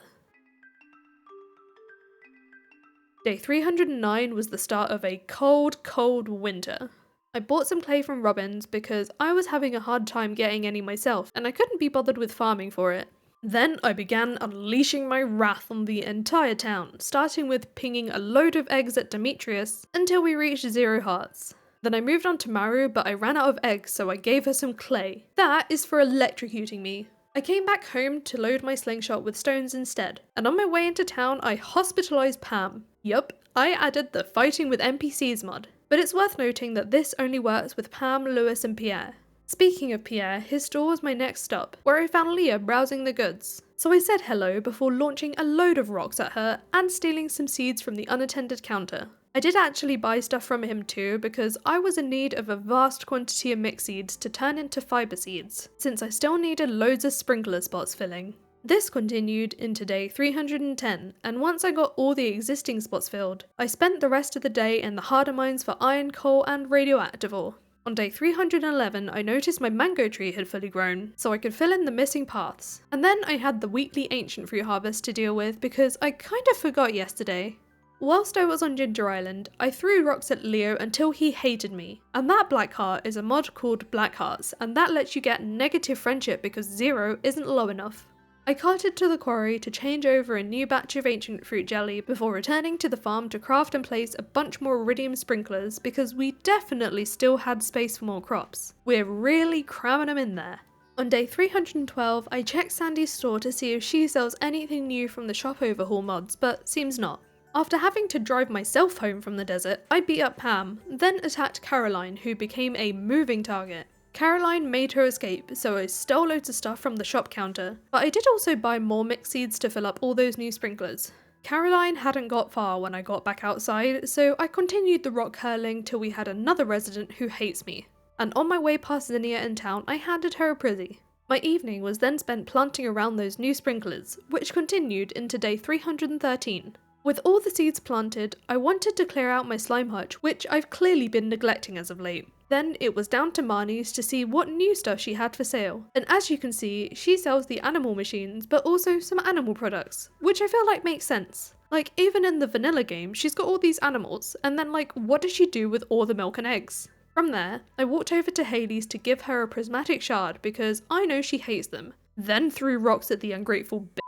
Day 309 was the start of a cold winter. I bought some clay from Robbins because I was having a hard time getting any myself and I couldn't be bothered with farming for it. Then I began unleashing my wrath on the entire town, starting with pinging a load of eggs at Demetrius until we reached 0 hearts. Then I moved on to Maru, but I ran out of eggs, so I gave her some clay. That is for electrocuting me. I came back home to load my slingshot with stones instead, and on my way into town I hospitalized Pam. Yup, I added the fighting with NPCs mod. But it's worth noting that this only works with Pam, Lewis and Pierre. Speaking of Pierre, his store was my next stop, where I found Leah browsing the goods. So I said hello before launching a load of rocks at her and stealing some seeds from the unattended counter. I did actually buy stuff from him too, because I was in need of a vast quantity of mixed seeds to turn into fiber seeds, since I still needed loads of sprinkler spots filling. This continued into day 310, and once I got all the existing spots filled, I spent the rest of the day in the harder mines for iron, coal and radioactive ore. On day 311, I noticed my mango tree had fully grown, so I could fill in the missing paths. And then I had the weekly ancient fruit harvest to deal with because I kind of forgot yesterday. Whilst I was on Ginger Island, I threw rocks at Leo until he hated me. And that black heart is a mod called Black Hearts, and that lets you get negative friendship because 0 isn't low enough. I carted to the quarry to change over a new batch of ancient fruit jelly before returning to the farm to craft and place a bunch more iridium sprinklers because we definitely still had space for more crops. We're really cramming them in there. On day 312, I checked Sandy's store to see if she sells anything new from the Shop Overhaul mods, but seems not. After having to drive myself home from the desert, I beat up Pam, then attacked Caroline, who became a moving target. Caroline made her escape, so I stole loads of stuff from the shop counter, but I did also buy more mixed seeds to fill up all those new sprinklers. Caroline hadn't got far when I got back outside, so I continued the rock hurling till we had another resident who hates me. And on my way past Zinnia in town, I handed her a prizzy. My evening was then spent planting around those new sprinklers, which continued into day 313. With all the seeds planted, I wanted to clear out my slime hutch, which I've clearly been neglecting as of late. Then it was down to Marnie's to see what new stuff she had for sale. And as you can see, she sells the animal machines, but also some animal products, which I feel like makes sense. Like, even in the vanilla game, she's got all these animals, and then like, what does she do with all the milk and eggs? From there, I walked over to Hayley's to give her a prismatic shard because I know she hates them, then threw rocks at the ungrateful bitch.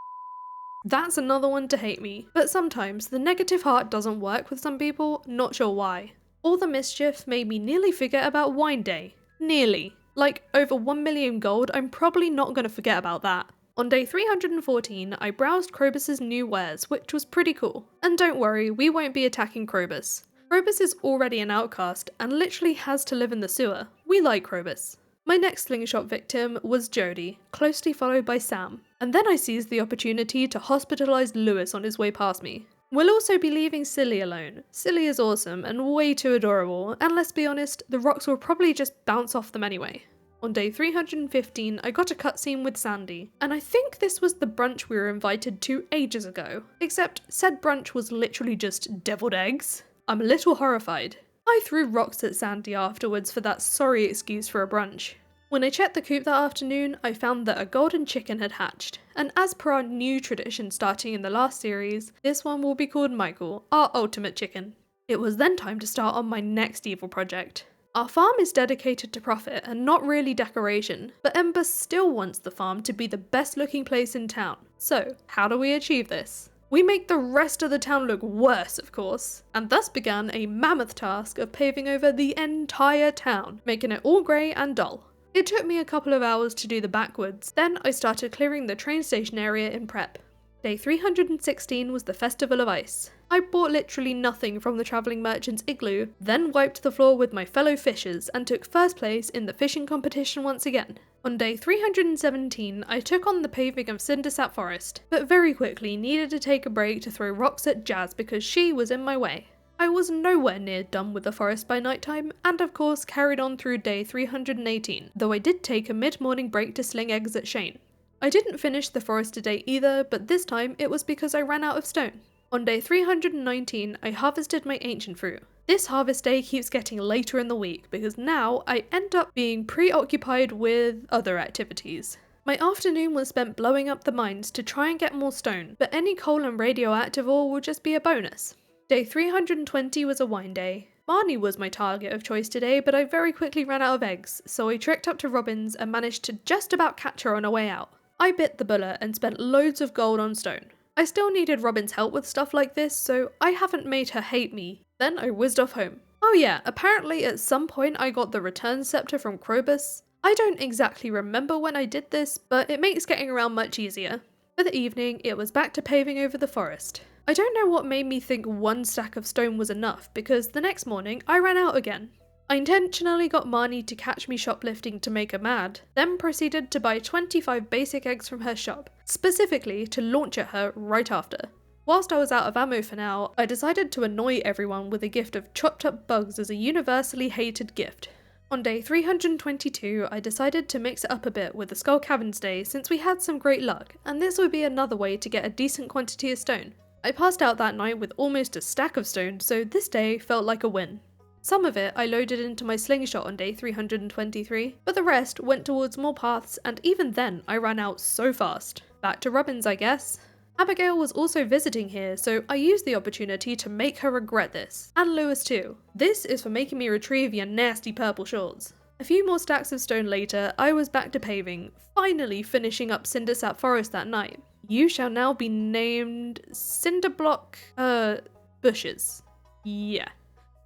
That's another one to hate me, but sometimes the negative heart doesn't work with some people, not sure why. All the mischief made me nearly forget about wine day. Nearly. Like, over 1 million gold, I'm probably not going to forget about that. On day 314, I browsed Krobus's new wares, which was pretty cool. And don't worry, we won't be attacking Krobus. Krobus is already an outcast and literally has to live in the sewer. We like Krobus. My next slingshot victim was Jody, closely followed by Sam. And then I seized the opportunity to hospitalize Lewis on his way past me. We'll also be leaving Silly alone. Silly is awesome and way too adorable, and let's be honest, the rocks will probably just bounce off them anyway. On day 315, I got a cutscene with Sandy, and I think this was the brunch we were invited to ages ago, except said brunch was literally just deviled eggs. I'm a little horrified. I threw rocks at Sandy afterwards for that sorry excuse for a brunch. When I checked the coop that afternoon, I found that a golden chicken had hatched, and as per our new tradition starting in the last series, this one will be called Michael, our ultimate chicken. It was then time to start on my next evil project. Our farm is dedicated to profit and not really decoration, but Ember still wants the farm to be the best looking place in town. So, how do we achieve this? We make the rest of the town look worse, of course, and thus began a mammoth task of paving over the entire town, making it all grey and dull. It took me a couple of hours to do the backwoods, then I started clearing the train station area in prep. Day 316 was the Festival of Ice. I bought literally nothing from the travelling merchant's igloo, then wiped the floor with my fellow fishers and took first place in the fishing competition once again. On day 317, I took on the paving of Cindersap Forest, but very quickly needed to take a break to throw rocks at Jazz because she was in my way. I was nowhere near done with the forest by nighttime, and of course carried on through day 318, though I did take a mid-morning break to sling eggs at Shane. I didn't finish the forest today either, but this time it was because I ran out of stone. On day 319, I harvested my ancient fruit. This harvest day keeps getting later in the week because now I end up being preoccupied with other activities. My afternoon was spent blowing up the mines to try and get more stone, but any coal and radioactive ore will just be a bonus. Day 320 was a wine day. Marnie was my target of choice today, but I very quickly ran out of eggs, so I trekked up to Robin's and managed to just about catch her on her way out. I bit the bullet and spent loads of gold on stone. I still needed Robin's help with stuff like this, so I haven't made her hate me. Then I whizzed off home. Oh yeah, apparently at some point I got the return scepter from Krobus. I don't exactly remember when I did this, but it makes getting around much easier. For the evening, it was back to paving over the forest. I don't know what made me think one stack of stone was enough, because the next morning I ran out again. I intentionally got Marnie to catch me shoplifting to make her mad, then proceeded to buy 25 basic eggs from her shop, specifically to launch at her right after. Whilst I was out of ammo for now, I decided to annoy everyone with a gift of chopped up bugs as a universally hated gift. On day 322, I decided to mix it up a bit with the Skull Caverns day since we had some great luck, and this would be another way to get a decent quantity of stone. I passed out that night with almost a stack of stone, so this day felt like a win. Some of it I loaded into my slingshot on day 323, but the rest went towards more paths, and even then I ran out so fast. Back to Robin's, I guess. Abigail was also visiting here, so I used the opportunity to make her regret this. And Lewis too. This is for making me retrieve your nasty purple shorts. A few more stacks of stone later, I was back to paving, finally finishing up Cindersap Forest that night. You shall now be named Cinderblock, bushes. Yeah.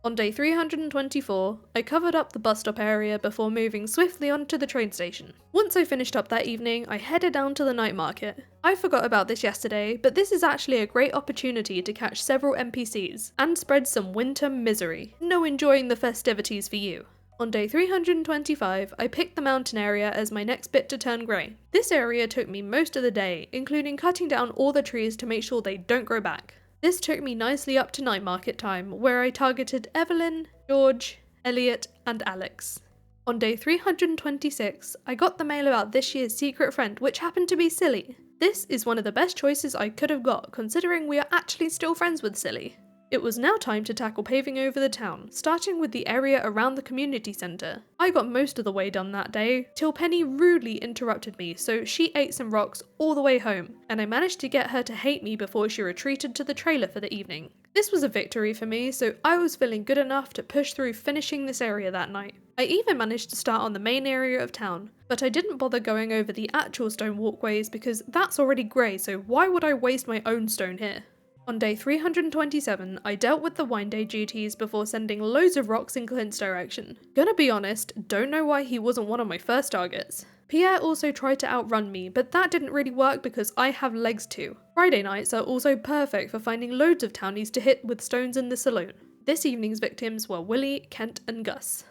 On day 324, I covered up the bus stop area before moving swiftly on to the train station. Once I finished up that evening, I headed down to the night market. I forgot about this yesterday, but this is actually a great opportunity to catch several NPCs and spread some winter misery. No enjoying the festivities for you. On day 325, I picked the mountain area as my next bit to turn grey. This area took me most of the day, including cutting down all the trees to make sure they don't grow back. This took me nicely up to night market time, where I targeted Evelyn, George, Elliot, and Alex. On day 326, I got the mail about this year's secret friend, which happened to be Silly. This is one of the best choices I could have got, considering we are actually still friends with Silly. It was now time to tackle paving over the town, starting with the area around the community centre. I got most of the way done that day, till Penny rudely interrupted me, so she ate some rocks all the way home, and I managed to get her to hate me before she retreated to the trailer for the evening. This was a victory for me, so I was feeling good enough to push through finishing this area that night. I even managed to start on the main area of town, but I didn't bother going over the actual stone walkways because that's already grey, so why would I waste my own stone here? On day 327, I dealt with the wine day duties before sending loads of rocks in Clint's direction. Gonna be honest, don't know why he wasn't one of my first targets. Pierre also tried to outrun me, but that didn't really work because I have legs too. Friday nights are also perfect for finding loads of townies to hit with stones in the saloon. This evening's victims were Willie, Kent, and Gus.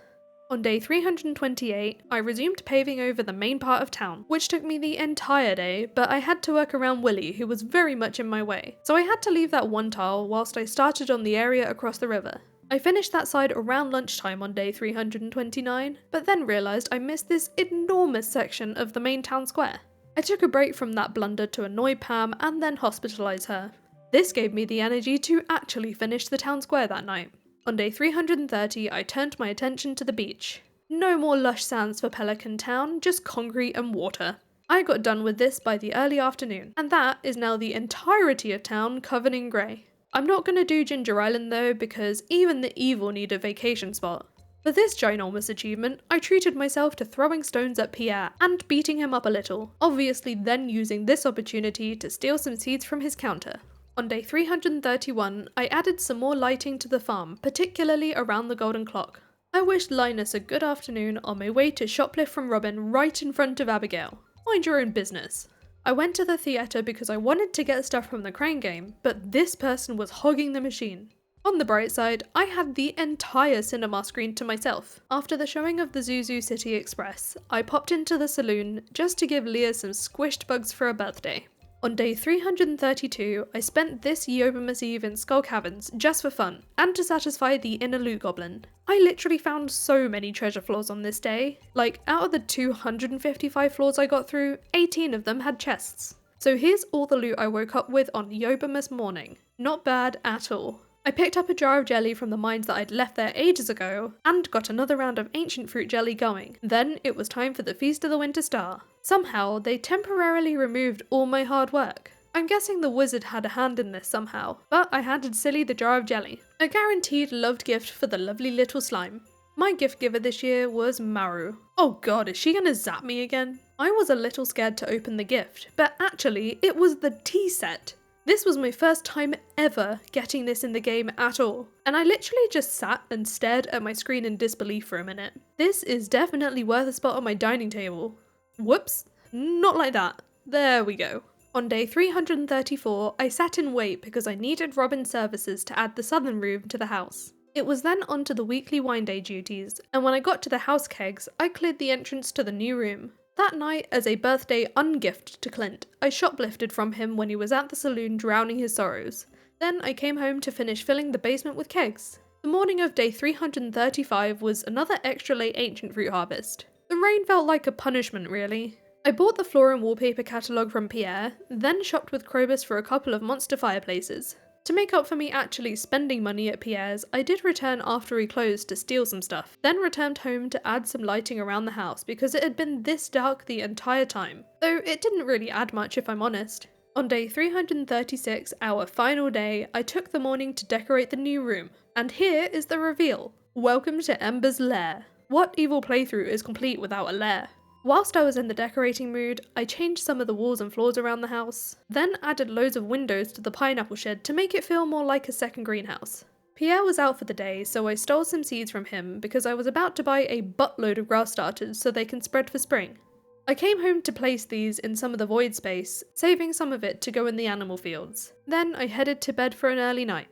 On day 328, I resumed paving over the main part of town, which took me the entire day, but I had to work around Willie, who was very much in my way. So I had to leave that one tile whilst I started on the area across the river. I finished that side around lunchtime on day 329, but then realised I missed this enormous section of the main town square. I took a break from that blunder to annoy Pam and then hospitalise her. This gave me the energy to actually finish the town square that night. On day 330, I turned my attention to the beach. No more lush sands for Pelican Town, just concrete and water. I got done with this by the early afternoon, and that is now the entirety of town covered in grey. I'm not going to do Ginger Island though, because even the evil need a vacation spot. For this ginormous achievement, I treated myself to throwing stones at Pierre and beating him up a little, obviously then using this opportunity to steal some seeds from his counter. On day 331, I added some more lighting to the farm, particularly around the golden clock. I wished Linus a good afternoon on my way to shoplift from Robin right in front of Abigail. Mind your own business. I went to the theatre because I wanted to get stuff from the crane game, but this person was hogging the machine. On the bright side, I had the entire cinema screen to myself. After the showing of the Zuzu City Express, I popped into the saloon just to give Leah some squished bugs for her birthday. On day 332, I spent this Yobamus Eve in Skull Caverns just for fun, and to satisfy the inner loot goblin. I literally found so many treasure floors on this day. Like, out of the 255 floors I got through, 18 of them had chests. So here's all the loot I woke up with on Yobamus morning. Not bad at all. I picked up a jar of jelly from the mines that I'd left there ages ago, and got another round of ancient fruit jelly going. Then it was time for the Feast of the Winter Star. Somehow, they temporarily removed all my hard work. I'm guessing the wizard had a hand in this somehow, but I handed Silly the jar of jelly. A guaranteed loved gift for the lovely little slime. My gift giver this year was Maru. Oh god, is she gonna zap me again? I was a little scared to open the gift, but actually it was the tea set. This was my first time ever getting this in the game at all, and I literally just sat and stared at my screen in disbelief for a minute. This is definitely worth a spot on my dining table. Whoops, not like that. There we go. On day 334, I sat in wait because I needed Robin's services to add the southern room to the house. It was then on to the weekly wine day duties, and when I got to the house kegs, I cleared the entrance to the new room. That night, as a birthday ungift to Clint, I shoplifted from him when he was at the saloon drowning his sorrows. Then I came home to finish filling the basement with kegs. The morning of day 335 was another extra late ancient fruit harvest. The rain felt like a punishment, really. I bought the floor and wallpaper catalogue from Pierre, then shopped with Krobus for a couple of monster fireplaces. To make up for me actually spending money at Pierre's, I did return after he closed to steal some stuff, then returned home to add some lighting around the house because it had been this dark the entire time, though it didn't really add much if I'm honest. On day 336, our final day, I took the morning to decorate the new room, and here is the reveal. Welcome to Ember's lair. What evil playthrough is complete without a lair? Whilst I was in the decorating mood, I changed some of the walls and floors around the house, then added loads of windows to the pineapple shed to make it feel more like a second greenhouse. Pierre was out for the day, so I stole some seeds from him because I was about to buy a buttload of grass starters so they can spread for spring. I came home to place these in some of the void space, saving some of it to go in the animal fields. Then I headed to bed for an early night.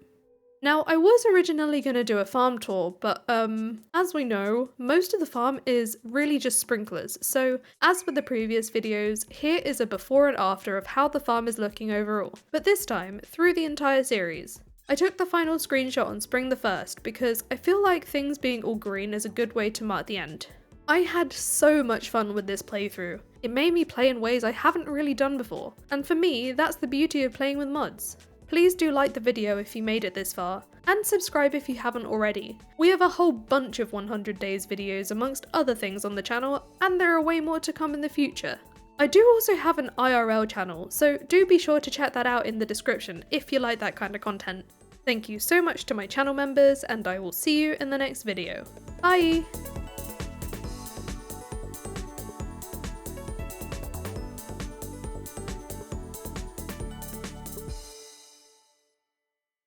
Now, I was originally going to do a farm tour, but as we know, most of the farm is really just sprinklers, so as with the previous videos, here is a before and after of how the farm is looking overall, but this time, through the entire series. I took the final screenshot on spring the 1st because I feel like things being all green is a good way to mark the end. I had so much fun with this playthrough. It made me play in ways I haven't really done before, and for me, that's the beauty of playing with mods. Please do like the video if you made it this far, and subscribe if you haven't already. We have a whole bunch of 100 days videos amongst other things on the channel, and there are way more to come in the future. I do also have an IRL channel, so do be sure to check that out in the description if you like that kind of content. Thank you so much to my channel members, and I will see you in the next video. Bye!